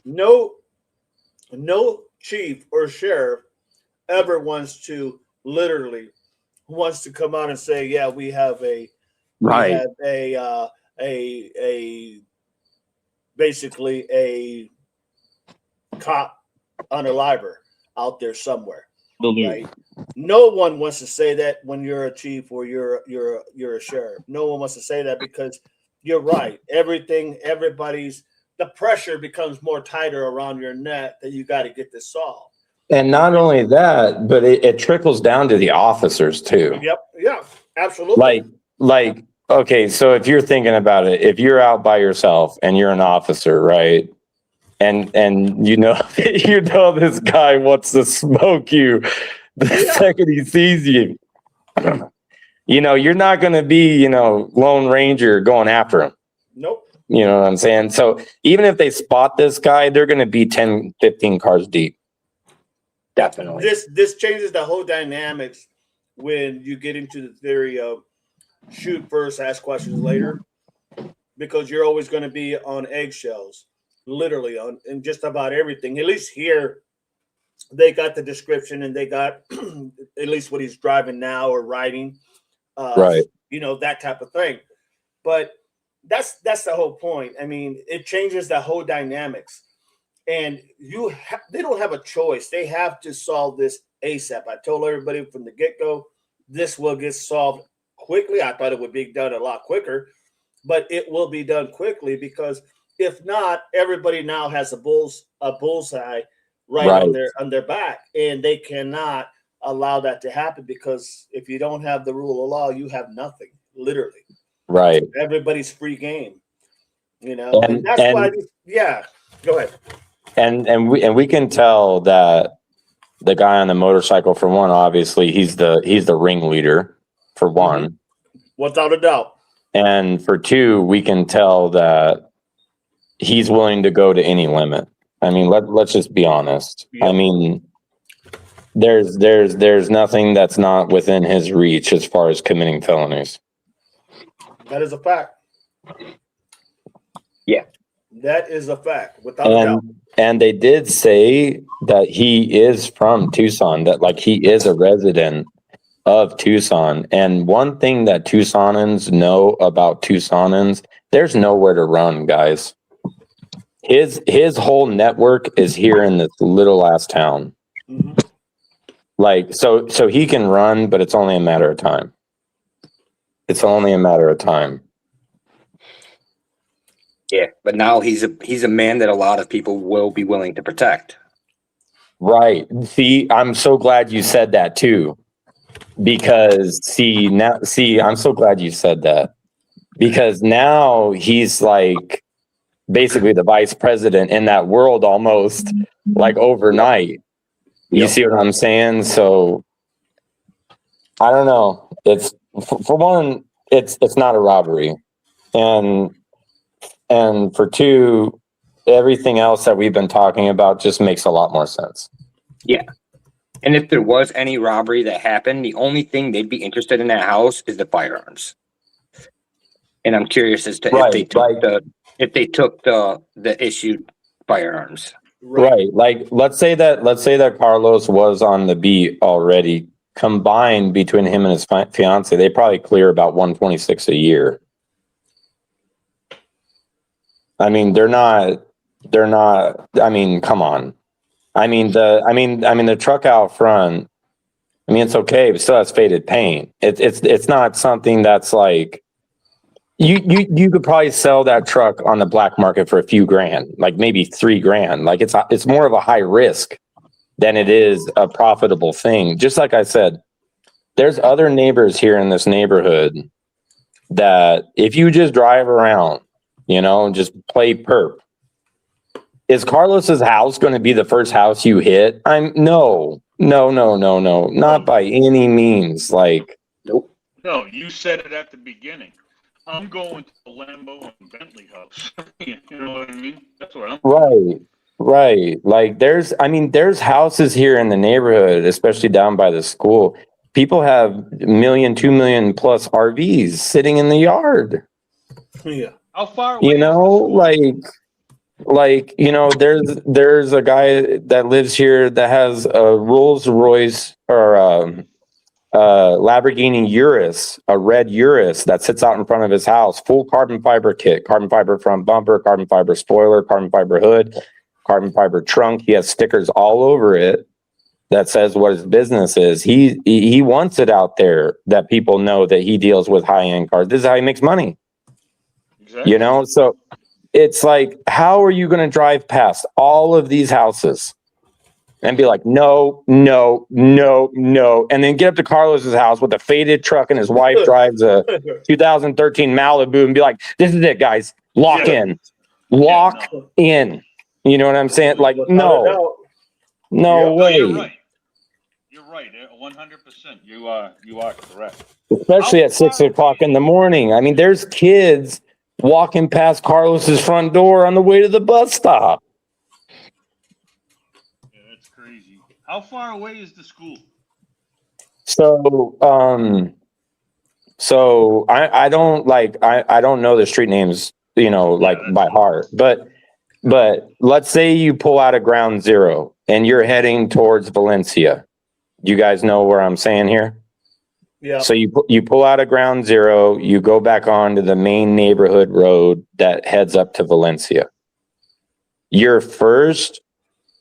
no chief or sheriff ever wants to come out and say, yeah, we have a basically a cop unaliver out there somewhere. Right? No one wants to say that when you're a chief or you're a sheriff. No one wants to say that, because you're right. The pressure becomes more tighter around your neck that you got to get this solved. And not only that, but it trickles down to the officers too. Yep. Yeah, absolutely. Like, okay, so if you're thinking about it, if you're out by yourself and you're an officer, right? And this guy wants to smoke you the second he sees you. You're not going to be, Lone Ranger going after him. Nope. You know what I'm saying? So even if they spot this guy, they're going to be 10, 15 cars deep. Definitely. This changes the whole dynamics when you get into the theory of shoot first, ask questions later, because you're always going to be on eggshells, literally in just about everything. At least here, they got the description and they got at least what he's driving now or riding, right? That type of thing. But that's the whole point. I mean, it changes the whole dynamics, and they don't have a choice. They have to solve this ASAP. I told everybody from the get-go, this will get solved quickly. I thought it would be done a lot quicker, but it will be done quickly, because If not, everybody now has a bullseye right Right. on their back, and they cannot allow that to happen, because if you don't have the rule of law, you have nothing, literally. Right. Everybody's free game, and that's why. Yeah, go ahead. And we can tell that the guy on the motorcycle, for one, obviously he's the ringleader, for one. Without a doubt. And for two, we can tell that he's willing to go to any limit. I mean, let's just be honest. Yeah. I mean, there's nothing that's not within his reach as far as committing felonies. That is a fact. Yeah. That is a fact, without a doubt. And they did say that he is from Tucson, that like he is a resident of Tucson. And one thing that Tucsonans know about Tucsonans, there's nowhere to run, guys. His whole network is here in this little ass town. Mm-hmm. Like, so he can run, but it's only a matter of time. It's only a matter of time. Yeah, but now he's a man that a lot of people will be willing to protect. Right. See, I'm so glad you said that too. Because I'm so glad you said that. Because now he's like basically the vice president in that world almost, like overnight. You see what I'm saying? So I don't know. It's for one, it's not a robbery. And for two, everything else that we've been talking about just makes a lot more sense. Yeah. And if there was any robbery that happened, the only thing they'd be interested in that house is the firearms. And I'm curious as to if they took the issued firearms. Right. Like let's say that Carlos was on the beat already. Combined between him and his fiance, they probably clear about 126 a year. I mean, they're not, I mean, come on. I mean, the truck out front, I mean, it's okay, but still has faded paint. It's not something that's like, you could probably sell that truck on the black market for a few grand, like maybe $3,000. Like it's more of a high risk than it is a profitable thing. Just like I said, there's other neighbors here in this neighborhood that if you just drive around, just play perp. Is Carlos's house going to be the first house you hit? No, not by any means. Like, nope. No, you said it at the beginning. I'm going to the Lambo and Bentley house. You know what I mean? That's what I'm right. Like there's houses here in the neighborhood, especially down by the school. People have $1 million, $2 million plus RVs sitting in the yard. Yeah. How far away? There's a guy that lives here that has a Rolls Royce or Lamborghini Urus, a red Urus that sits out in front of his house, full carbon fiber kit, carbon fiber front bumper, carbon fiber spoiler, carbon fiber hood, carbon fiber trunk. He has stickers all over it that says what his business is. He wants it out there that people know that he deals with high-end cars. This is how he makes money. Exactly. So it's like, how are you going to drive past all of these houses and be like, no, and then get up to Carlos's house with a faded truck and his wife drives a 2013 Malibu and be like, this is it, guys. Lock in. You know what I'm saying? Like, no way. You're right. 100%. You are correct. Especially at 6 o'clock in the morning. I mean, there's kids walking past Carlos's front door on the way to the bus stop. Yeah, that's crazy. How far away is the school? So I don't know the street names, by heart, but let's say you pull out of ground zero and you're heading towards Valencia. You guys know where I'm saying here? Yeah. So you pull out of ground zero, you go back onto the main neighborhood road that heads up to Valencia. Your first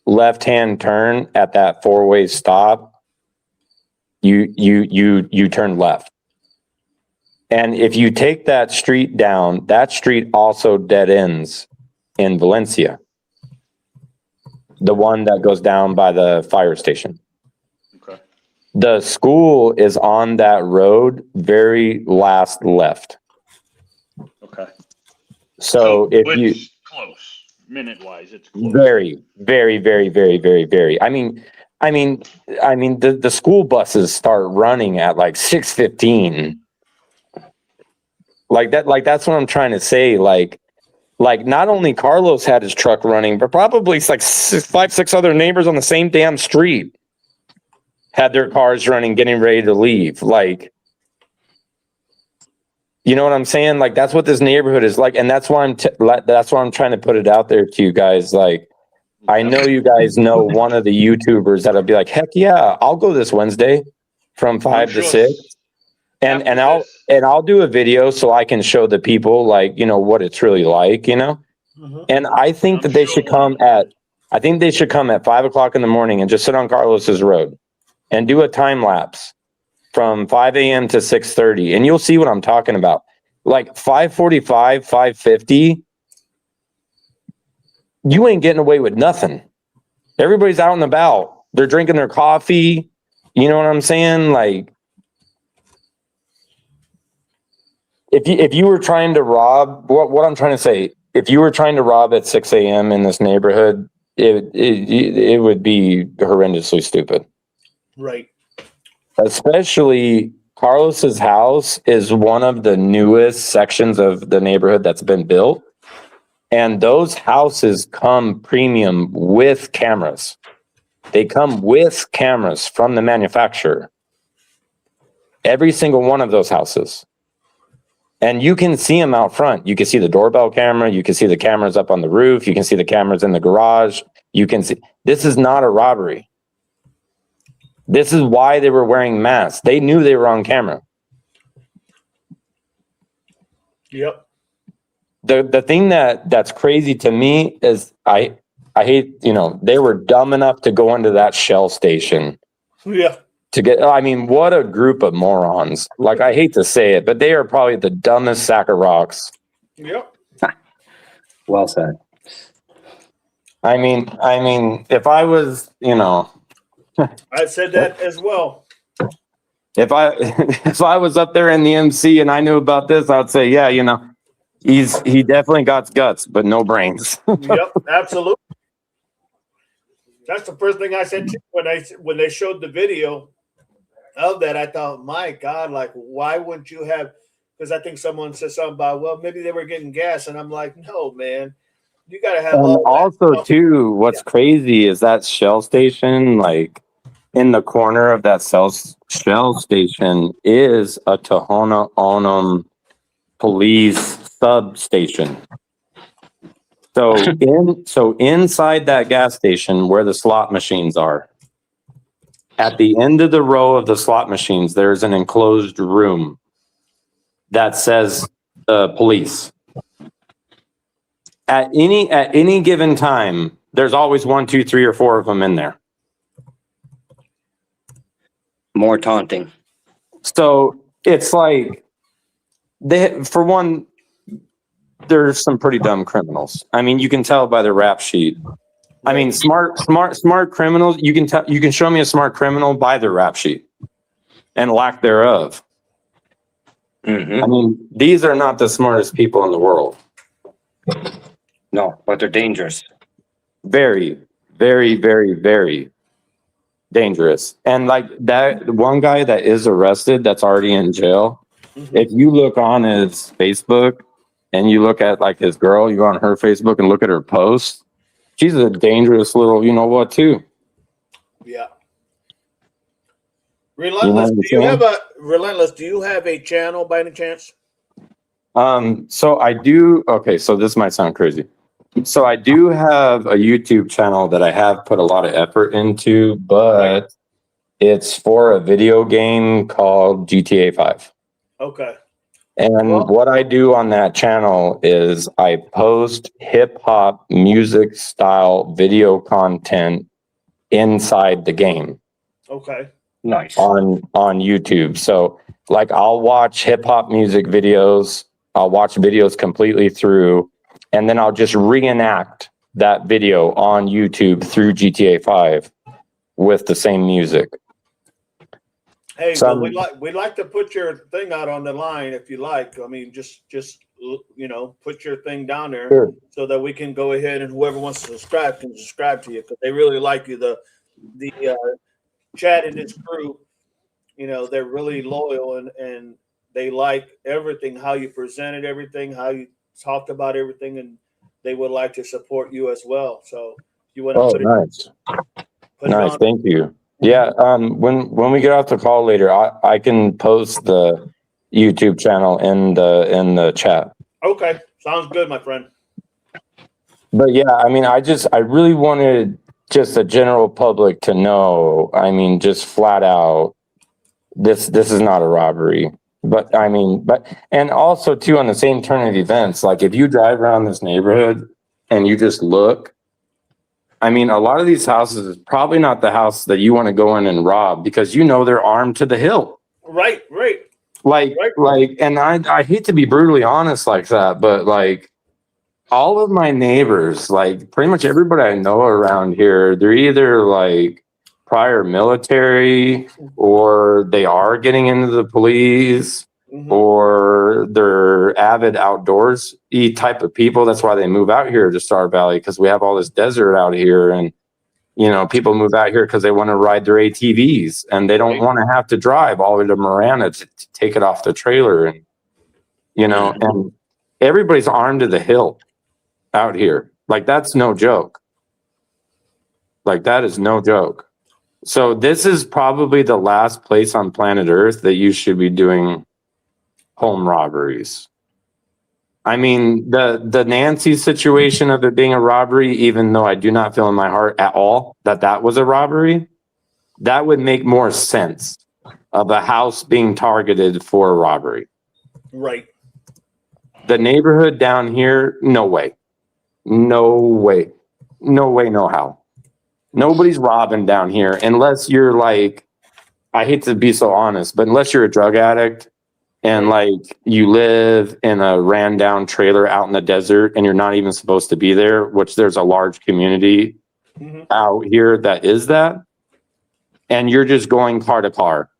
left-hand turn at that four-way stop, you turn left. And if you take that street down, that street also dead ends in Valencia. The one that goes down by the fire station. Okay. The school is on that road, very last left. Okay. So if you it's close, minute wise, it's close. very, very, very, very, very, very. I mean, the school buses start running at like 6:15. Like that's what I'm trying to say. Like not only Carlos had his truck running, but probably it's like 5, 6 other neighbors on the same damn street had their cars running, getting ready to leave. Like, you know what I'm saying? Like, that's what this neighborhood is like. And that's why I'm trying to put it out there to you guys. Like, I know you guys know one of the YouTubers that'll be like, heck yeah, I'll go this Wednesday from 5 to 6. And I'll do a video so I can show the people, like, you know, what it's really like, you know? Mm-hmm. And I think that they should come at 5 o'clock in the morning and just sit on Carlos's road and do a time lapse from 5 a.m. to 6:30. And you'll see what I'm talking about. Like 5:45, 5:50, you ain't getting away with nothing. Everybody's out and about. They're drinking their coffee. You know what I'm saying? Like, if you were trying to rob, what I'm trying to say, if you were trying to rob at 6 a.m. in this neighborhood, it would be horrendously stupid. Right. Especially Carlos's house is one of the newest sections of the neighborhood that's been built. And those houses come premium with cameras. They come with cameras from the manufacturer. Every single one of those houses. And you can see them out front. You can see the doorbell camera. You can see the cameras up on the roof. You can see the cameras in the garage. You can see, this is not a robbery. This is why they were wearing masks. They knew they were on camera. Yep. The thing that's crazy to me is I hate, you know, they were dumb enough to go into that Shell station. Yeah. To get, I mean, what a group of morons. Like, I hate to say it, but they are probably the dumbest sack of rocks. Yep. Well said. I mean, if I was, you know, I said that as well. if I was up there in the MC and I knew about this, I'd say, yeah, you know, he definitely got guts, but no brains. Yep, absolutely. That's the first thing I said when they showed the video of that. I thought, my God, like, why wouldn't you have? Because I think someone said something about, well, maybe they were getting gas, and I'm like, no, man, you got to have. Also, too, what's crazy is that Shell station, like in the corner of that Shell station, is a Tohono O'odham police substation. So inside that gas station where the slot machines are, at the end of the row of the slot machines, there's an enclosed room that says police. At any given time, there's always 1, 2, 3, or 4 of them in there. More taunting. So it's like, for one, there's some pretty dumb criminals. I mean, you can tell by the rap sheet. I mean, smart criminals. You can show me a smart criminal by the rap sheet and lack thereof. Mm-hmm. I mean, these are not the smartest people in the world. No, but they're dangerous. Very, very, very, very dangerous. And like that one guy that is arrested, that's already in jail. Mm-hmm. If you look on his Facebook and you look at like his girl, you go on her Facebook and look at her posts. She's a dangerous little, you know what, too. Yeah. Relentless. Do you have a channel by any chance? So I do. Okay, so this might sound crazy. So I do have a YouTube channel that I have put a lot of effort into, but it's for a video game called GTA 5. Okay. And what I do on that channel is I post hip hop music style video content inside the game. Okay. Nice. On YouTube. So like I'll watch hip hop music videos. I'll watch videos completely through, and then I'll just reenact that video on YouTube through GTA 5 with the same music. Hey, well, we'd like to put your thing out on the line if you like. I mean, just put your thing down there, Sure. so that we can go ahead and whoever wants to subscribe can subscribe to you, because they really like you. The chat in this group, they're really loyal and they like everything, how you presented everything, how you talked about everything, and they would like to support you as well. So if you want to nice. Put Nice, it on. thank you. Yeah, when we get off the call later, I can post the YouTube channel in the chat. Okay, sounds good, my friend. But yeah, I mean, I really wanted just the general public to know, I mean, just flat out, this is not a robbery. But I mean, and also too, on the same turn of events, like if you drive around this neighborhood and you just look, I mean, a lot of these houses is probably not the house that you want to go in and rob, because they're armed to the hilt. Right. Like, and I hate to be brutally honest like that, but like all of my neighbors, like pretty much everybody I know around here, they're either like prior military, or they are getting into the police, or they're avid outdoorsy type of people. That's why they move out here to Star Valley, because we have all this desert out here, and people move out here because they want to ride their ATVs, and they don't want to have to drive all the way to Marana to take it off the trailer, and and everybody's armed to the hilt out here. Like, that's no joke. Like, that is no joke. So this is probably the last place on planet Earth that you should be doing home robberies. I mean, the Nancy situation of it being a robbery, even though I do not feel in my heart at all that was a robbery, that would make more sense of a house being targeted for a robbery. Right. The neighborhood down here, no way. No way. No way, no how. Nobody's robbing down here unless you're like, I hate to be so honest, but unless you're a drug addict and like you live in a ran down trailer out in the desert and you're not even supposed to be there, which there's a large community out here that is that. And you're just going car to car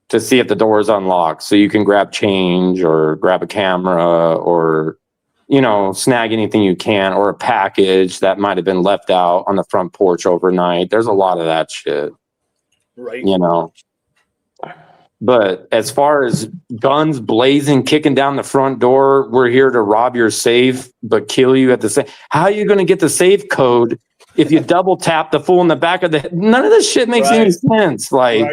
to see if the door is unlocked so you can grab change or grab a camera or, snag anything you can, or a package that might have been left out on the front porch overnight. There's a lot of that shit. Right. But as far as guns blazing, kicking down the front door, we're here to rob your safe, but kill you at the same. How are you going to get the safe code if you double tap the fool in the back of the head? None of this shit makes any sense. Like,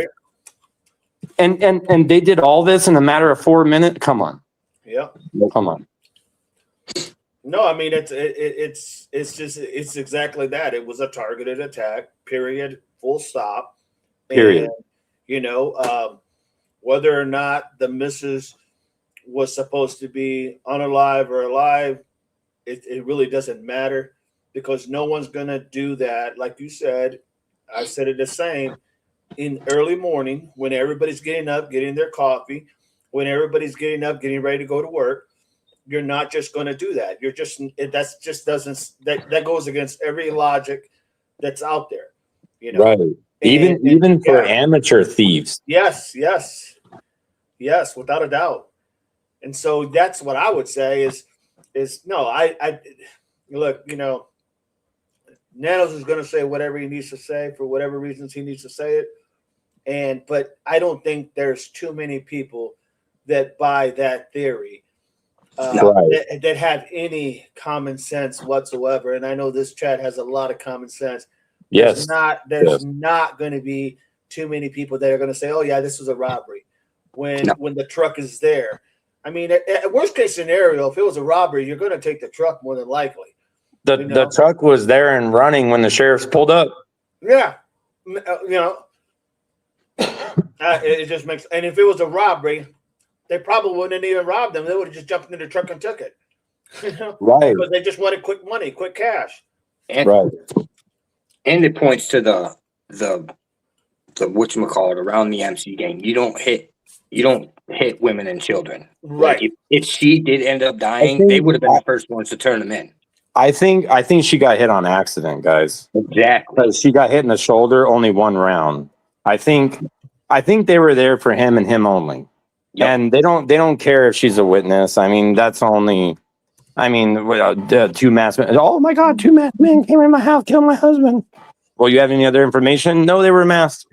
and they did all this in a matter of 4 minutes. Come on. Yeah. Come on. No, I mean, it's exactly that. It was a targeted attack, period, full stop. Period. And, whether or not the missus was supposed to be unalive or alive, it really doesn't matter, because no one's going to do that. Like you said, I said it the same, in early morning when everybody's getting up, getting their coffee, when everybody's getting up, getting ready to go to work. You're not just going to do that. That goes against every logic that's out there. Right. Even for amateur thieves. Yes, without a doubt. And so that's what I would say is no, I look, Nanos is going to say whatever he needs to say for whatever reasons he needs to say it. But I don't think there's too many people that buy that theory, that have any common sense whatsoever. And I know this chat has a lot of common sense. Yes. There's not going to be too many people that are going to say, "Oh yeah, this was a robbery," when the truck is there. I mean, at worst case scenario, if it was a robbery, you're going to take the truck more than likely. The truck was there and running when the sheriffs pulled up. Yeah, it just makes. And if it was a robbery, they probably wouldn't have even robbed them. They would have just jumped into the truck and took it. Right. Because they just wanted quick money, quick cash. And, and it points to the whatchamacallit around the MC gang. You don't hit women and children. Right. Like if she did end up dying, they would have been the first ones to turn them in. I think she got hit on accident, guys. Exactly. Because she got hit in the shoulder, only one round. I think they were there for him and him only. Yep. And they don't care if she's a witness. I mean, that's only. I mean, two masked men. Oh my God, two masked men came in my house, killed my husband. Well, you have any other information? No, they were masked.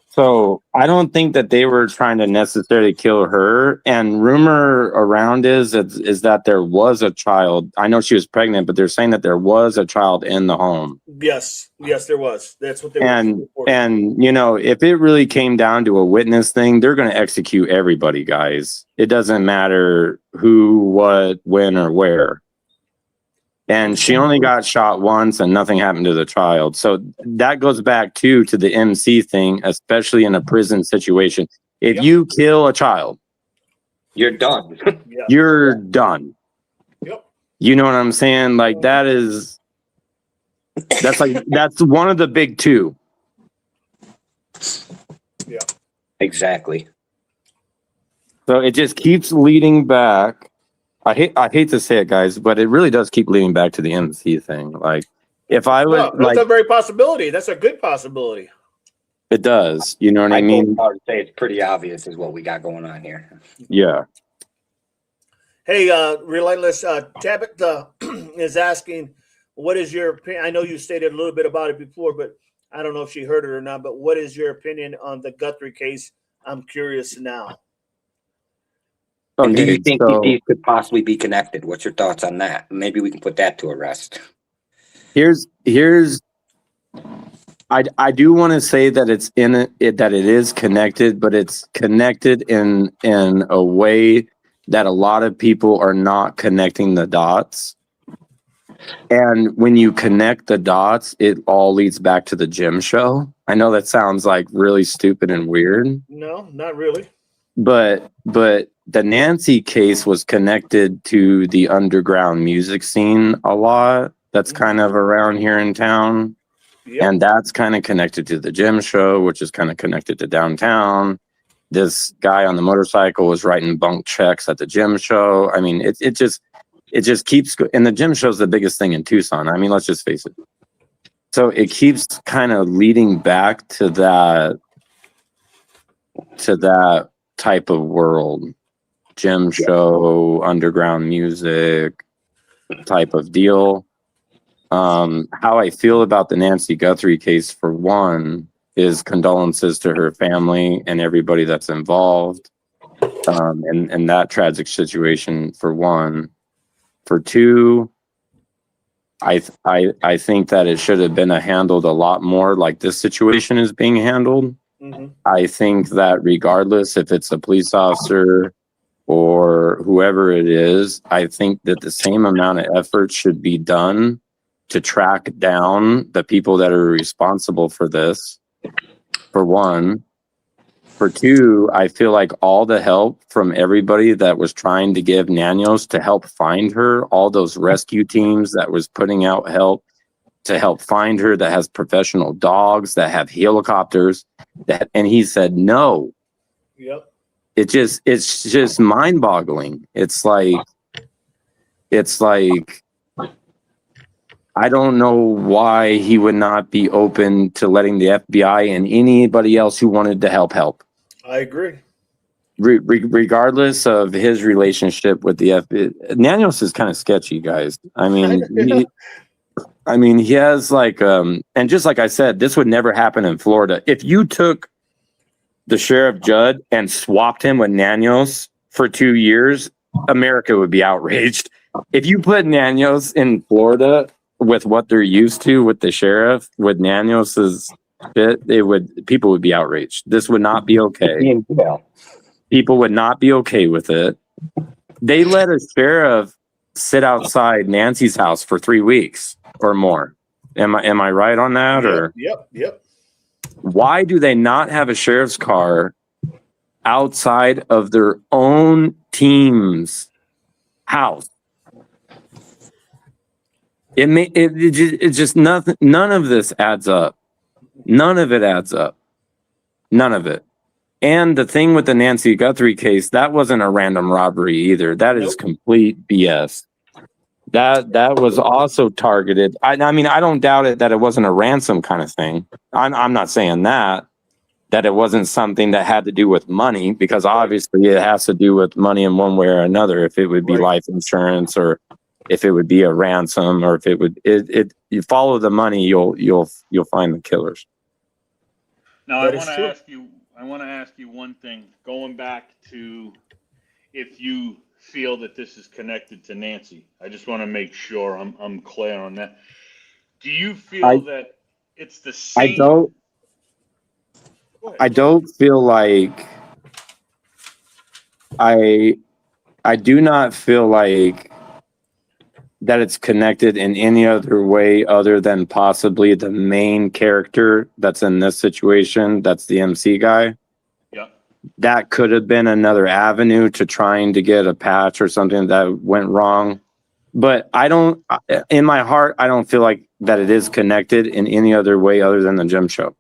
So I don't think that they were trying to necessarily kill her. And rumor around is that there was a child. I know she was pregnant, but they're saying that there was a child in the home. Yes, there was. That's what they were reporting. And you know, if it really came down to a witness thing, they're going to execute everybody, guys. It doesn't matter who, what, when, or where. And she only got shot once and nothing happened to the child. So that goes back to the MC thing, especially in a prison situation. If you kill a child, you're done. You're done. Yep. You know what I'm saying? Like that's one of the big two. Yeah. Exactly. So it just keeps leading back. I hate to say it, guys, but it really does keep leading back to the MC thing. Like, if I was, that's a very possibility. That's a good possibility. It does. You know what I mean? I would say it's pretty obvious is what we got going on here. Yeah. Hey, Relentless Tabitha is asking, what is your opinion? I know you stated a little bit about it before, but I don't know if she heard it or not. But what is your opinion on the Guthrie case? I'm curious now. And do you think these could possibly be connected? What's your thoughts on that? Maybe we can put that to a rest. Here's I do want to say that that it is connected, but it's connected in a way that a lot of people are not connecting the dots. And when you connect the dots, it all leads back to the gym show. I know that sounds like really stupid and weird. No, not really. But the Nancy case was connected to the underground music scene a lot. That's kind of around here in town. Yep. And that's kind of connected to the gym show, which is kind of connected to downtown. This guy on the motorcycle was writing bunk checks at the gym show. I mean, it just keeps going. And the gym show is the biggest thing in Tucson. I mean, let's just face it. So it keeps kind of leading back to that type of world. Gym show, underground music type of deal. How I feel about the Nancy Guthrie case, for one, is condolences to her family and everybody that's involved in that tragic situation, for one. For two, I think that it should have been handled a lot more like this situation is being handled. Mm-hmm. I think that regardless if it's a police officer or whoever it is, I think that the same amount of effort should be done to track down the people that are responsible for this, for one. For two, I feel like all the help from everybody that was trying to give Nanos to help find her, all those rescue teams that was putting out help to help find her, that has professional dogs, that have helicopters, and he said no. Yep. It's just mind-boggling. It's like I don't know why he would not be open to letting the FBI and anybody else who wanted to help. I agree. Regardless of his relationship with the FBI, Nanos is kind of sketchy, guys. I mean, he has like, and just like I said, this would never happen in Florida. If you took the Sheriff Judd and swapped him with Nanos for 2 years, America would be outraged. If you put Nanos in Florida with what they're used to with the sheriff, with Nanos's shit, people would be outraged. This would not be okay. People would not be okay with it. They let a sheriff sit outside Nancy's house for 3 weeks or more. Am I right on that? Or Yep. Why do they not have a sheriff's car outside of their own team's house? It's just nothing. None of this adds up. None of it adds up. None of it. And the thing with the Nancy Guthrie case, that wasn't a random robbery either. That is complete BS. That was also targeted. I mean, I don't doubt it that it wasn't a ransom kind of thing. I'm not saying that it wasn't something that had to do with money, because obviously it has to do with money in one way or another. If it would be life insurance, or if it would be a ransom, or if it would, you follow the money, you'll find the killers. Now I want to ask you one thing, going back to if you feel that this is connected to Nancy. I just want to make sure I'm clear on that. Do you feel that it's the same? I don't feel like I do not feel like that it's connected in any other way other than possibly the main character that's in this situation. That's the MC guy. Yeah. That could have been another avenue to trying to get a patch or something that went wrong. But in my heart, I don't feel like that it is connected in any other way other than the gym show.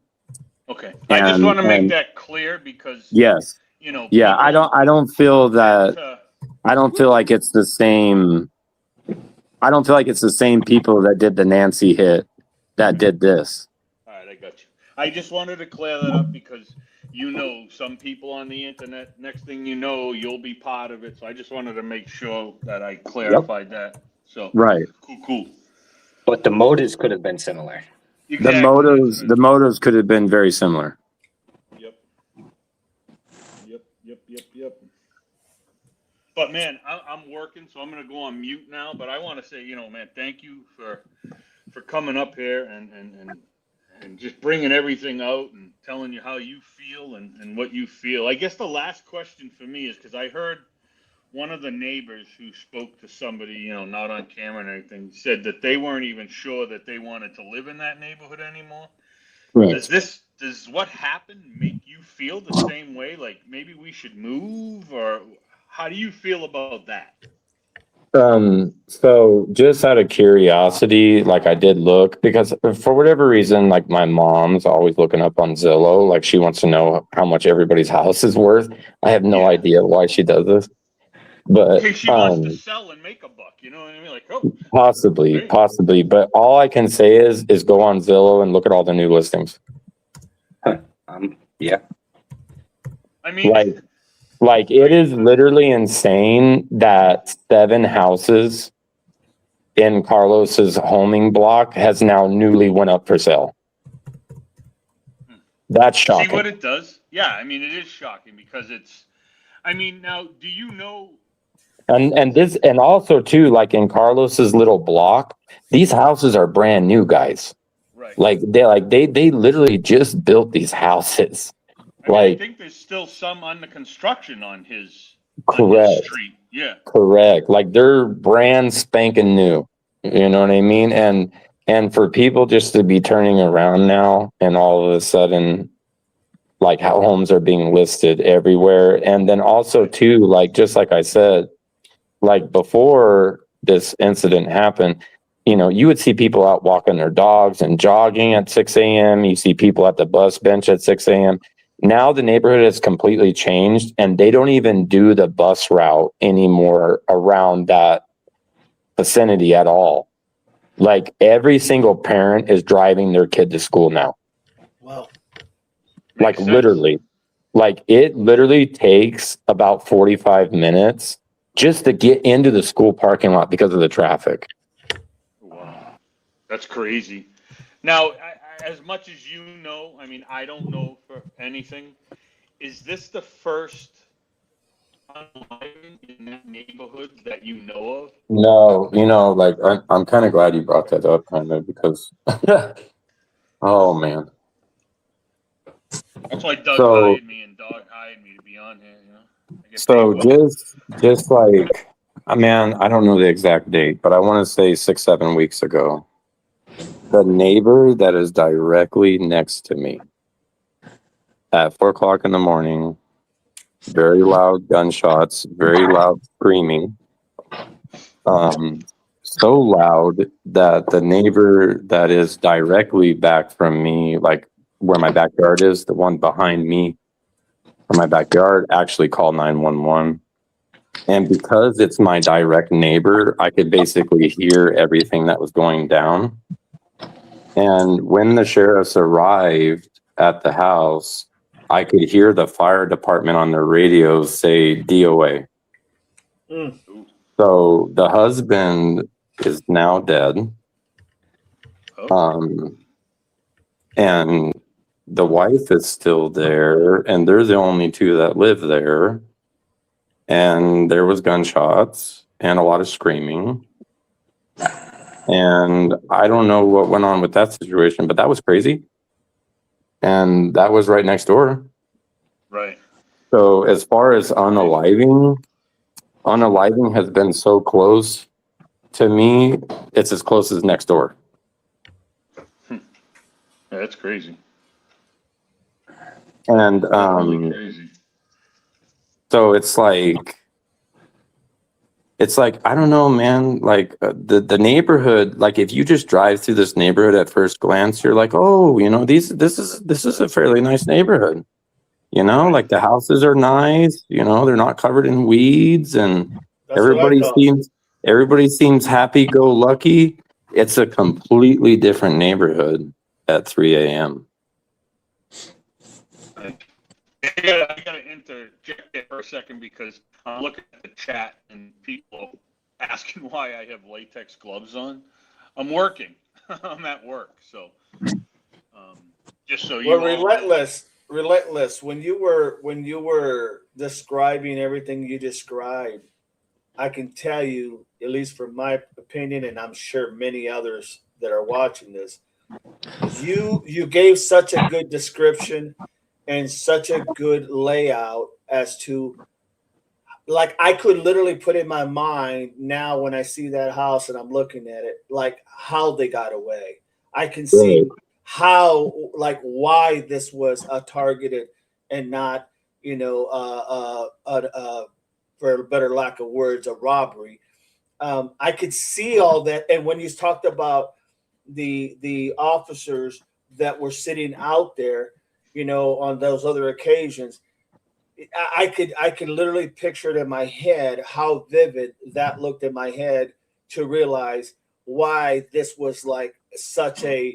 Okay. I just want to make that clear, because yes, yeah, I don't feel that. I don't feel like it's the same. I don't feel like it's the same people that did the Nancy hit that did this. All right, I got you. I just wanted to clear that up, because some people on the internet, next thing you know, you'll be part of it. So I just wanted to make sure that I clarified that. So right, cool. But the motives could have been similar. Exactly. The motives could have been very similar. Yep. But man, I'm working, so I'm gonna go on mute now. But I want to say, man, thank you for coming up here and just bringing everything out and telling you how you feel and what you feel. I guess the last question for me is, because I heard one of the neighbors who spoke to somebody, not on camera and anything, said that they weren't even sure that they wanted to live in that neighborhood anymore. Right. Does what happened make you feel the same way? Like maybe we should move, or how do you feel about that? So just out of curiosity, like I did look, because for whatever reason, like my mom's always looking up on Zillow, like she wants to know how much everybody's house is worth. I have no idea why she does this, but she wants to sell and make a buck, you know what I mean? Like, possibly, but all I can say is go on Zillow and look at all the new listings. Yeah. I mean, like it is literally insane that 7 houses in Carlos's homing block has now newly went up for sale. That's shocking. See what it does? Yeah, I mean, it is shocking, because now, do you know? And also too, like in Carlos's little block, these houses are brand new, guys. Right. They literally just built these houses. I think there's still some under construction on his street. Yeah. Correct. Like they're brand spanking new. You know what I mean? And for people just to be turning around now and all of a sudden, like how homes are being listed everywhere. And then also too, like, just like I said, like before this incident happened, you would see people out walking their dogs and jogging at 6 a.m. You see people at the bus bench at 6 a.m. Now the neighborhood has completely changed, and they don't even do the bus route anymore around that vicinity at all. Like every single parent is driving their kid to school now. Wow. Like literally, like it literally takes about 45 minutes just to get into the school parking lot because of the traffic. Wow. That's crazy. Now, as much as you know, I mean, I don't know for anything. Is this the first unalignment in that neighborhood that you know of? No, like I'm kind of glad you brought that up, kind of, because oh man. That's why Doug hired me to be on here. So just like, man, I don't know the exact date, but I want to say 6-7 weeks ago, the neighbor that is directly next to me at 4 o'clock in the morning, very loud gunshots, very loud screaming, so loud that the neighbor that is directly back from me, like where my backyard is, the one behind me from my backyard, actually called 911. And because it's my direct neighbor, I could basically hear everything that was going down. And when the sheriffs arrived at the house, I could hear the fire department on their radios say DOA. Mm. So the husband is now dead. Oh. And the wife is still there, and they're the only two that live there. And there was gunshots and a lot of screaming. And I don't know what went on with that situation, but that was crazy. And that was right next door. Right. So as far as unaliving has been so close to me, it's as close as next door. Yeah, that's crazy. And Really crazy. so it's like I don't know, man. Like the neighborhood. Like if you just drive through this neighborhood at first glance, you're like, oh, you know, this is a fairly nice neighborhood. You know, like the houses are nice. You know, they're not covered in weeds, and everybody seems happy-go-lucky. It's a completely different neighborhood at 3 a.m. I gotta interject there for a second because I'm looking at the chat and people asking why I have latex gloves on. I'm working. I'm at work, so just so you. Well, relentless. When you were describing everything you described, I can tell you, at least from my opinion, and I'm sure many others that are watching this, you gave such a good description and such a good layout as to, like, I could literally put in my mind now when I see that house and I'm looking at it, like how they got away. I can see how, like, why this was a targeted and not, you know, for a better lack of words, a robbery. I could see all that. And when you talked about the officers that were sitting out there, you know, on those other occasions, I could literally picture it in my head how vivid that looked in my head to realize why this was like such a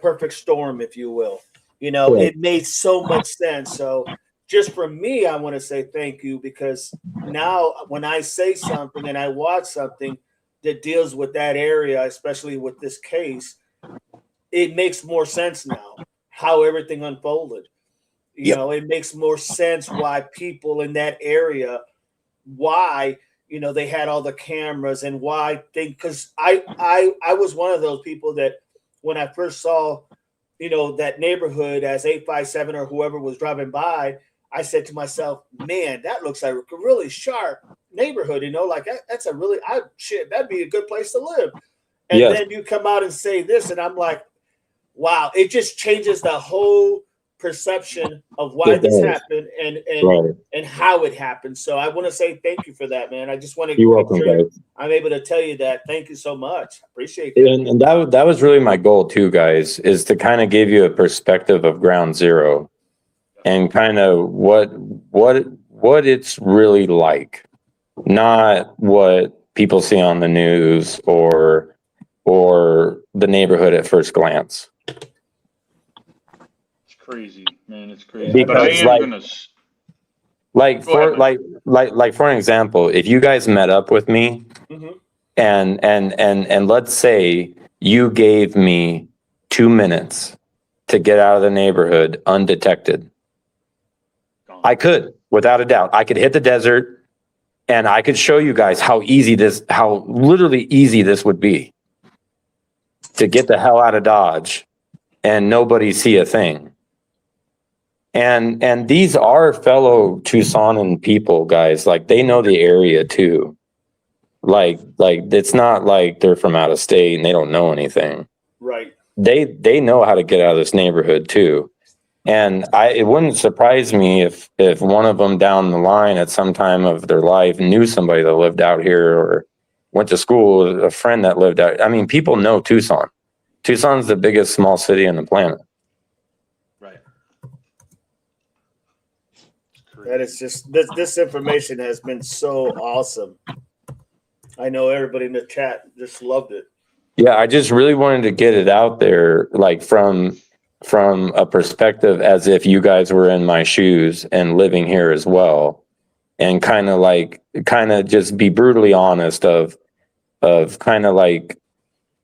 perfect storm, if you will. You know, it made so much sense. So just for me, I want to say thank you, because now when I say something and I watch something that deals with that area, especially with this case, it makes more sense now how everything unfolded. You know, it makes more sense why people in that area, why, you know, they had all the cameras and why they, because I was one of those people that when I first saw, you know, that neighborhood as 857 or whoever was driving by, I said to myself, man, that looks like a really sharp neighborhood, you know, like that's a really, that'd be a good place to live. And then you come out and say this, and I'm like, wow, it just changes the whole perception of why this happened and how it happened. So I want to say thank you for that, man. I just want to make sure I'm able to tell you that. Thank you so much. I appreciate that. And that was really my goal too, guys, is to kind of give you a perspective of ground zero and kind of what it's really like, not what people see on the news or the neighborhood at first glance. Crazy, man, it's crazy. Because but I am for an example, if you guys met up with me and let's say you gave me 2 minutes to get out of the neighborhood undetected, I could, without a doubt, I could hit the desert and I could show you guys how literally easy this would be to get the hell out of Dodge and nobody see a thing. And these are fellow Tucsonan people, guys. Like, they know the area too. Like it's not like they're from out of state and they don't know anything. Right. They know how to get out of this neighborhood too. And it wouldn't surprise me if one of them down the line at some time of their life knew somebody that lived out here or went to school, a friend that lived out. I mean, people know Tucson. Tucson's the biggest small city on the planet. That is just this information has been so awesome. I know everybody in the chat just loved it. Yeah, I just really wanted to get it out there, like from a perspective as if you guys were in my shoes and living here as well, and kind of just be brutally honest of kind of like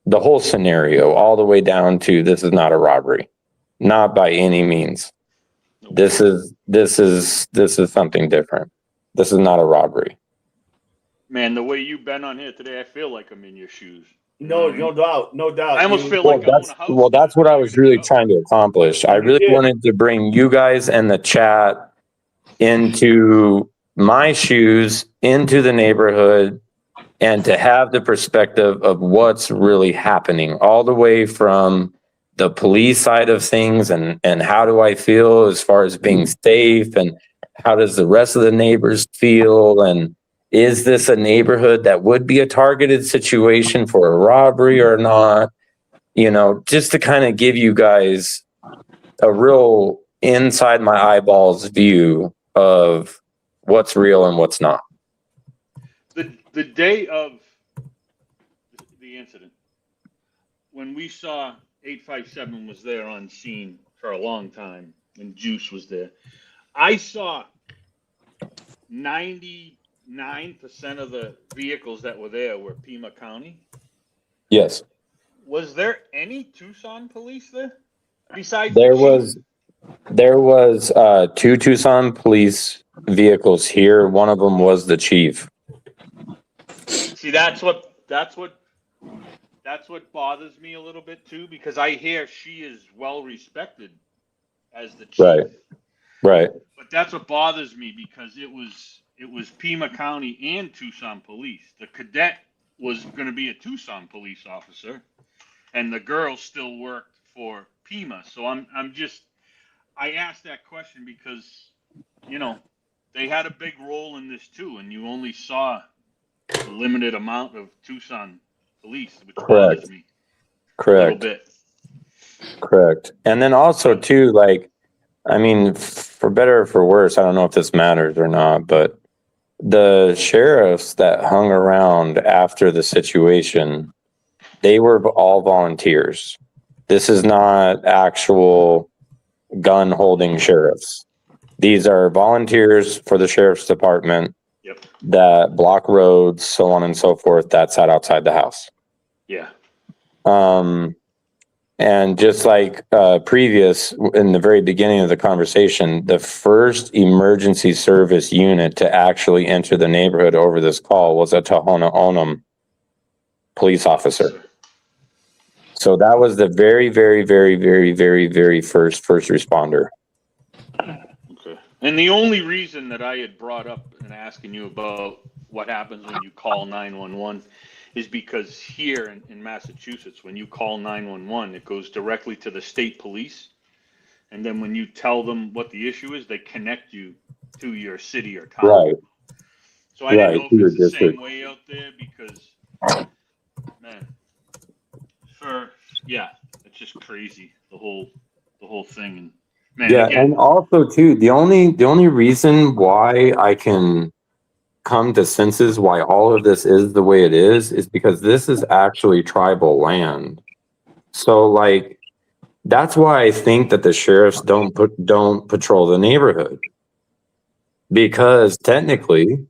the whole scenario, all the way down to this is not a robbery, not by any means. This is something different. This is not a robbery. Man, the way you've been on here today, I feel like I'm in your shoes. No doubt. I almost feel like I own a house. Well, that's what I was really trying to accomplish. I really wanted to bring you guys and the chat into my shoes, into the neighborhood, and to have the perspective of what's really happening, all the way from the police side of things and how do I feel as far as being safe, and how does the rest of the neighbors feel, and is this a neighborhood that would be a targeted situation for a robbery or not? You know, just to kind of give you guys a real inside my eyeballs view of what's real and what's not. The day of the incident, when we saw 857 was there on scene for a long time, and Juice was there, I saw 99% of the vehicles that were there were Pima County. Yes. Was there any Tucson police there? Besides there was 2 Tucson police vehicles here. One of them was the chief. See, that's what bothers me a little bit too, because I hear she is well respected as the chief. Right. But that's what bothers me, because it was Pima County and Tucson police. The cadet was going to be a Tucson police officer, and the girl still worked for Pima. So I asked that question because, you know, they had a big role in this too, and you only saw a limited amount of Tucson police, which bothers me a little bit. Correct. And then also too, like, I mean, for better or for worse, I don't know if this matters or not, but the sheriffs that hung around after the situation, they were all volunteers. This is not actual gun holding sheriffs. These are volunteers for the sheriff's department. Yep. That block roads, so on and so forth, that sat outside the house. Yeah. And just like previous, in the very beginning of the conversation, the first emergency service unit to actually enter the neighborhood over this call was a Tohono O'odham police officer. So that was the very, very, very, very, very, very first responder. Okay. And the only reason that I had brought up and asking you about what happens when you call 911 is because here in Massachusetts, when you call 911, it goes directly to the state police. And then when you tell them what the issue is, they connect you to your city or town. Right. So I didn't know if it's the same way out there, because, man, it's just crazy, the whole thing. And man, yeah, again, and also too, the only reason why I can come to senses why all of this is the way it is because this is actually tribal land. So like, that's why I think that the sheriffs don't patrol the neighborhood, because technically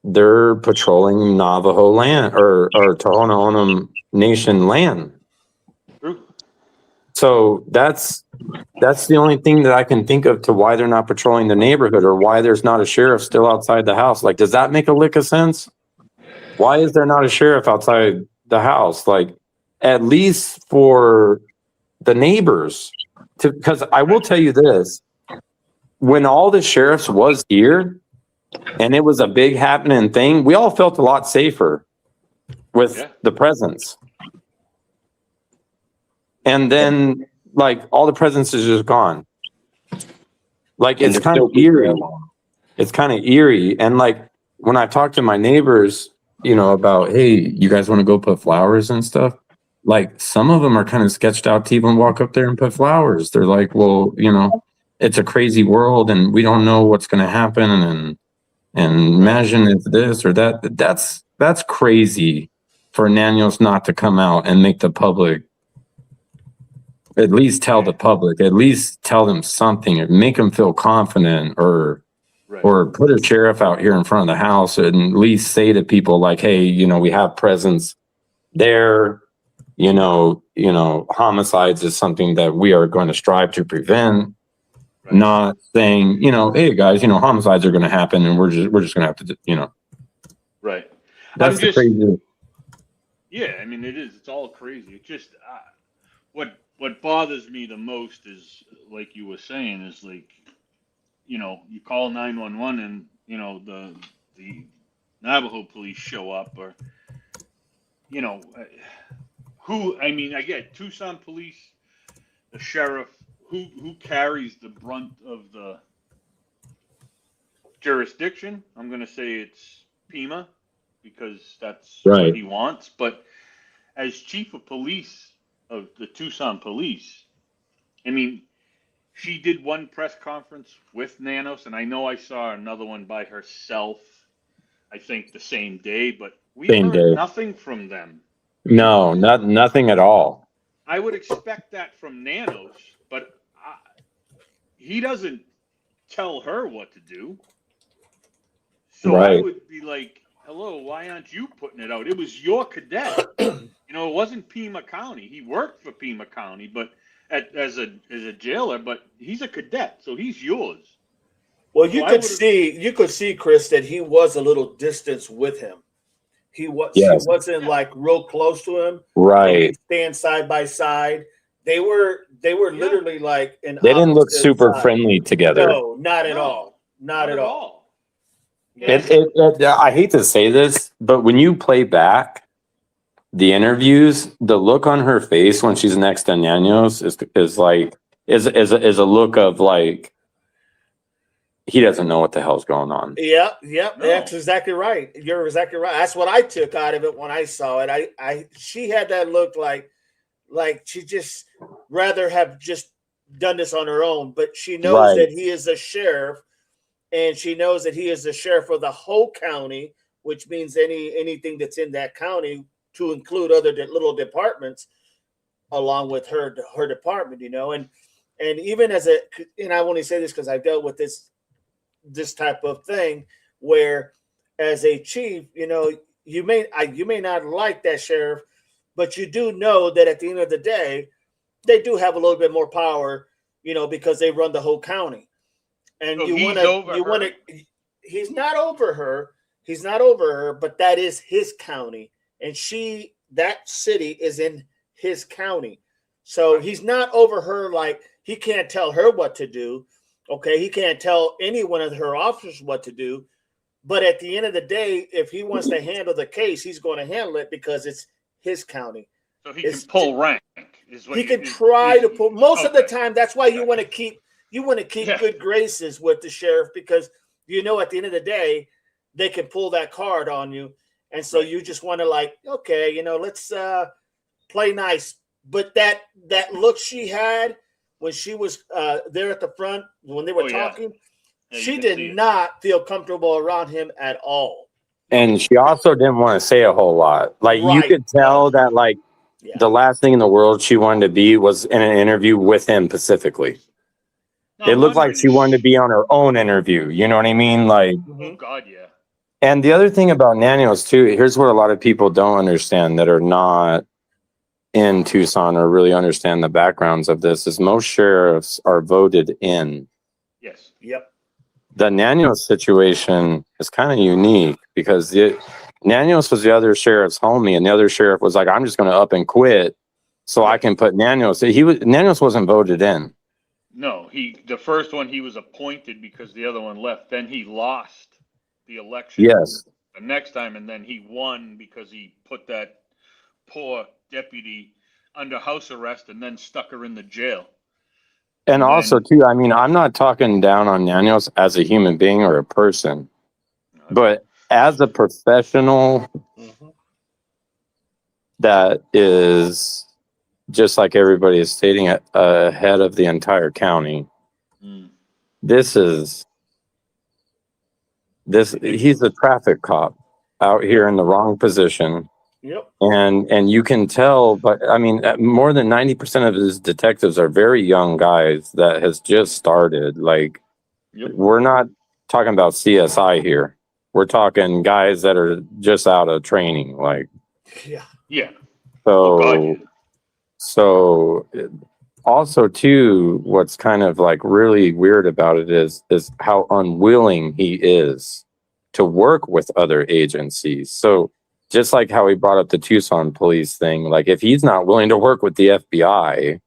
they're patrolling Navajo land or Tohono O'odham Nation land. So that's the only thing that I can think of to why they're not patrolling the neighborhood, or why there's not a sheriff still outside the house. Like, does that make a lick of sense? Why is there not a sheriff outside the house? Like, at least for the neighbors, because I will tell you this, when all the sheriffs was here and it was a big happening thing, we all felt a lot safer with the presence. And then, like, all the presence is just gone. Like, it's kind of eerie. It's kind of eerie. And like, when I talk to my neighbors, you know, about, hey, you guys want to go put flowers and stuff? Like, some of them are kind of sketched out to even walk up there and put flowers. They're like, well, you know, it's a crazy world and we don't know what's going to happen. And imagine if this or that, that's crazy for Nanos not to come out and make the public, at least tell the public, at least tell them something, make them feel confident, or put a sheriff out here in front of the house and at least say to people like, hey, we have presence there. Homicides is something that we are going to strive to prevent. Right. Not saying, hey guys, homicides are going to happen and we're just going to have to, Right. That's crazy. Yeah, I mean, it is. It's all crazy. It's just what bothers me the most is, like you were saying, is like, you call 911 and the Navajo police show up, or I get Tucson police, the sheriff, who carries the brunt of the jurisdiction. I'm going to say it's Pima, because that's what he wants. But as chief of police of the Tucson police, I mean, she did one press conference with Nanos, and I know I saw another one by herself, I think the same day, but we heard nothing from them. No, nothing at all. I would expect that from Nanos, but he doesn't tell her what to do. So I would be like, hello, why aren't you putting it out? It was your cadet. It wasn't Pima County. He worked for Pima County, but as a jailer, but he's a cadet, so he's yours. Well, you could see, Chris, that he was a little distance with him. He wasn't like real close to him. Right. Stand side by side. They were literally like in. They didn't look super friendly together. No, not at all. Not at all. I hate to say this, but when you play back the interviews, the look on her face when she's next to Nanos is a look of like, he doesn't know what the hell's going on. Yeah, no. That's exactly right. You're exactly right. That's what I took out of it when I saw it. She had that look like she just rather have just done this on her own, but she knows that he is a sheriff, and she knows that he is the sheriff for the whole county, which means anything that's in that county, to include other little departments along with her department, and even and I only say this because I've dealt with this type of thing, where as a chief, you may not like that sheriff, but you do know that at the end of the day, they do have a little bit more power, because they run the whole county. And so he's not over her, but that is his county. And that city is in his county. So he's not over her, like he can't tell her what to do. Okay, he can't tell any one of her officers what to do. But at the end of the day, if he wants to handle the case, he's going to handle it because it's his county. So he can pull rank. He can try to pull. Most of the time, that's why you want to keep good graces with the sheriff, because at the end of the day, they can pull that card on you. And so you just want to let's play nice. But that look she had when she was there at the front, when they were talking, she did not feel comfortable around him at all. And she also didn't want to say a whole lot. You could tell that the last thing in the world she wanted to be was in an interview with him specifically. It looked like she wanted to be on her own interview. You know what I mean? Oh God, yeah. And the other thing about Nanos too, here's what a lot of people don't understand that are not in Tucson or really understand the backgrounds of this, is most sheriffs are voted in. Yes. Yep. The Nanos situation is kind of unique because Nanos was the other sheriff's homie, and the other sheriff was like, I'm just going to up and quit so I can put Nanos. Nanos wasn't voted in. No, the first one he was appointed because the other one left. Then he lost the election. Yes. The next time, and then he won because he put that poor deputy under house arrest and then stuck her in the jail. And also, too, I mean, I'm not talking down on Nanos as a human being or a person, but as a professional that is, just like everybody is stating, ahead of the entire county. this is he's a traffic cop out here in the wrong position. Yep. And you can tell, but I mean, more than 90% of his detectives are very young guys that has just started. Like, we're not talking about CSI here. We're talking guys that are just out of training. Like, Yeah. Yeah. so, so also too, what's kind of like really weird about it is how unwilling he is to work with other agencies. So just like how he brought up the Tucson police thing, like if he's not willing to work with the FBI,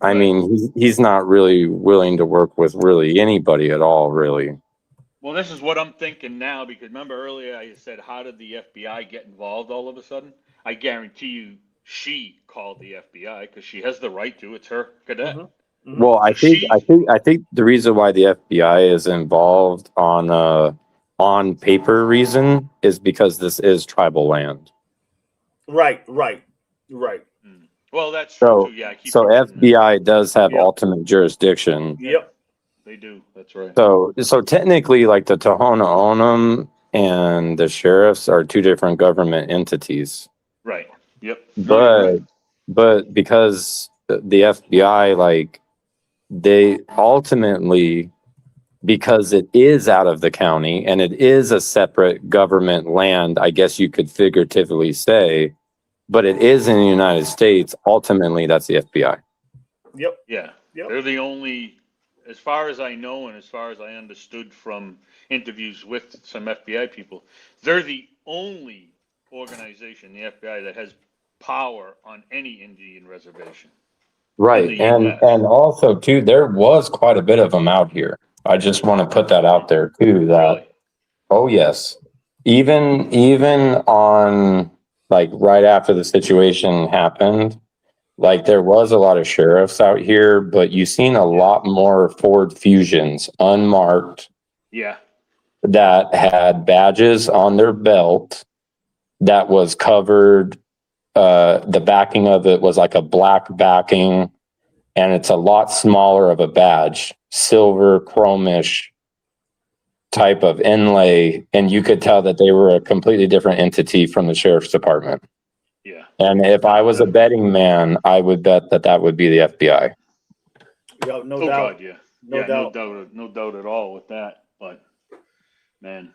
I mean, he's not really willing to work with really anybody at all, really. Well, this is what I'm thinking now, because remember earlier I said, how did the FBI get involved all of a sudden? I guarantee you she called the FBI because she has the right to. It's her cadet. Mm-hmm. Well, I think the reason why the FBI is involved on paper reason is because this is tribal land. Right. Well, that's So, true too. Yeah. so FBI does have ultimate jurisdiction. Yep. They do. That's right. So technically, like the Tohono O'odham and the sheriffs are two different government entities. Right. Yep. But because the FBI, like, they ultimately, because it is out of the county and it is a separate government land, I guess you could figuratively say, but it is in the United States. Ultimately, that's the FBI. Yep. Yeah. Yep. They're the only, as far as I know and as far as I understood from interviews with some FBI people, they're the only organization, the FBI, that has power on any Indian reservation. Right. And also too, there was quite a bit of them out here. I just want to put that out there too, that, Really? oh yes, even on like right after the situation happened, like there was a lot of sheriffs out here, but you've seen a lot more Ford Fusions unmarked. Yeah. That had badges on their belt that was covered. The backing of it was like a black backing, and it's a lot smaller of a badge, silver chromish type of inlay, and you could tell that they were a completely different entity from the sheriff's department. Yeah. And if I was a betting man, I would bet that would be the FBI. Yeah, no doubt. God, yeah. No doubt. No doubt at all with that. But man,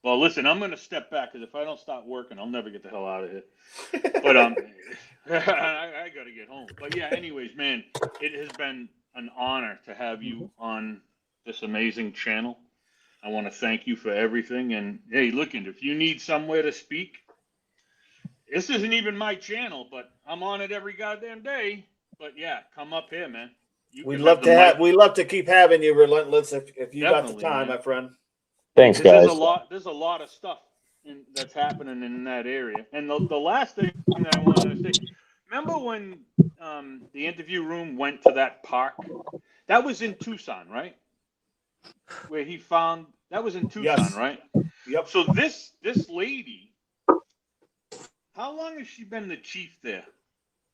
well, listen, I'm going to step back because if I don't stop working, I'll never get the hell out of here. But I got to get home. But yeah, anyways, man, it has been an honor to have you on this amazing channel. I want to thank you for everything. And hey, look, if you need somewhere to speak, this isn't even my channel, but I'm on it every goddamn day. But yeah, come up here, man. We'd love to keep having you, Relentless, if you got the time, my friend. Thanks, guys. There's a lot of stuff that's happening in that area. And the last thing that I wanted to say, remember when the interview room went to that park? That was in Tucson, right? Where he found, that was in Tucson, right? Yep. So this lady, how long has she been the chief there?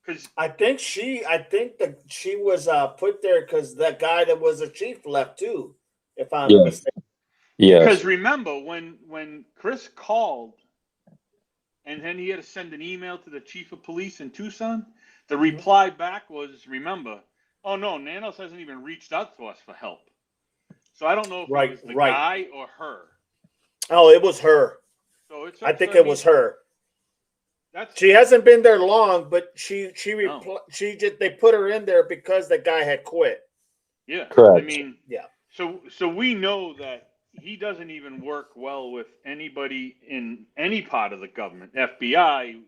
Because I think that she was put there because that guy that was a chief left too, if I'm not mistaken. Yeah. Because remember when Chris called, and then he had to send an email to the chief of police in Tucson, the reply back was, remember, oh no, Nanos hasn't even reached out to us for help. So I don't know if it was the guy or her. Oh, it was her. So I think it was her. She hasn't been there long, but they put her in there because the guy had quit. Yeah, correct. I mean, yeah. So we know that he doesn't even work well with anybody in any part of the government, FBI,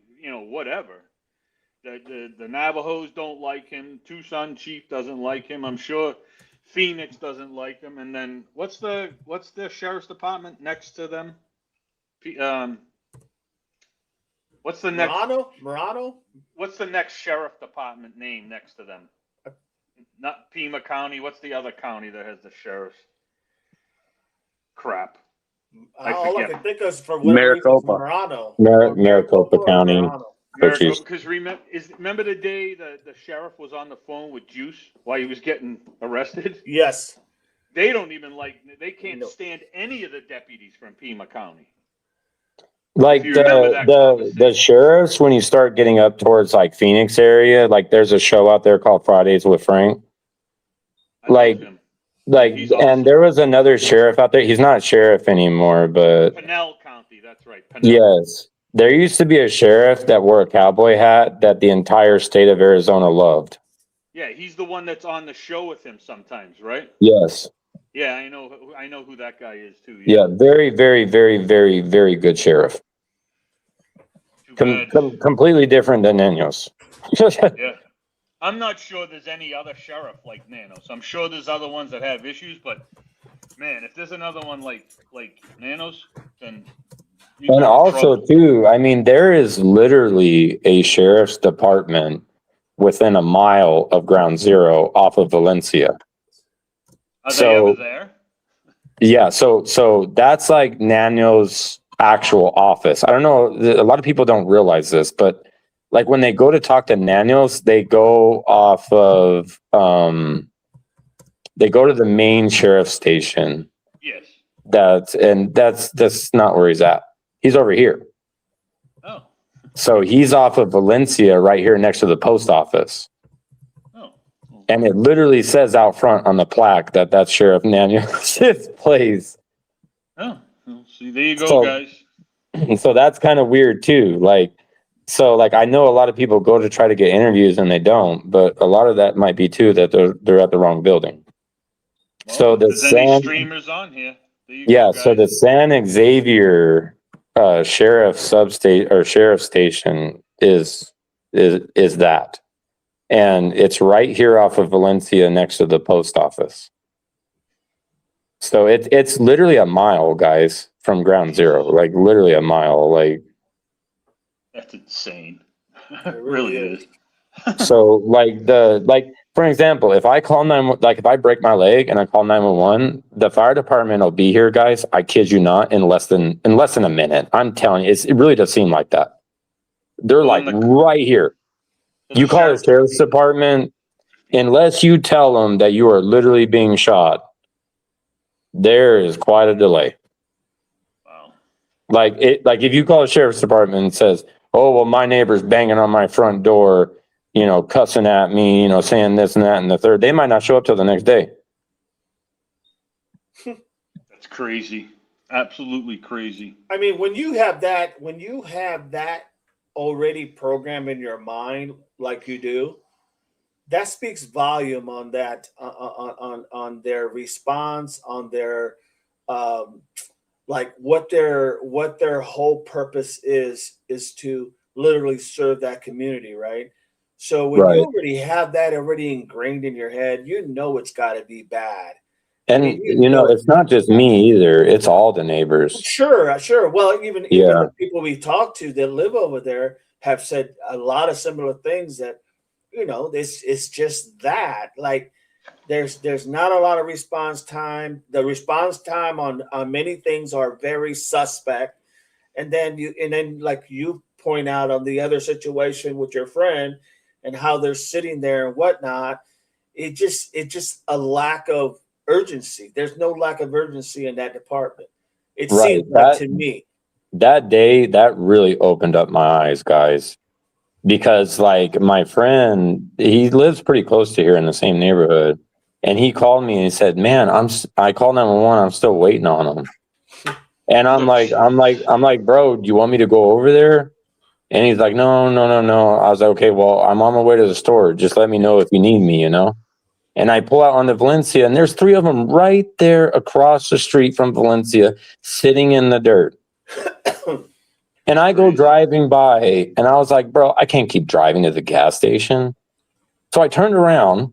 whatever. The Navajos don't like him. Tucson chief doesn't like him. I'm sure Phoenix doesn't like him. And then what's the sheriff's department next to them? What's the next? Murano? What's the next sheriff department name next to them? Not Pima County. What's the other county that has the sheriffs? Crap. All I can think of is for Maricopa. Murano. Maricopa County. Because remember the day the sheriff was on the phone with Juice while he was getting arrested? Yes. They don't even they can't No. stand any of the deputies from Pima County. Like If you remember that the conversation. sheriffs, when you start getting up towards like Phoenix area, like there's a show out there called Fridays with Frank. I love Like, him. He's and awesome. there was another sheriff out there. He's not sheriff anymore, but Pinell County, that's right. Pinell. yes, there used to be a sheriff that wore a cowboy hat that the entire state of Arizona loved. Yeah, he's the one that's on the show with him sometimes, right? Yes. Yeah, I know who that guy is too. Yeah, very, very, very, very, very good sheriff. Too bad. Completely different than Nanos. Yeah. I'm not sure there's any other sheriff like Nanos. I'm sure there's other ones that have issues, but man, if there's another one like Nanos, then And also too, I mean, there is literally a sheriff's department within a mile of Ground Zero off of Valencia. Are they ever there? Yeah, so that's like Nano's actual office. I don't know, a lot of people don't realize this, but like when they go to talk to Nanos, they go off of they go to the main sheriff's station. Yes. That's not where he's at. He's over here. Oh. So he's off of Valencia right here next to the post office. Oh. And it literally says out front on the plaque that that's Sheriff Nanos' place. Oh. Well, see, there you go, guys. So that's kind of weird too. Like I know a lot of people go to try to get interviews and they don't, but a lot of that might be too that they're at the wrong building. Well, So if there's any streamers on here. There you go, guys. So the San Xavier sheriff substation or sheriff station is that, and it's right here off of Valencia next to the post office. So it's literally a mile, guys, from Ground Zero, like literally a mile. Like that's insane. It really is. So for example, if I call if I break my leg and I call 911, the fire department will be here, guys. I kid you not, in less than a minute. I'm telling you, it really does seem like that. They're right here. You call the sheriff's department, unless you tell them that you are literally being shot, there is quite a delay. Wow. Like if you call the sheriff's department and says, "Oh, well, my neighbor's banging on my front door, cussing at me, saying this and that and the third," they might not show up till the next day. That's crazy. Absolutely crazy. I mean, when you have that already programmed in your mind, like you do, that speaks volume on that, on their response, on their, like what their whole purpose is to literally serve that community, right? So when you already have that already ingrained in your head, it's got to be bad. And it's not just me either; it's all the neighbors. Sure. Well, even the people we talk to that live over there have said a lot of similar things. That it's just that like there's not a lot of response time. The response time on many things are very suspect, and then like you point out on the other situation with your friend and how they're sitting there and whatnot, it's just a lack of urgency. There's no lack of urgency in that department. It seems like to me. That day, that really opened up my eyes, guys. Because like my friend, he lives pretty close to here in the same neighborhood. And he called me and he said, "Man, I called 911, I'm still waiting on him." And I'm like, "Bro, do you want me to go over there?" And he's like, No. I was like, "Okay, well, I'm on my way to the store. Just let me know if you need me, And I pull out onto Valencia, and there's 3 of them right there across the street from Valencia, sitting in the dirt. And I go driving by, and I was like, "Bro, I can't keep driving to the gas station." So I turned around,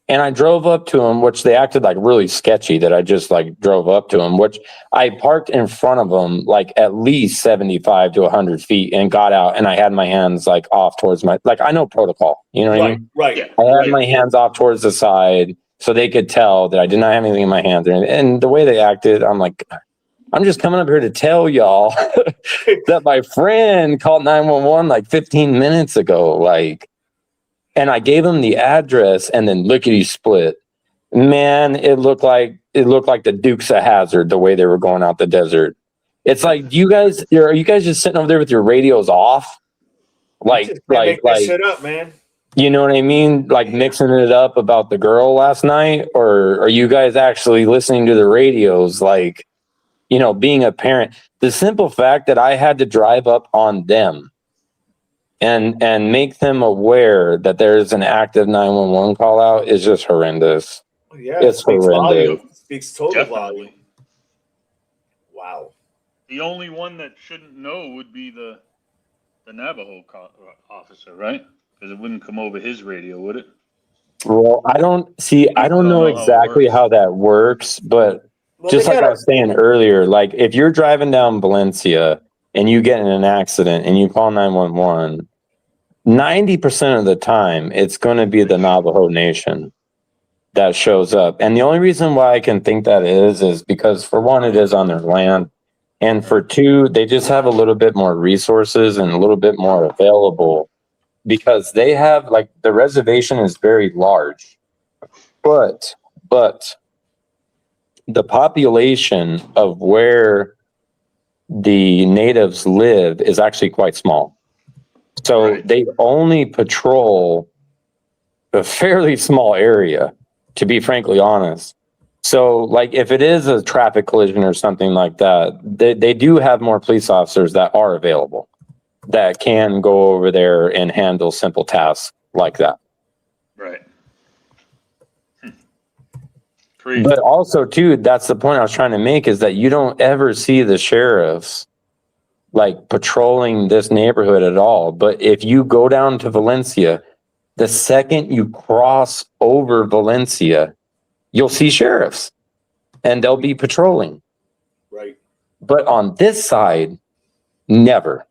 and I drove up to them, which they acted like really sketchy that I just like drove up to them, which I parked in front of them like at least 75 to 100 feet and got out, and I had my hands like off towards I know protocol, you know what I mean? Right. I had my hands off towards the side so they could tell that I did not have anything in my hands. And the way they acted, I'm like, I'm just coming up here to tell y'all that my friend called 911 like 15 minutes ago. And I gave him the address, and then lickety split. Man, it looked like the Dukes of Hazzard the way they were going out the desert. It's like, are you guys just sitting over there with your radios off? You just can't make that shit up, man. You know what I mean? Like mixing it up about the girl last night, or are you guys actually listening to the radios? Like, being a parent, the simple fact that I had to drive up on them and make them aware that there's an active 911 call out is just horrendous. Yeah, it's horrendous. Speaks total Definitely. volume. Wow. The only one that shouldn't know would be the Navajo officer, right? Because it wouldn't come over his radio, would it? Well, I don't know exactly how that works, but just like I was saying earlier, like if you're driving down Valencia and you get in an accident and you call 911, 90% of the time it's going to be the Navajo Nation that shows up. And the only reason why I can think that is because for one, it is on their land. And for two, they just have a little bit more resources and a little bit more available because they have, like, the reservation is very large, but the population of where the natives live is actually quite small. So they only patrol a fairly small area, to be frankly honest. So, like, if it is a traffic collision or something like that, they do have more police officers that are available that can go over there and handle simple tasks like that. Right. But also, too, that's the point I was trying to make, is that you don't ever see the sheriffs like patrolling this neighborhood at all. But if you go down to Valencia, the second you cross over Valencia, you'll see sheriffs and they'll be patrolling. Right. But on this side, never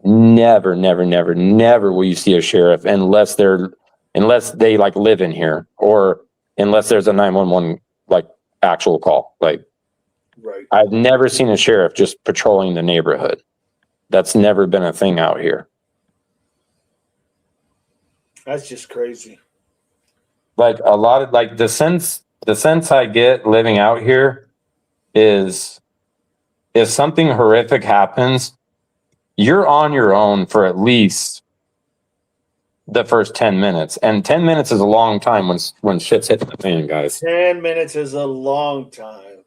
will you see a sheriff unless they like live in here, or unless there's a 911 like actual call. Like, right. I've never seen a sheriff just patrolling the neighborhood. That's never been a thing out here. That's just crazy. Like, a lot of, like, the sense I get living out here is if something horrific happens, you're on your own for at least the first 10 minutes. And 10 minutes is a long time when shit's hitting the fan, guys. 10 minutes is a long time.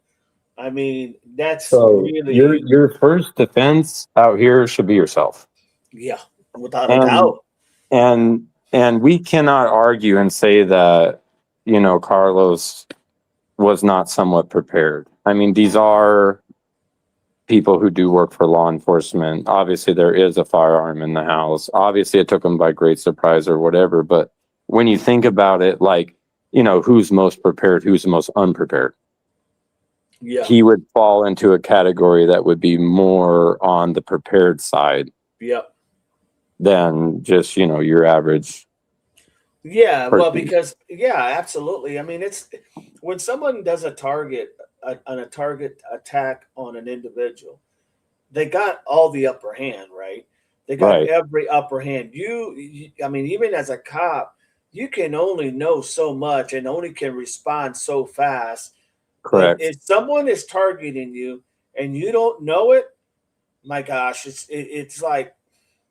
I mean, that's so really your first defense out here should be yourself. Yeah, without a doubt. And we cannot argue and say that, Carlos was not somewhat prepared. I mean, these are people who do work for law enforcement. Obviously, there is a firearm in the house. Obviously, it took them by great surprise or whatever. But when you think about it, like, who's most prepared, who's most unprepared? Yeah. He would fall into a category that would be more on the prepared side. Yep. Than just, your average. Yeah, well, because absolutely. I mean, it's when someone does a target attack on an individual, they got all the upper hand, right? They got every upper hand. I mean, even as a cop, you can only know so much and only can respond so fast. Correct. If someone is targeting you and you don't know it, my gosh, it's like,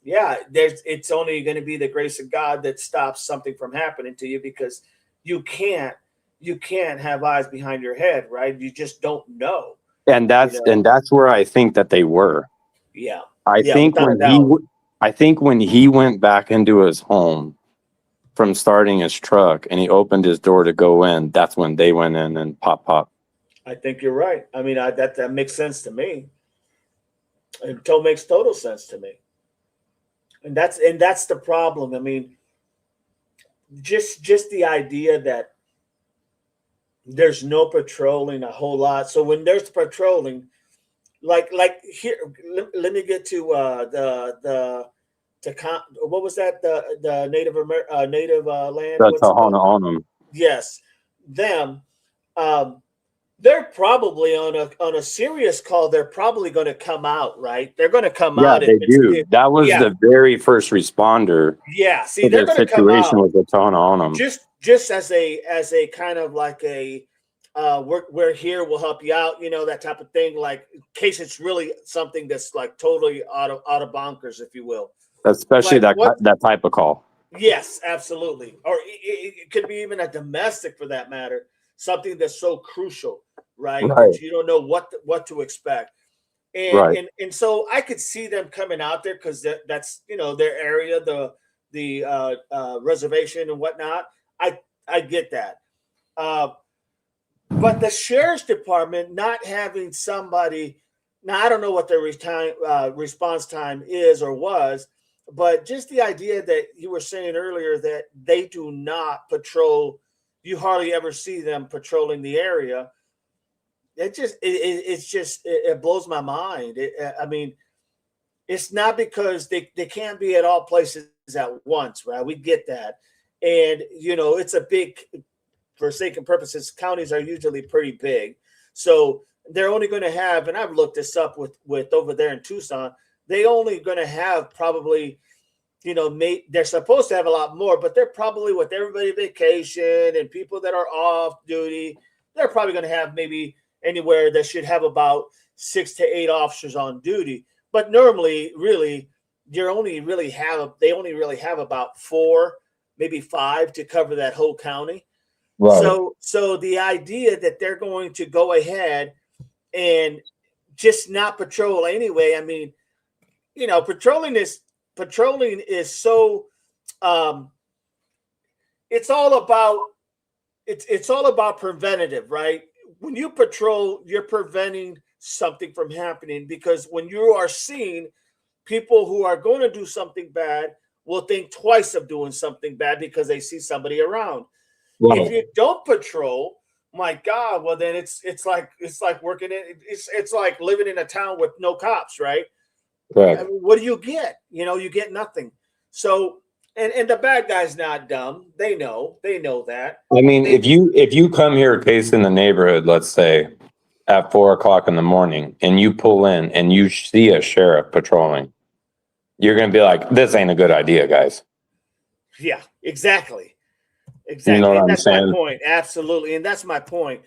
yeah, it's only going to be the grace of God that stops something from happening to you, because you can't have eyes behind your head, right? You just don't know. And that's where I think that they were. Yeah. I think when he went back into his home from starting his truck and he opened his door to go in, that's when they went in and pop. I think you're right. I mean, that makes sense to me. It makes total sense to me. And that's the problem. I mean, just the idea that there's no patrolling a whole lot. So when there's patrolling, like here, let me get to what was that, the native land? That's Tohono O'odham. Yes, them. They're probably on a serious call. They're probably going to come out, right? They're going to come Yeah, out if they it's do. That was yeah, the very first responder yeah. See, to they're the going to come situation out with the ton on them. just as a kind of like a we're here, we'll help you out, that type of thing. Like in case it's really something that's like totally out of bonkers, if you will. Especially But what? that type of call. Yes, absolutely. Or it could be even a domestic for that matter. Something that's so crucial, right? Right. That you don't know what to expect. And Right. and so I could see them coming out there because that's their area, the reservation and whatnot. I get that. Uh, but the sheriff's department not having somebody now, I don't know what their response time is or was, but just the idea that you were saying earlier that they do not patrol, you hardly ever see them patrolling the area. It blows my mind. I mean, it's not because they can't be at all places at once, right? We get that. And, it's a big, for sake and purposes, counties are usually pretty big. So they're only going to have, and I've looked this up with over there in Tucson, they only going to have probably, they're supposed to have a lot more, but they're probably with everybody vacation and people that are off duty, they're probably going to have maybe anywhere that should have about 6 to 8 officers on duty. But normally, really, they only really have about 4, maybe 5 to cover that whole county. Right. So the idea that they're going to go ahead and just not patrol anyway. I mean, patrolling is so it's all about preventative, right? When you patrol, you're preventing something from happening because when you are seeing people who are going to do something bad will think twice of doing something bad because they see somebody around. Right. If you don't patrol, my God, well then it's like working in it's like living in a town with no cops, right? Right. I mean, what do you get? You get nothing. So and the bad guy's not dumb. They know that. I mean, if you come here case in the neighborhood, let's say at 4 o'clock in the morning, and you pull in and you see a sheriff patrolling, you're gonna be like, "This ain't a good idea, guys." Yeah, exactly. You know Exactly. what And I'm that's my saying? point. Absolutely. And that's my point.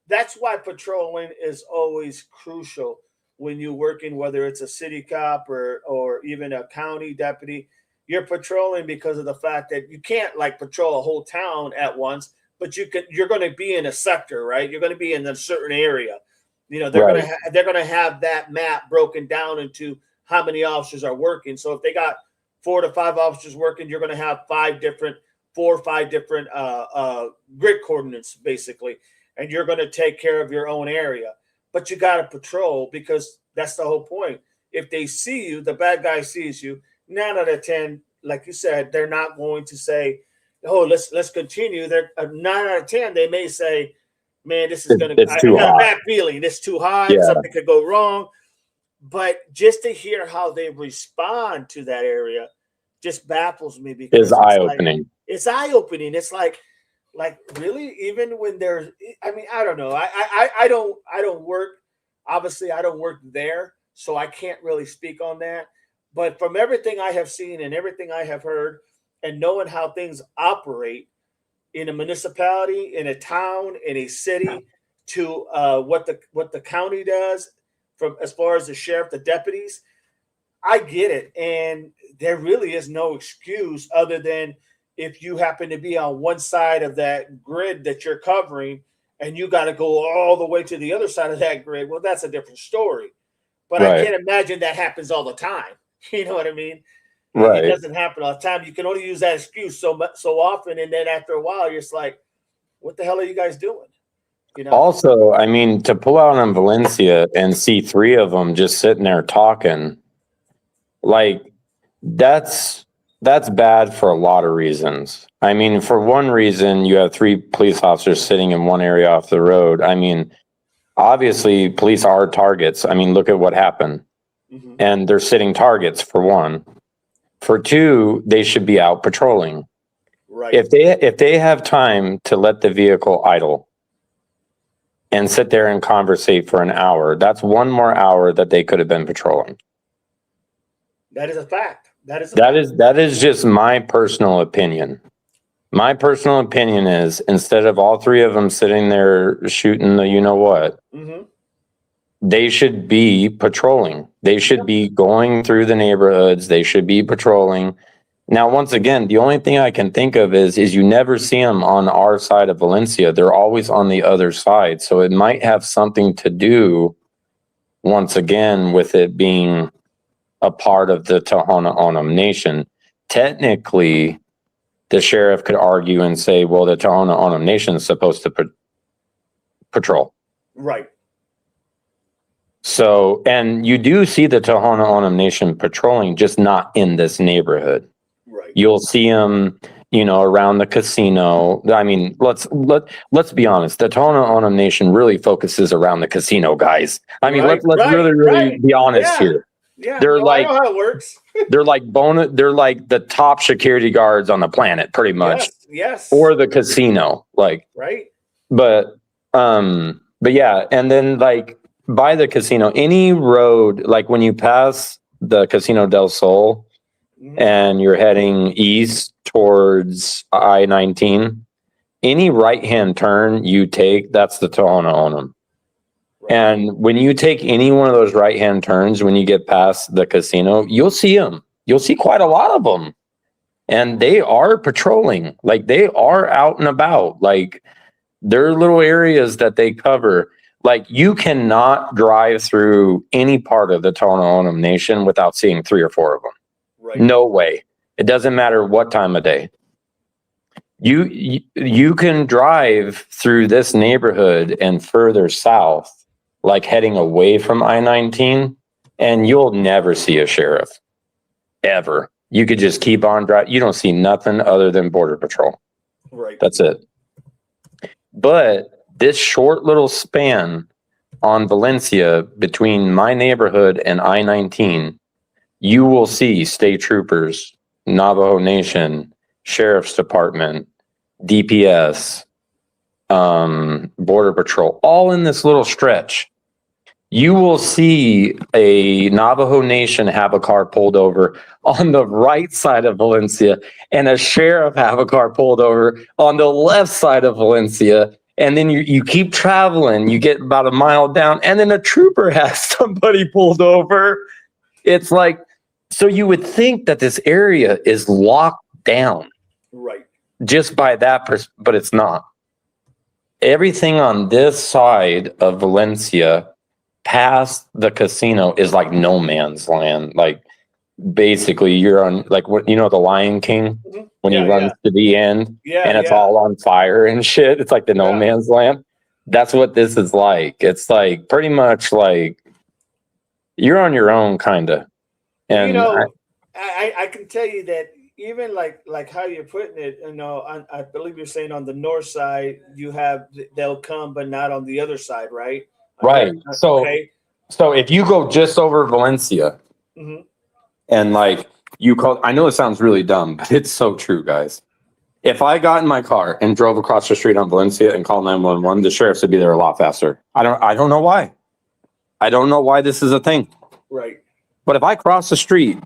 That's why patrolling is always crucial when you're working, whether it's a city cop or even a county deputy. You're patrolling because of the fact that you can't like patrol a whole town at once, but you're going to be in a sector, right? You're going to be in a certain area. Right. They're going to have that map broken down into how many officers are working. So if they got 4 to 5 officers working, you're going to have 4 or 5 different grid coordinates, basically, and you're going to take care of your own area. But you got to patrol because that's the whole point. If they see you, the bad guy sees you. 9 out of 10, like you said, they're not going to say, "Oh, let's continue." They're 9 out of 10. They may say, "Man, this is gonna. It's I too got a hot. bad feeling. It's too hot. Yeah. Something could go wrong." But just to hear how they respond to that area just baffles me because It's eye-opening. it's eye-opening. It's like really, even when there's, I mean, I don't know. I don't work. Obviously, I don't work there, so I can't really speak on that. But from everything I have seen and everything I have heard, and knowing how things operate in a municipality, in a town, in a city, to what the county does, from as far as the sheriff, the deputies, I get it. And there really is no excuse other than if you happen to be on one side of that grid that you're covering and you got to go all the way to the other side of that grid. Well, that's a different story. But I Right. can't imagine that happens all the time. You know what I mean? Right. It doesn't happen all the time. You can only use that excuse so often. And then after a while, you're just like, what the hell are you guys doing? Also, I mean, to pull out on Valencia and see 3 of them just sitting there talking, like that's bad for a lot of reasons. I mean, for one reason, you have 3 police officers sitting in one area off the road. I mean, obviously, police are targets. I mean, look at what happened. Mm-hmm. And they're sitting targets, for one. For 2, they should be out patrolling. Right. If they have time to let the vehicle idle, and sit there and conversate for an hour. That's one more hour that they could have been patrolling. That is a fact. That is just my personal opinion. My personal opinion is instead of all three of them sitting there shooting the you know what, they should be patrolling. They should be going through the neighborhoods. They should be patrolling. Now, once again, the only thing I can think of is you never see them on our side of Valencia. They're always on the other side. So it might have something to do, once again, with it being a part of the Tohono O'odham Nation. Technically, the sheriff could argue and say, well, the Tohono O'odham Nation is supposed to patrol. Right. So, and you do see the Tohono O'odham Nation patrolling, just not in this neighborhood. Right. You'll see them, around the casino. I mean, let's be honest. The Tohono O'odham Nation really focuses around the casino guys. I mean, let's really be honest here. Yeah, they're I know how it works. they're like the top security guards on the planet, pretty much. Yes. Or the casino, right. But yeah, and then by the casino, any road, like when you pass the Casino del Sol and you're heading east towards I-19, any right-hand turn you take, that's the Tohono O'odham. And when you take any one of those right-hand turns, when you get past the casino, you'll see them. You'll see quite a lot of them. And they are patrolling. They are out and about. There are little areas that they cover. You cannot drive through any part of the Tohono O'odham Nation without seeing 3 or 4 of them. Right. No way. It doesn't matter what time of day. You can drive through this neighborhood and further south, heading away from I-19, and you'll never see a sheriff. Ever. You could just keep on driving. You don't see nothing other than Border Patrol. Right. That's it. But this short little span on Valencia between my neighborhood and I-19, you will see state troopers, Navajo Nation, Sheriff's Department, DPS, Border Patrol, all in this little stretch. You will see a Navajo Nation have a car pulled over on the right side of Valencia and a sheriff have a car pulled over on the left side of Valencia. And then you keep traveling, you get about a mile down, and then a trooper has somebody pulled over. It's so you would think that this area is locked down. Right. Just by that, but it's not. Everything on this side of Valencia past the casino is like no man's land. Basically you're on the Lion King when he runs to the end and it's all on fire and shit. It's like the no man's land. That's what this is like. It's pretty much you're on your own kind of. And I can tell you that even like how you're putting it, I believe you're saying on the north side they'll come, but not on the other side, right? Right. So if you go just over Valencia and you call, I know it sounds really dumb, but it's so true, guys. If I got in my car and drove across the street on Valencia and called 911, the sheriffs would be there a lot faster. I don't know why. I don't know why this is a thing. Right. But if I cross the street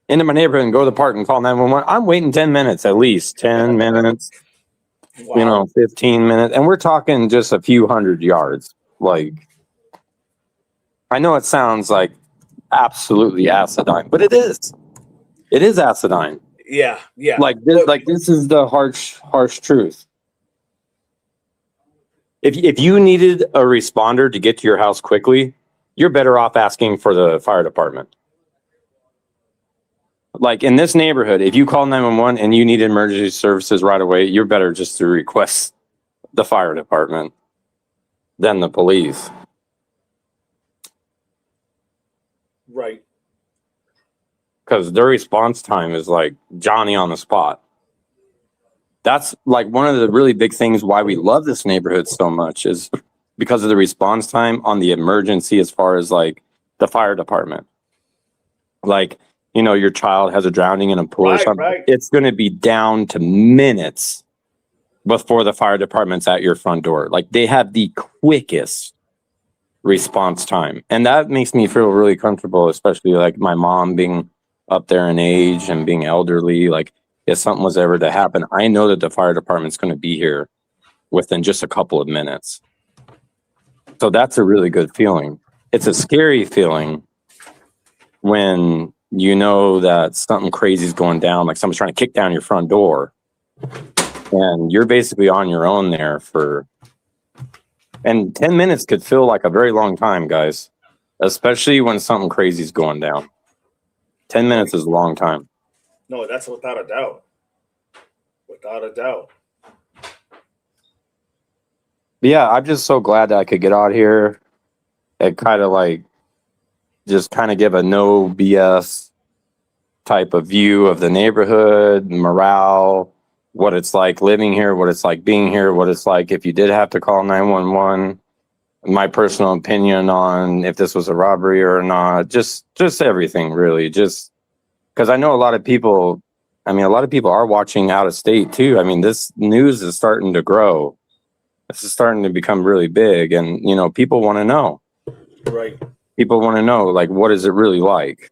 into my neighborhood and go to the park and call 911, I'm waiting 10 minutes, at least 10 minutes, 15 minutes. And we're talking just a few hundred yards. I know it sounds absolutely acidine, but it is. It is acidine. Yeah. This is the harsh truth. If you needed a responder to get to your house quickly, you're better off asking for the fire department. In this neighborhood, if you call 911 and you need emergency services right away, you're better just to request the fire department than the police. Right. Because their response time is Johnny on the spot. That's one of the really big things why we love this neighborhood so much is because of the response time on the emergency as far as the fire department. Your child has a drowning in a pool or something. Right. It's going to be down to minutes before the fire department's at your front door. Like they have the quickest response time. And that makes me feel really comfortable, especially like my mom being up there in age and being elderly. Like if something was ever to happen, I know that the fire department's going to be here within just a couple of minutes. So that's a really good feeling. It's a scary feeling when you know that something crazy is going down, like someone's trying to kick down your front door and you're basically on your own there and 10 minutes could feel like a very long time, guys, especially when something crazy is going down. 10 minutes is a long time. No, that's without a doubt. Without a doubt. Yeah, I'm just so glad that I could get out here and kind of like just kind of give a no BS type of view of the neighborhood, morale, what it's like living here, what it's like being here, what it's like if you did have to call 911, my personal opinion on if this was a robbery or not, just everything really. Just because I know a lot of people are watching out of state too. I mean, this news is starting to grow. This is starting to become really big, and you know, people want to know. Right. People want to know, like, what is it really like?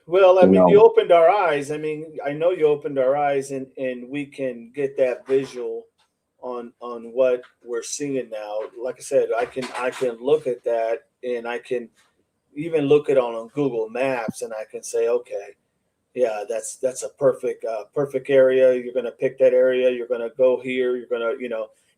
Well, I mean, No. you opened our eyes. I mean, I know you opened our eyes, and we can get that visual on what we're seeing now. Like I said, I can look at that, and I can even look at it on Google Maps, and I can say, okay, yeah, that's a perfect area. You're gonna pick that area. You're gonna go here. You're gonna,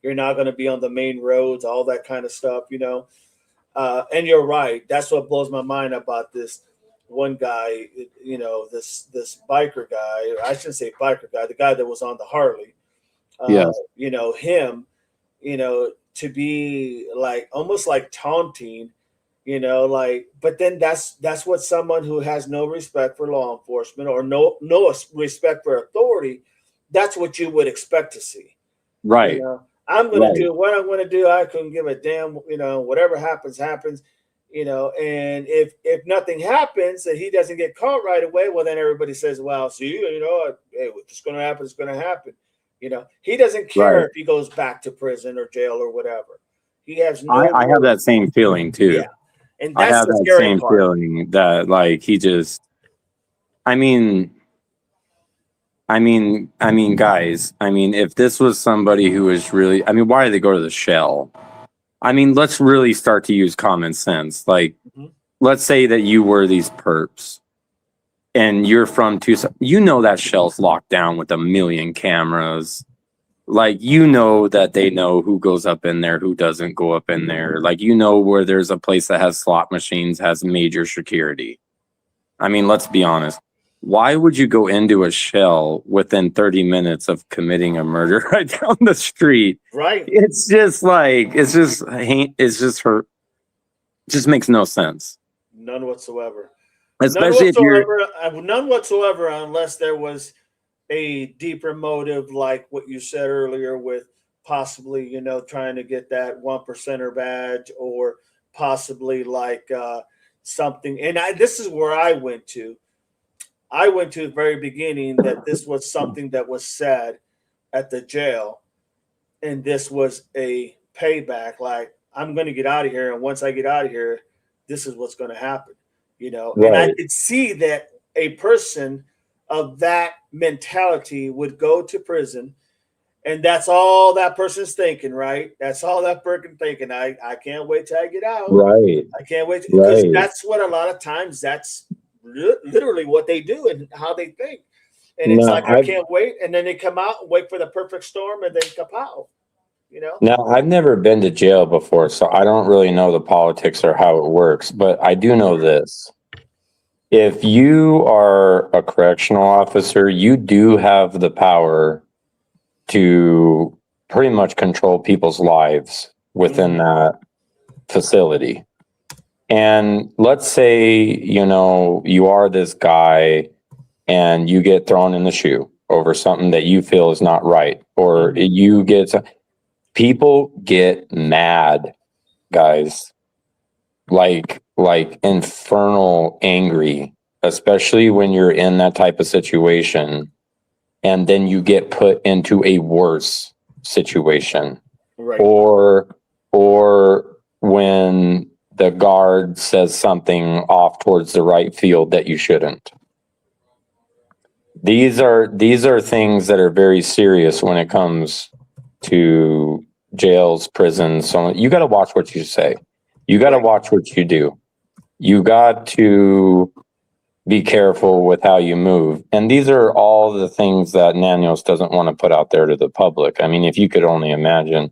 you're not gonna be on the main roads, all that kind of stuff, And you're right. That's what blows my mind about this one guy, this biker guy, or I shouldn't say biker guy, the guy that was on the Harley. Yes. Him, to be like almost like taunting, but then that's what someone who has no respect for law enforcement or no respect for authority, that's what you would expect to see. Right. I'm going to do what I'm going to do. I couldn't give a damn, whatever happens, happens, and if nothing happens and he doesn't get caught right away, well, then everybody says, well, see, hey, what's going to happen is going to happen. He doesn't care if he goes back to prison or jail or whatever. He has no. I have that same feeling too. Yeah. And that's I have the that scary same part. feeling that like he just, I mean, guys, if this was somebody who was really, why did they go to the Shell? Let's really start to use common sense. Like, let's say that you were these perps and you're from Tucson. That Shell's locked down with 1 million cameras. Like, that they know who goes up in there, who doesn't go up in there. Like, where there's a place that has slot machines, has major security. Let's be honest. Why would you go into a Shell within 30 minutes of committing a murder right down the street? Right. It's just hurt. Just makes no sense. None whatsoever. Especially None whatsoever, unless there was a deeper motive, like what you said earlier, with possibly, trying to get that 1%er badge, or possibly like something. And this is where I went to. I went to the very beginning that this was something that was said at the jail, and this was a payback. Like, I'm going to get out of here, and once I get out of here, this is what's going to happen. Right. And I could see that a person of that mentality would go to prison, and that's all that person's thinking, right? That's all that person thinking. I can't wait till I get out. Right. I can't wait because that's what a lot of times that's literally what they do and how they think. And it's I can't wait, and then they come out and wait for the perfect storm, and then kapow. Now, I've never been to jail before, so I don't really know the politics or how it works, but I do know this. If you are a correctional officer, you do have the power to pretty much control people's lives within that facility. And let's say, you are this guy and you get thrown in the shoe over something that you feel is not right, or people get mad, guys, like infernal angry, especially when you're in that type of situation, and then you get put into a worse situation, Right. or when the guard says something off towards the right field that you shouldn't. These are things that are very serious when it comes to jails, prisons. So you got to watch what you say. You got to watch what you do. You got to be careful with how you move. And these are all the things that Nanos doesn't want to put out there to the public. I mean, if you could only imagine,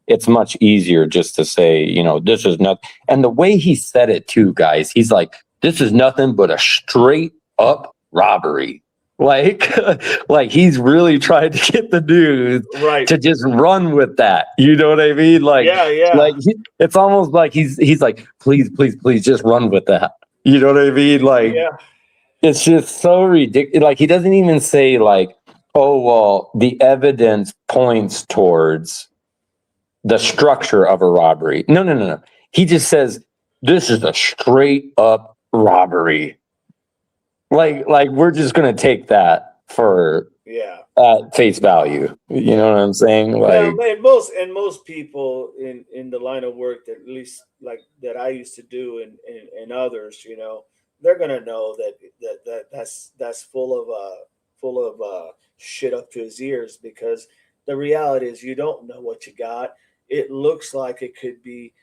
it's much easier just to say, you know, this is not. And the way he said it too, guys, he's like, this is nothing but a straight up robbery. Like, like he's really trying to get the dude to just run with that. You know what I mean? Like, like it's almost like he's like, please, please, please, just run with that. You know what I mean? Like, it's just so ridiculous. Like, he doesn't even say like, oh, well, the evidence points towards the structure of a robbery. No. He just says, this is a straight up robbery. Like we're just going to take that for at face value. You know what I'm saying? Like, and most people in the line of work, that at least like that I used to do, and others, you know, they're gonna know that's full of shit up to his ears, because the reality is you don't know what you got. It looks like it could be.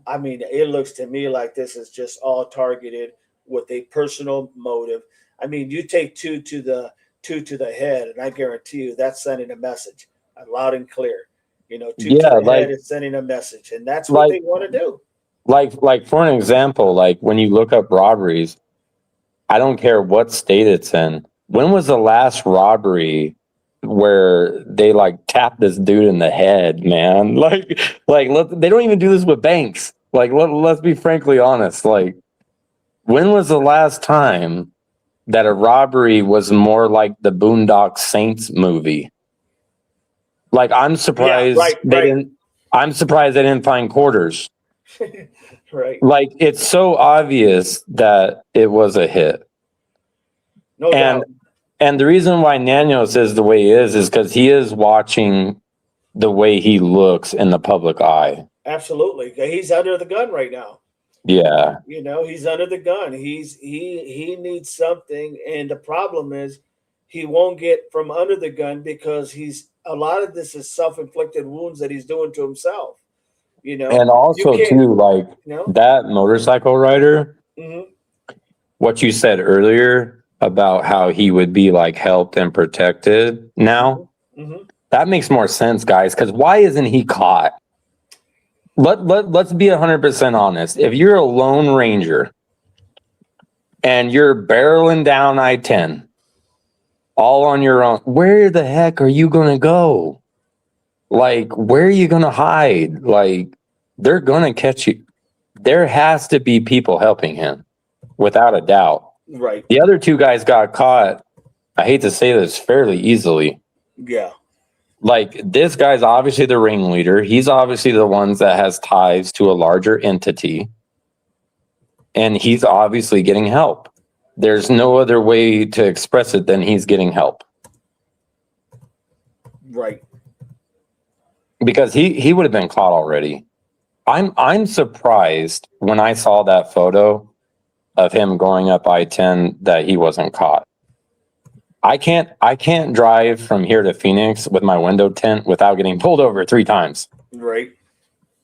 I mean, it looks to me like this is just all targeted with a personal motive. I mean, you take two to the head, and I guarantee you that's sending a message loud and clear. You know, two to the head is sending a message, and that's what they want to do. Like for an example, like when you look up robberies, I don't care what state it's in. When was the last robbery where they like tapped this dude in the head, man? Like they don't even do this with banks. Like, let's be frankly honest. Like, when was the last time that a robbery was more like the Boondock Saints movie? Like, I'm surprised I'm surprised they didn't find quarters. Right. Like, it's so obvious that it was a hit. No doubt. And the reason why Nanos is the way he is because he is watching the way he looks in the public eye. Absolutely. He's under the gun right now. Yeah. You know, he's under the gun. He needs something. And the problem is he won't get from under the gun because a lot of this is self-inflicted wounds that he's doing to himself. You know, and also too, like, that motorcycle rider, what you said earlier about how he would be like helped and protected now, that makes more sense, guys. Because why isn't he caught? Let's be 100% honest. If you're a lone ranger and you're barreling down I-10 all on your own, where the heck are you gonna go? Like, where are you gonna hide? Like, they're gonna catch you. There has to be people helping him, without a doubt. Right. The other two guys got caught, I hate to say this, fairly easily. Yeah. Like, this guy's obviously the ringleader. He's obviously the ones that has ties to a larger entity. And he's obviously getting help. There's no other way to express it than he's getting help. Right. Because he would have been caught already. I'm surprised when I saw that photo of him going up I-10 that he wasn't caught. I can't drive from here to Phoenix with my window tint without getting pulled over 3 times. Right.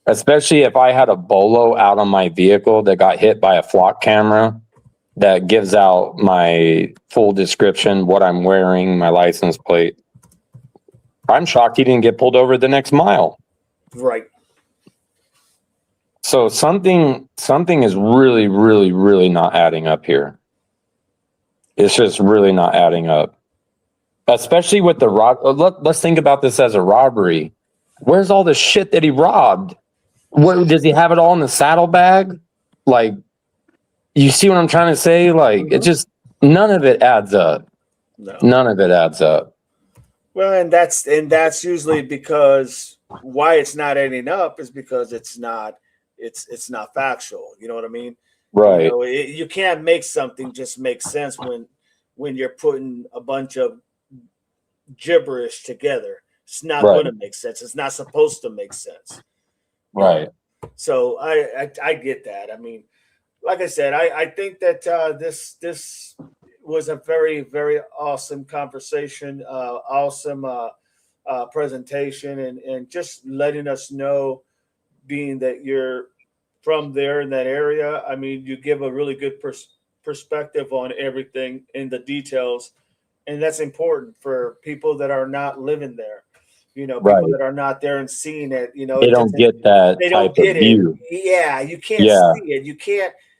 Especially if I had a bolo out on my vehicle that got hit by a flock camera that gives out my full description, what I'm wearing, my license plate. I'm shocked he didn't get pulled over the next mile. Right. So something is really, really, really not adding up here. It's just really not adding up. Especially with the let's think about this as a robbery. Where's all the shit that he robbed? What, does he have it all in the saddlebag? Like, you see what I'm trying to say? Like, it just, none of it adds up. No. None of it adds up. Well, and that's usually because why it's not adding up is because it's not factual. You know what I mean? Right. You know, you can't make something just make sense when you're putting a bunch of gibberish together. It's not going to make sense. It's not supposed to make sense. Right. So I get that. I mean, like I said, I think that this was a very, very awesome conversation, awesome presentation, and just letting us know, being that you're from there in that area. I mean, you give a really good perspective on everything in the details, and that's important for people that are not living there. You know, people that are not there and seeing it. You know, they don't get that they type don't get of view. it. Yeah, you can't see it.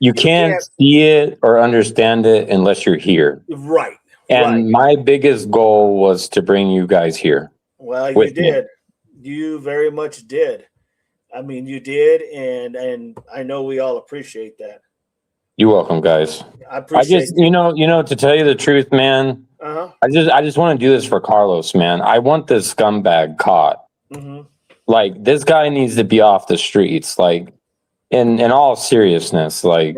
You can't see it or understand it unless you're here. Right. And my biggest goal was to bring you guys here. Well, you did. You very much did. I mean, you did, and I know we all appreciate that. You're welcome, guys. I appreciate you know, to tell you the truth, man, I just want to do this for Carlos, man. I want this scumbag caught. Mm-hmm. Like, this guy needs to be off the streets. Like, in all seriousness, like,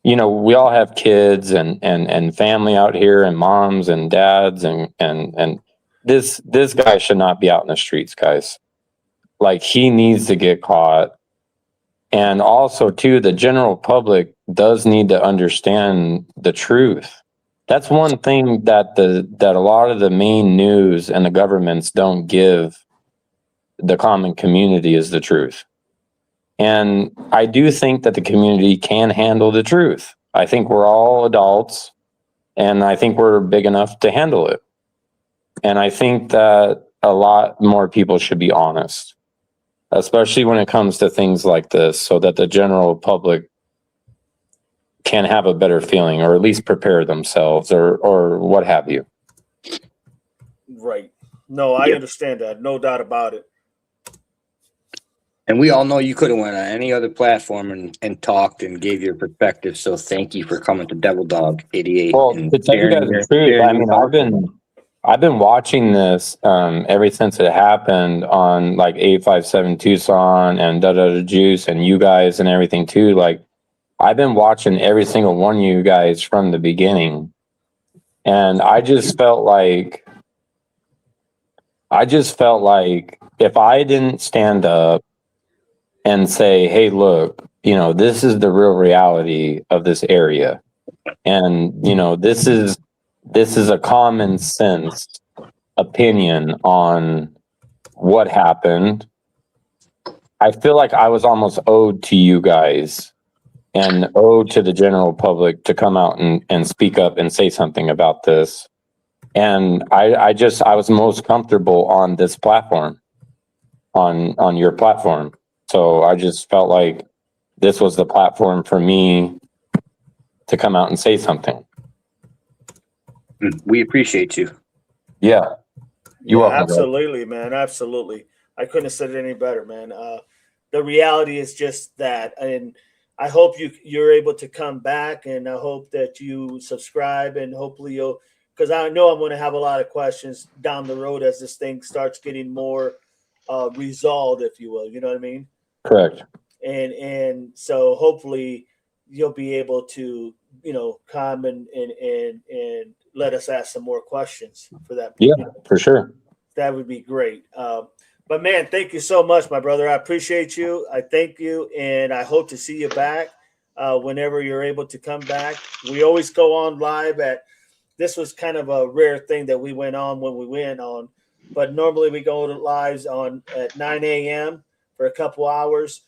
you know, we all have kids and family out here, and moms and dads, and this guy should not be out in the streets, guys. Like, he needs to get caught. And also, too, the general public does need to understand the truth. That's one thing that a lot of the main news and the governments don't give the common community, is the truth. And I do think that the community can handle the truth. I think we're all adults, and I think we're big enough to handle it. And I think that a lot more people should be honest, especially when it comes to things like this, so that the general public can have a better feeling, or at least prepare themselves, or what have you. Right. No, I understand that. No doubt about it. And we all know you could have went on any other platform and talked and gave your perspective. So thank you for coming to Devil Dog 88. Well, to tell you guys the truth, I mean, I've been watching this ever since it happened on like 857 Tucson and Juice and you guys and everything too. Like, I've been watching every single one of you guys from the beginning, and I just felt like if I didn't stand up and say, hey, look, you know, this is the real reality of this area. And, you know, this is a common sense opinion on what happened. I feel like I was almost owed to you guys and owed to the general public to come out and speak up and say something about this. And I was most comfortable on this platform, on your platform. So I just felt like this was the platform for me to come out and say something. We appreciate you. Yeah. You're welcome. Absolutely, man. Absolutely. I couldn't have said it any better, man. The reality is just that. And I hope you're able to come back, and I hope that you subscribe, and hopefully because I know I'm going to have a lot of questions down the road as this thing starts getting more resolved, if you will. You know what I mean? Correct. And so hopefully you'll be able to, you know, come and let us ask some more questions for that. Yeah, you know, for sure. That would be great. But man, thank you so much, my brother. I appreciate you. I thank you, and I hope to see you back whenever you're able to come back. We always go on live this was kind of a rare thing that we went on when we went on, but normally we go to lives at 9 a.m. for a couple hours,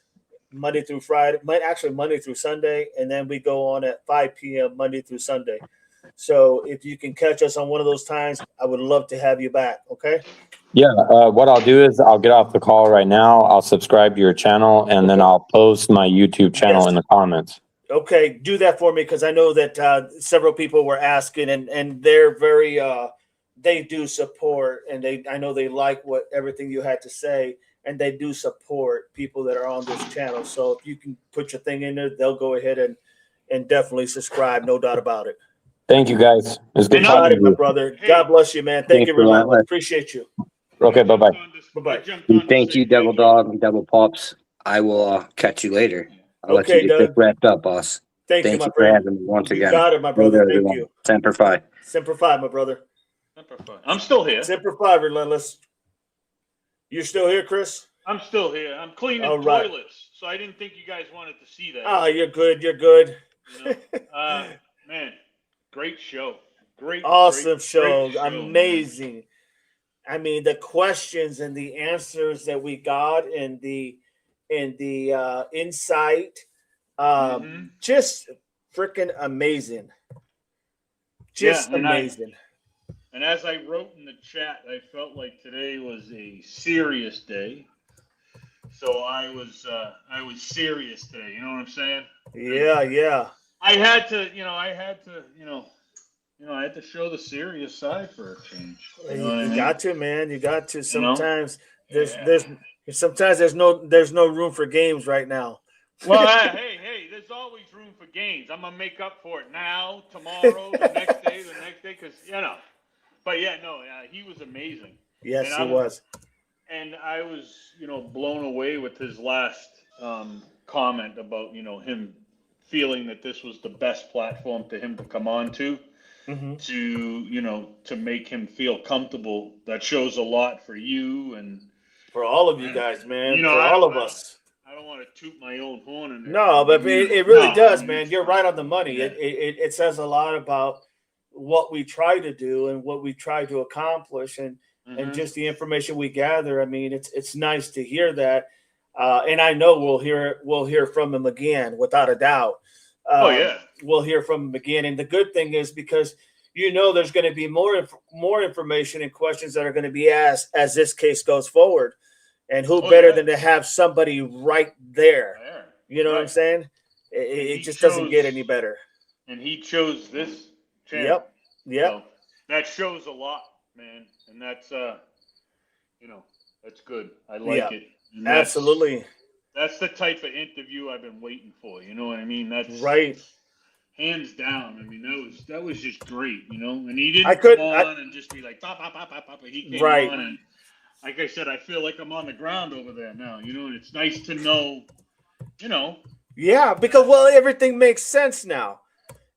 Monday through Friday, actually Monday through Sunday, and then we go on at 5 p.m. Monday through Sunday. So if you can catch us on one of those times, I would love to have you back. Okay. Yeah. What I'll do is I'll get off the call right now. I'll subscribe to your channel, and then I'll post my YouTube channel in the comments. Okay. Do that for me, because I know that several people were asking, and they're very, they do support, and I know they like everything you had to say, and they do support people that are on this channel. So if you can put your thing in there, they'll go ahead and definitely subscribe. No doubt about it. Thank you, guys. It's good talking to my you, brother. Hey, God bless you, man. Thank you very much. Appreciate you. Okay, bye-bye. Bye-bye. Thank you, Devil Dog and Devil Pops. I will catch you later. I'll let you get this wrapped up, boss. Thank you, my friend. For having me once again. You got it, my brother. Thank you. Semper Fi. Semper Fi, my brother. Semper Fi. I'm still here. Semper Fi, relentless. You're still here, Chris? I'm still here. I'm cleaning All right. toilets, so I didn't think you guys wanted to see that. Oh, you're good. You're good. You know? Man, great show. Awesome show. Great show, amazing. Man. I mean, the questions and the answers that we got and the insight, just freaking amazing. Just amazing. And as I wrote in the chat, I felt like today was a serious day. So I was serious today. You know what I'm saying? Yeah. I had to show the serious side for a change. You know what I mean? Got to, man. You got to. Sometimes there's no room for games right now. Well, hey, there's always room for games. I'm gonna make up for it now, tomorrow, the next day, because But he was amazing. Yes, he was. And I was, blown away with his last comment about, him feeling that this was the best platform to him to come on to, to make him feel comfortable. That shows a lot for you and for all of you guys, man. For all of us. I don't want to toot my own horn in there. No, but it really does, man. You're right on the money. Yeah. It says a lot about what we try to do and what we try to accomplish and just the information we gather. I mean, it's nice to hear that. And I know we'll hear from him again, without a doubt. We'll hear from him again. And the good thing is because there's going to be more information and questions that are going to be asked as this case goes forward. And who better than to have somebody right there? You know what I'm saying? It just doesn't get any better. And he chose this channel. Yep. So that shows a lot, man. And that's that's good. I like it. Absolutely. That's the type of interview I've been waiting for. You know what I mean? That's right. Hands down. I mean, that was just great, And he didn't come on and just be like, pop. He came on and, like I said, I feel like I'm on the ground over there now, and it's nice to know, Yeah, because, everything makes sense now.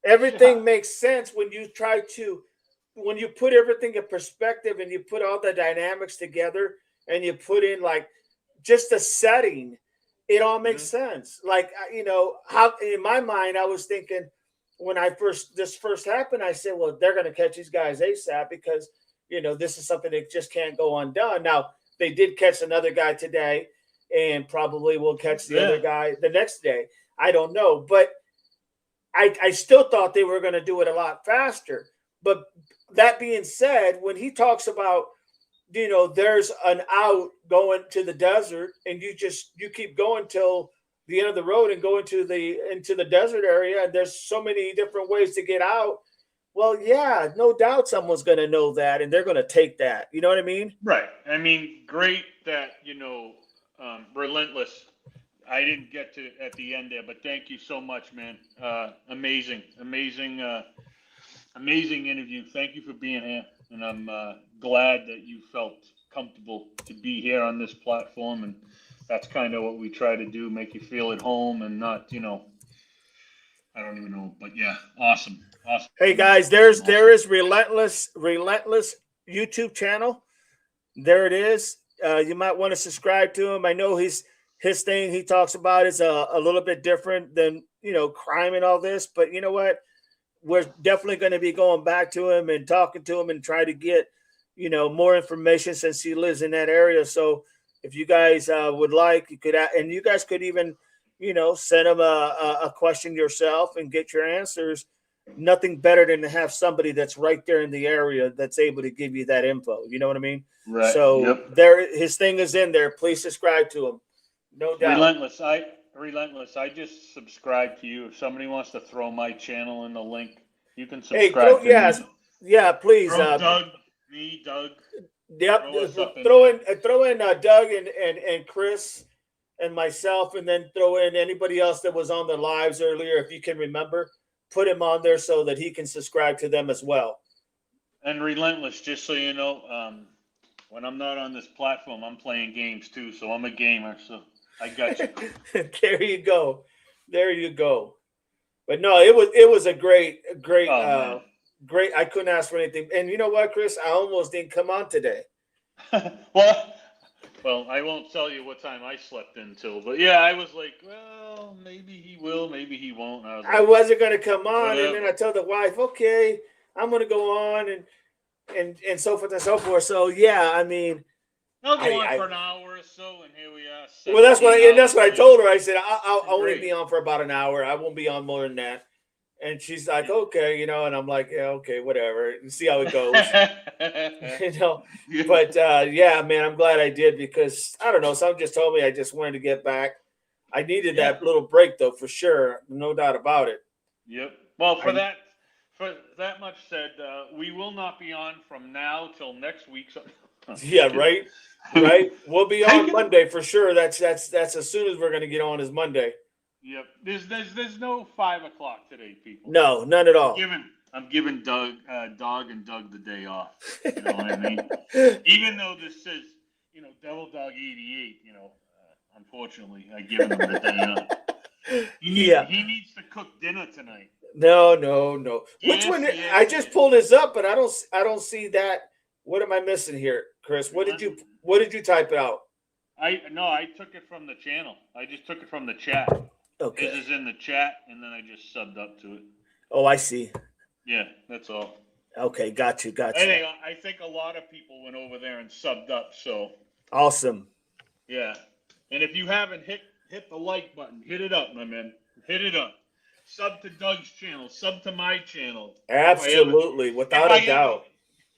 Everything makes sense when you put everything in perspective and you put all the dynamics together and you put in, like, just the setting, it all makes sense. Like, how in my mind, I was thinking when this first happened, I said, well, they're going to catch these guys ASAP because, this is something that just can't go undone. Now, they did catch another guy today and probably will catch the other guy the next day. I don't know. But I still thought they were going to do it a lot faster. But that being said, when he talks about, there's an out going to the desert and you keep going till the end of the road and go into the desert area, and there's so many different ways to get out. Well, yeah, no doubt someone's going to know that, and they're going to take that. You know what I mean? Right. I mean, great that, Relentless. I didn't get to at the end there, but thank you so much, man. Amazing interview. Thank you for being here, and I'm glad that you felt comfortable to be here on this platform, and that's kind of what we try to do, make you feel at home and not, I don't even know, but yeah, awesome. Hey guys, there is Relentless YouTube channel. There it is. You might want to subscribe to him. I know his thing he talks about is a little bit different than crime and all this, but you know what? We're definitely going to be going back to him and talking to him and try to get more information since he lives in that area. So if you guys would like, you could, and you guys could even send him a question yourself and get your answers. Nothing better than to have somebody that's right there in the area that's able to give you that info. You know what I mean? Right. So his thing is in there. Please subscribe to him. No doubt. Relentless. I just subscribe to you. If somebody wants to throw my channel in the link, you can subscribe. Yeah, please. Doug. Yep. Throw in Doug and Chris and myself, and then throw in anybody else that was on the lives earlier, if you can remember. Put him on there so that he can subscribe to them as well. And Relentless, just so you know, when I'm not on this platform, I'm playing games too. So I'm a gamer. So I got you. There you go. But no, it was a great. Great. I couldn't ask for anything. And you know what, Chris? I almost didn't come on today. Well, Well, I won't tell you what time I slept until, but yeah, I was like, well, maybe he will, maybe he won't. I was like, I wasn't going to come on, whatever. and then I told the wife, okay, I'm going to go on, and so forth and so forth. So yeah, I mean, I'll go on for an hour or so, and here we are. well, that's what I told her. I said I'll only Great. be on for about an hour. I won't be on more than that. And she's like, okay, and I'm like, yeah, okay, whatever. And see how it goes. But yeah, man, I'm glad I did because I don't know. Someone just told me I just wanted to get back. I needed that little break though, for sure, no doubt about it. Yep. Well, for that much said, we will not be on from now till next week. So, yeah, right. We'll be on Monday for sure. That's as soon as we're going to get on is Monday. Yep. There's no 5 o'clock today, people. No, none at all. I'm giving Dog and Doug the day off. You know what I mean? Even though this says, Devil Dog 88, unfortunately, I give him the day off. He needs to cook dinner tonight. No. Which one? I just pulled this up, but I don't see that. What am I missing here, Chris? What did you type out? I took it from the channel. I just took it from the chat. Okay. This is in the chat, and then I just subbed up to it. Oh, I see. Yeah, that's all. Okay, got you. Anyway, I think a lot of people went over there and subbed up, so. Awesome. Yeah. And if you haven't hit the like button, hit it up, my man. Hit it up. Sub to Doug's channel. Sub to my channel. Absolutely, without a doubt.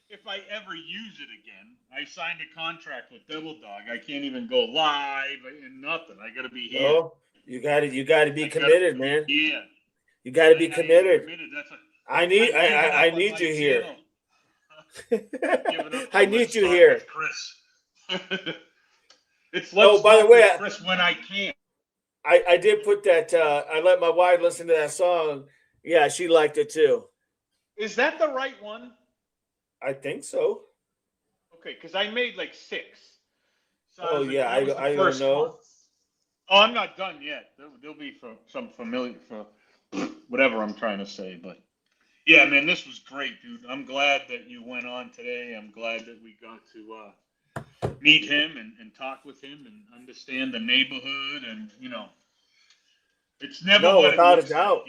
If I ever use it again, I signed a contract with Devil Dog. I can't even go live and nothing. I got to be here. Oh, you got to be committed, man. Yeah. You got to be committed. I need you here. I need you here. Chris. It's by the way, Chris when I can. I did put that. I let my wife listen to that song. Yeah, she liked it too. Is that the right one? I think so. Okay, because I made like 6. So I don't know. One. Oh, I'm not done yet. There'll be some familiar for whatever I'm trying to say, but yeah, man, this was great, dude. I'm glad that you went on today. I'm glad that we got to meet him and talk with him and understand the neighborhood, and it's never without a doubt.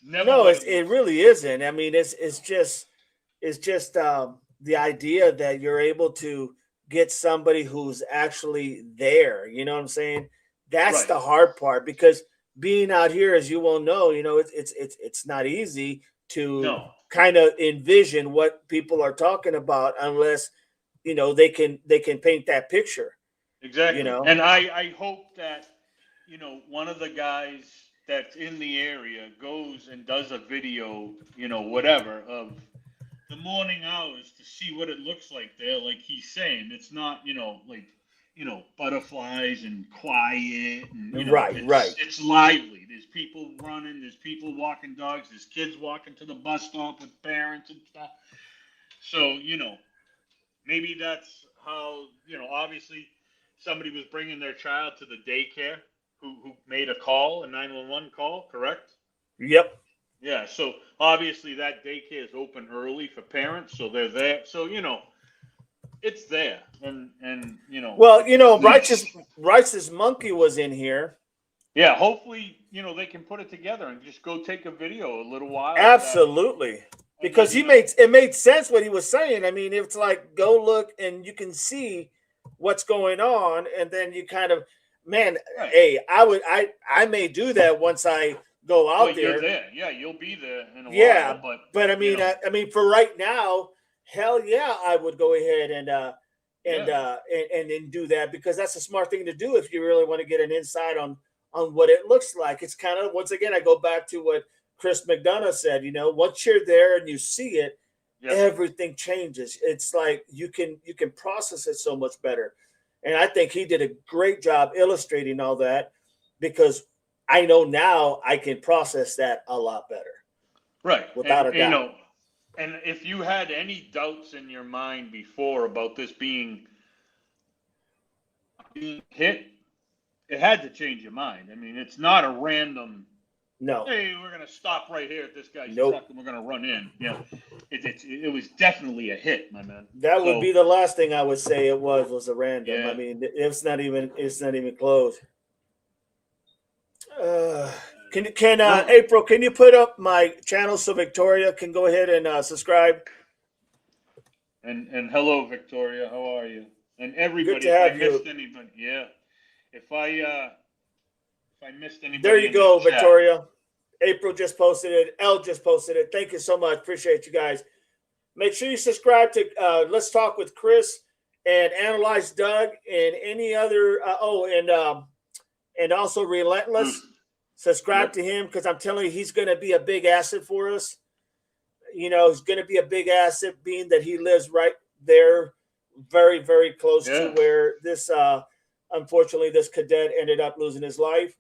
Like, it really isn't. I mean, it's just the idea that you're able to get somebody who's actually there. You know what I'm saying? That's the hard part, because being out here, as you well know, it's not easy to kind of envision what people are talking about unless they can paint that picture. Exactly. And I hope that one of the guys that's in the area goes and does a video, whatever, of the morning hours to see what it looks like there. Like he's saying, it's not butterflies and quiet and right. It's lively. There's people running, there's people walking dogs, there's kids walking to the bus stop with parents and stuff. So maybe that's how obviously somebody was bringing their child to the daycare who made a 911 call, correct? Yep. Yeah, so obviously that daycare is open early for parents, so they're there. So it's there, and Well, Righteous Monkey was in here. Yeah, hopefully they can put it together and just go take a video a little while. Absolutely, because it made sense what he was saying. I mean, it's like go look and you can see what's going on, and then you kind of, man, hey, I may do that once I go out there. You're there. Yeah, you'll be there in a while. But I mean, I mean, for right now, hell yeah, I would go ahead and do that, because that's a smart thing to do if you really want to get an insight on what it looks like. It's kind of, once again, I go back to what Chris McDonough said. Once you're there and you see it, everything changes. It's like you can process it so much better. And I think he did a great job illustrating all that, because I know now I can process that a lot better. Right. Without a doubt. And if you had any doubts in your mind before about this being hit, it had to change your mind. I mean, it's not a random No. Hey, we're gonna stop right here at this guy's Nope. truck and we're gonna run in. Yeah, it was definitely a hit, my man. That would So, be the last thing I would say it was a random. Yeah. I mean, it's not even close. Can April, can you put up my channel so Victoria can go ahead and subscribe? And hello, Victoria. How are you? And everybody, Good to if I have you. missed anybody, yeah. If I missed anybody, There you in go, the chat, Victoria. April just posted it. Elle just posted it. Thank you so much. Appreciate you guys. Make sure you subscribe to Let's Talk with Chris and Analyze Doug and any other. And also Relentless. Subscribe to him because I'm telling you, he's going to be a big asset for us. You know, he's going to be a big asset being that he lives right there, very, very close to where this, unfortunately, this cadet ended up losing his life.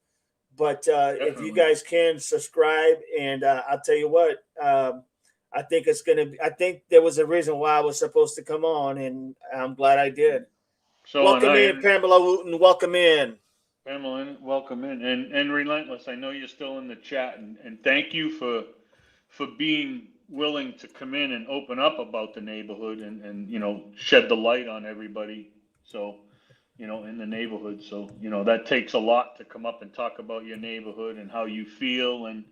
But if you guys can subscribe, and I'll tell you what, I think it's going to be, I think there was a reason why I was supposed to come on, and I'm glad I did. So welcome in, Pamela Wooten. Welcome in. Pamela, welcome in. And Relentless, I know you're still in the chat, and thank you for being willing to come in and open up about the neighborhood and you know, shed the light on everybody. So, you know, in the neighborhood. So, you know, that takes a lot to come up and talk about your neighborhood and how you feel. And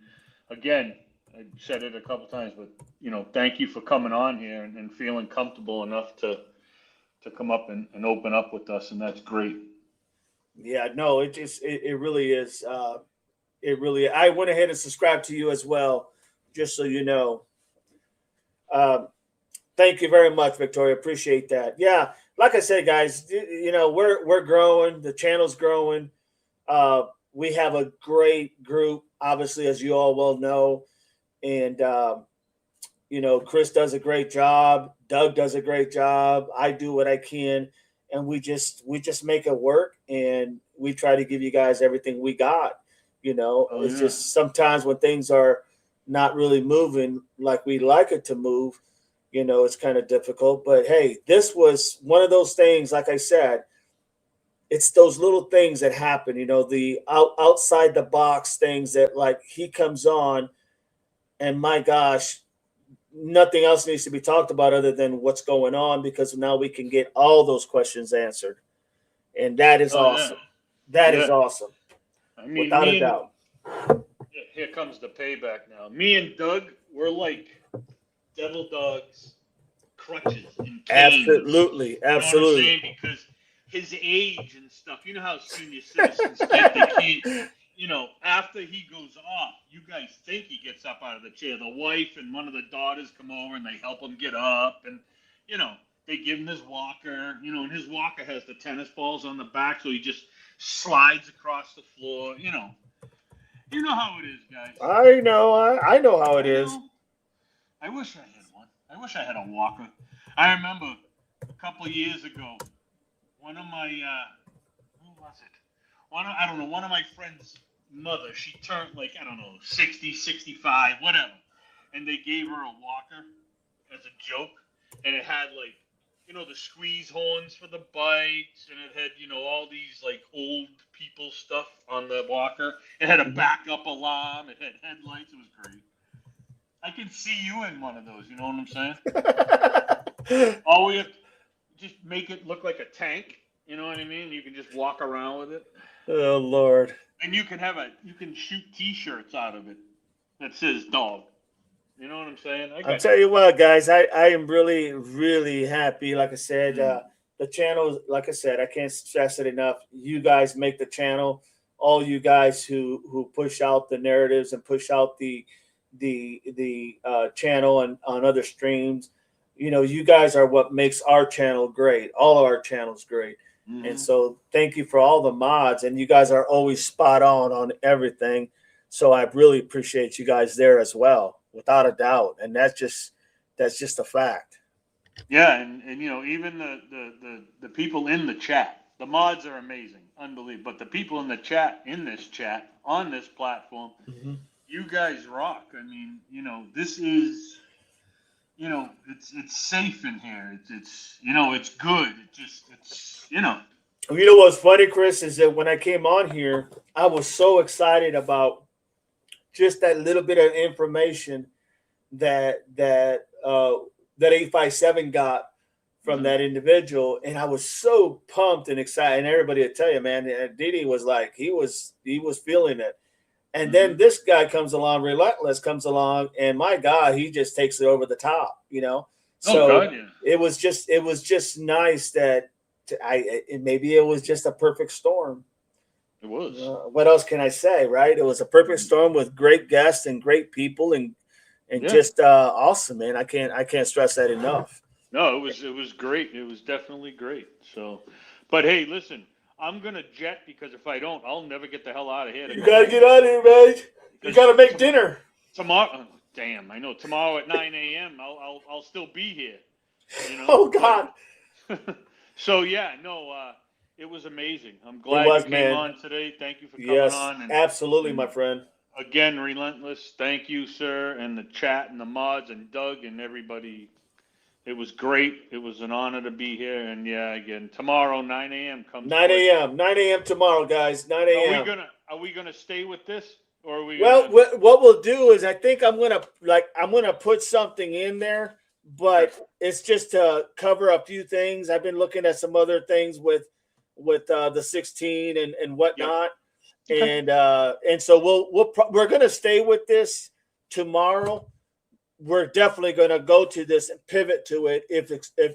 again, I said it a couple times, but, you know, thank you for coming on here and feeling comfortable enough to come up and open up with us. And that's great. Yeah, no, it really is. It really, I went ahead and subscribed to you as well, just so you know. Thank you very much, Victoria. Appreciate that. Yeah, like I said, guys, you know, we're growing. The channel's growing. We have a great group, obviously, as you all well know. And, you know, Chris does a great job. Doug does a great job. I do what I can. And we just make it work. And we try to give you guys everything we got. You know, it's just sometimes when things are not really moving like we like it to move, you know, it's kind of difficult. But hey, this was one of those things, like I said, it's those little things that happen, you know, the outside the box things that, like, he comes on and my gosh, nothing else needs to be talked about other than what's going on, because now we can get all those questions answered. And that is awesome. That is awesome. I mean, without a doubt. Here comes the payback now. Me and Doug, we're like devil dogs, crutches, and canes. Absolutely. Absolutely. You know what I'm saying? Because his age and stuff, you know how senior citizens get, they can't, you know, after he goes off, you guys think he gets up out of the chair. The wife and one of the daughters come over and they help him get up, and, you know, they give him his walker, you know, and his walker has the tennis balls on the back, so he just slides across the floor, you know. You know how it is, guys. I know how it is. I wish I had one. I wish I had a walker. I remember a couple of years ago, one of my, who was it? One of my friends' mother, she turned like, 60, 65, whatever. And they gave her a walker as a joke. And it had like, you know, the squeeze horns for the bikes, and it had, you know, all these like old people stuff on the walker. It had a backup alarm. It had headlights. It was great. I can see you in one of those. You know what I'm saying? All we have to just make it look like a tank. You know what I mean? You can just walk around with it. Oh Lord! And you can shoot T-shirts out of it that says dog. You know what I'm saying? I'll tell you what, guys. I am really, really happy. Like I said, the channel, like I said, I can't stress it enough. You guys make the channel. All you guys who push out the narratives and push out the channel and on other streams. You know, you guys are what makes our channel great. All of our channels great. Mm-hmm. And so thank you for all the mods. And you guys are always spot on everything. So I really appreciate you guys there as well, without a doubt. And that's just a fact. Yeah, and you know, even the people in the chat, the mods are amazing, unbelievable. But the people in the chat, on this platform, you guys rock. I mean, you know, this is, you know, it's safe in here. It's you know, it's good. It's you know. You know what's funny, Chris, is that when I came on here, I was so excited about just that little bit of information that 857 got from that individual, and I was so pumped and excited. And everybody would tell you, man, Didi was like he was feeling it. And then this guy comes along, Relentless comes along, and my God, he just takes it over the top, you know. So it was just nice that maybe it was just a perfect storm. It was. What else can I say, right? It was a perfect storm with great guests and great people and just awesome, man. I can't stress that enough. No, it was great. It was definitely great. So, but hey, listen, I'm gonna jet because if I don't, I'll never get the hell out of here. You gotta get out of here, man. You gotta make dinner tomorrow. Damn, I know. Tomorrow at 9 a.m. I'll still be here. You know? Oh God. So yeah, no, it was amazing. I'm glad you came on today. Thank you for coming on. Yes, absolutely, my friend. Again, Relentless. Thank you, sir, and the chat and the mods and Doug and everybody. It was great. It was an honor to be here. And yeah, again, tomorrow, 9 a.m. comes. 9 a.m. 9 a.m. tomorrow, guys. 9 a.m. Are we gonna stay with this, or are we? Well, what we'll do is I think I'm gonna put something in there, but it's just to cover a few things. I've been looking at some other things with the 16 and whatnot, and so we're gonna stay with this tomorrow. We're definitely going to go to this and pivot to it. If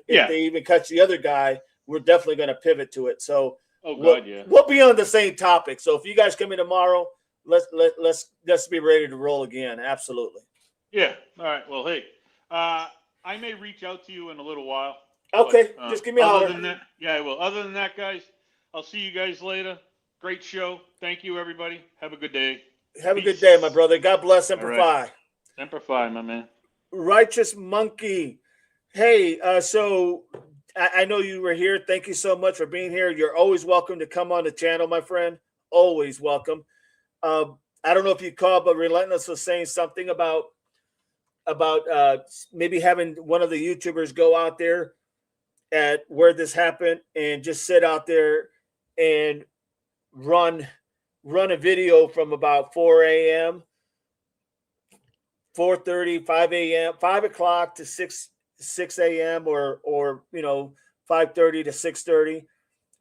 they even catch the other guy, we're definitely going to pivot to it. So we'll be on the same topic. So if you guys come in tomorrow, let's be ready to roll again. Absolutely. Yeah. All right. Well, hey, I may reach out to you in a little while. Okay. But, just give me a holler. I will. Other than that, guys, I'll see you guys later. Great show. Thank you, everybody. Have a good day. Have a good day, my brother. God bless. Semper Fi. Semper Fi, my man. Righteous Monkey. Hey, so I know you were here. Thank you so much for being here. You're always welcome to come on the channel, my friend. Always welcome. I don't know if you called, but Relentless was saying something about maybe having one of the YouTubers go out there at where this happened and just sit out there and run a video from about 4 a.m. 4:30, 5 a.m., 5 o'clock to 6 a.m. or 5:30 to 6:30,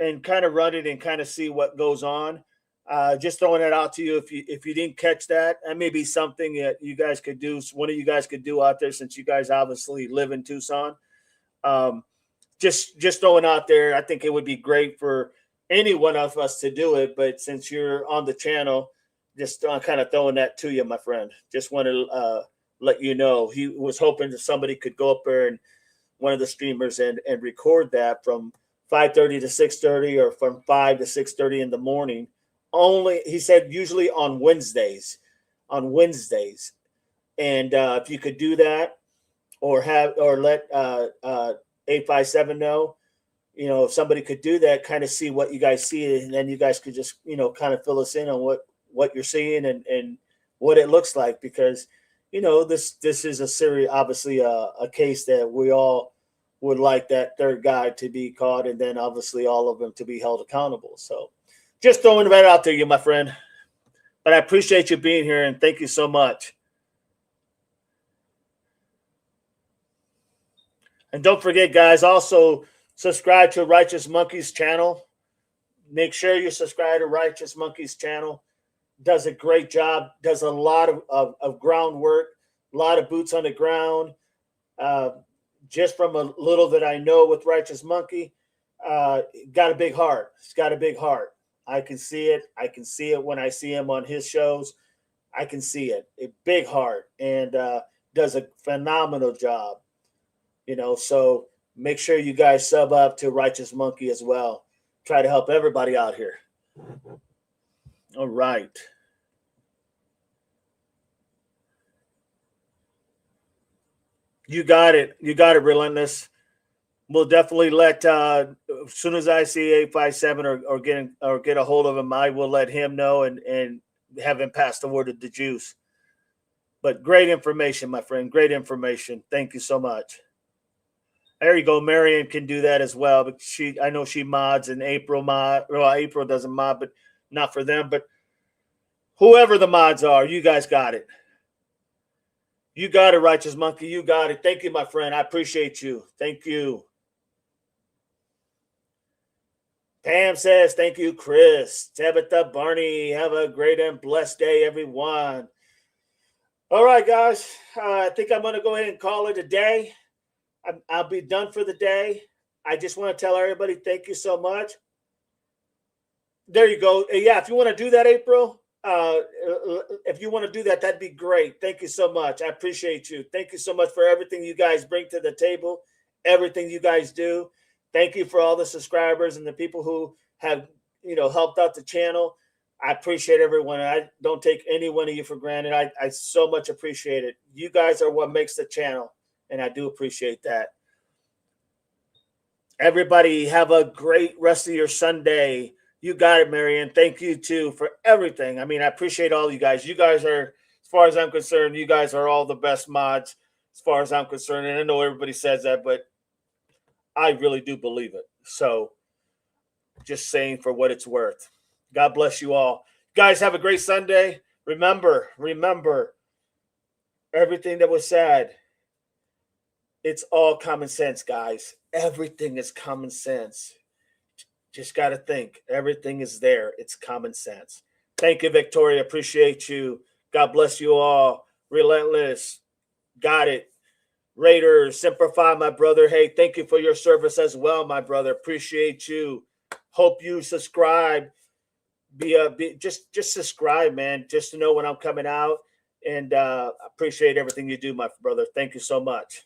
and kind of run it and kind of see what goes on. Just throwing that out to you. If you didn't catch that, that may be something that you guys could do. One of you guys could do out there, since you guys obviously live in Tucson. Just throwing out there. I think it would be great for any one of us to do it. But since you're on the channel, just kind of throwing that to you, my friend. Just want to let you know. He was hoping that somebody could go up there and one of the streamers and record that from 5:30 to 6:30 or from 5 to 6:30 in the morning. Only, he said, usually on Wednesdays. And if you could do that or let 857 know, if somebody could do that, kind of see what you guys see, and then you guys could just, kind of fill us in on what you're seeing and what it looks like, because this is a serious, obviously a case that we all would like that third guy to be caught, and then obviously all of them to be held accountable. So just throwing that out there, my friend. But I appreciate you being here, and thank you so much. And don't forget, guys, also subscribe to Righteous Monkey's channel. Make sure you subscribe to Righteous Monkey's channel. Does a great job, does a lot of groundwork, a lot of boots on the ground. Just from a little that I know with Righteous Monkey, got a big heart. He's got a big heart. I can see it. I can see it when I see him on his shows. I can see it. A big heart, and does a phenomenal job. So make sure you guys sub up to Righteous Monkey as well. Try to help everybody out here. All right. You got it. You got it, Relentless. We'll definitely let as soon as I see 857 or get a hold of him, I will let him know and have him pass the word of the juice. But great information, my friend. Great information. Thank you so much. There you go. Marion can do that as well, but I know she mods, and April mod. Well, April doesn't mod, but not for them. But Whoever the mods are, you guys got it. You got it, Righteous Monkey. You got it. Thank you, my friend. I appreciate you. Thank you. Pam says, thank you, Chris. Tabitha, Barney, have a great and blessed day, everyone. All right, guys. I think I'm going to go ahead and call it a day. I'll be done for the day. I just want to tell everybody thank you so much. There you go. Yeah, if you want to do that, April, if you want to do that, that'd be great. Thank you so much. I appreciate you. Thank you so much for everything you guys bring to the table, everything you guys do. Thank you for all the subscribers and the people who have, helped out the channel. I appreciate everyone. I don't take any one of you for granted. I so much appreciate it. You guys are what makes the channel, and I do appreciate that. Everybody have a great rest of your Sunday. You got it, Marianne. Thank you, too, for everything. I mean, I appreciate all you guys. You guys are, as far as I'm concerned, you guys are all the best mods as far as I'm concerned. And I know everybody says that, but I really do believe it. So just saying for what it's worth. God bless you all. Guys, have a great Sunday. Remember, everything that was said, it's all common sense, guys. Everything is common sense. Just got to think. Everything is there. It's common sense. Thank you, Victoria. Appreciate you. God bless you all. Relentless. Got it. Raiders, Simplify, my brother. Hey, thank you for your service as well, my brother. Appreciate you. Hope you subscribe. Just subscribe, man, just to know when I'm coming out. And appreciate everything you do, my brother. Thank you so much.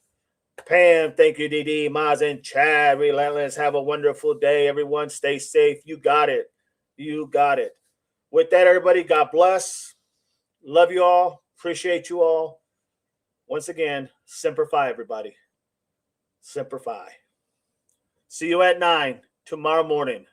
Pam, thank you, DD, Maz, and Chad. Relentless. Have a wonderful day, everyone. Stay safe. You got it. You got it. With that, everybody, God bless. Love you all. Appreciate you all. Once again, Simplify, everybody. Simplify. See you at 9 tomorrow morning.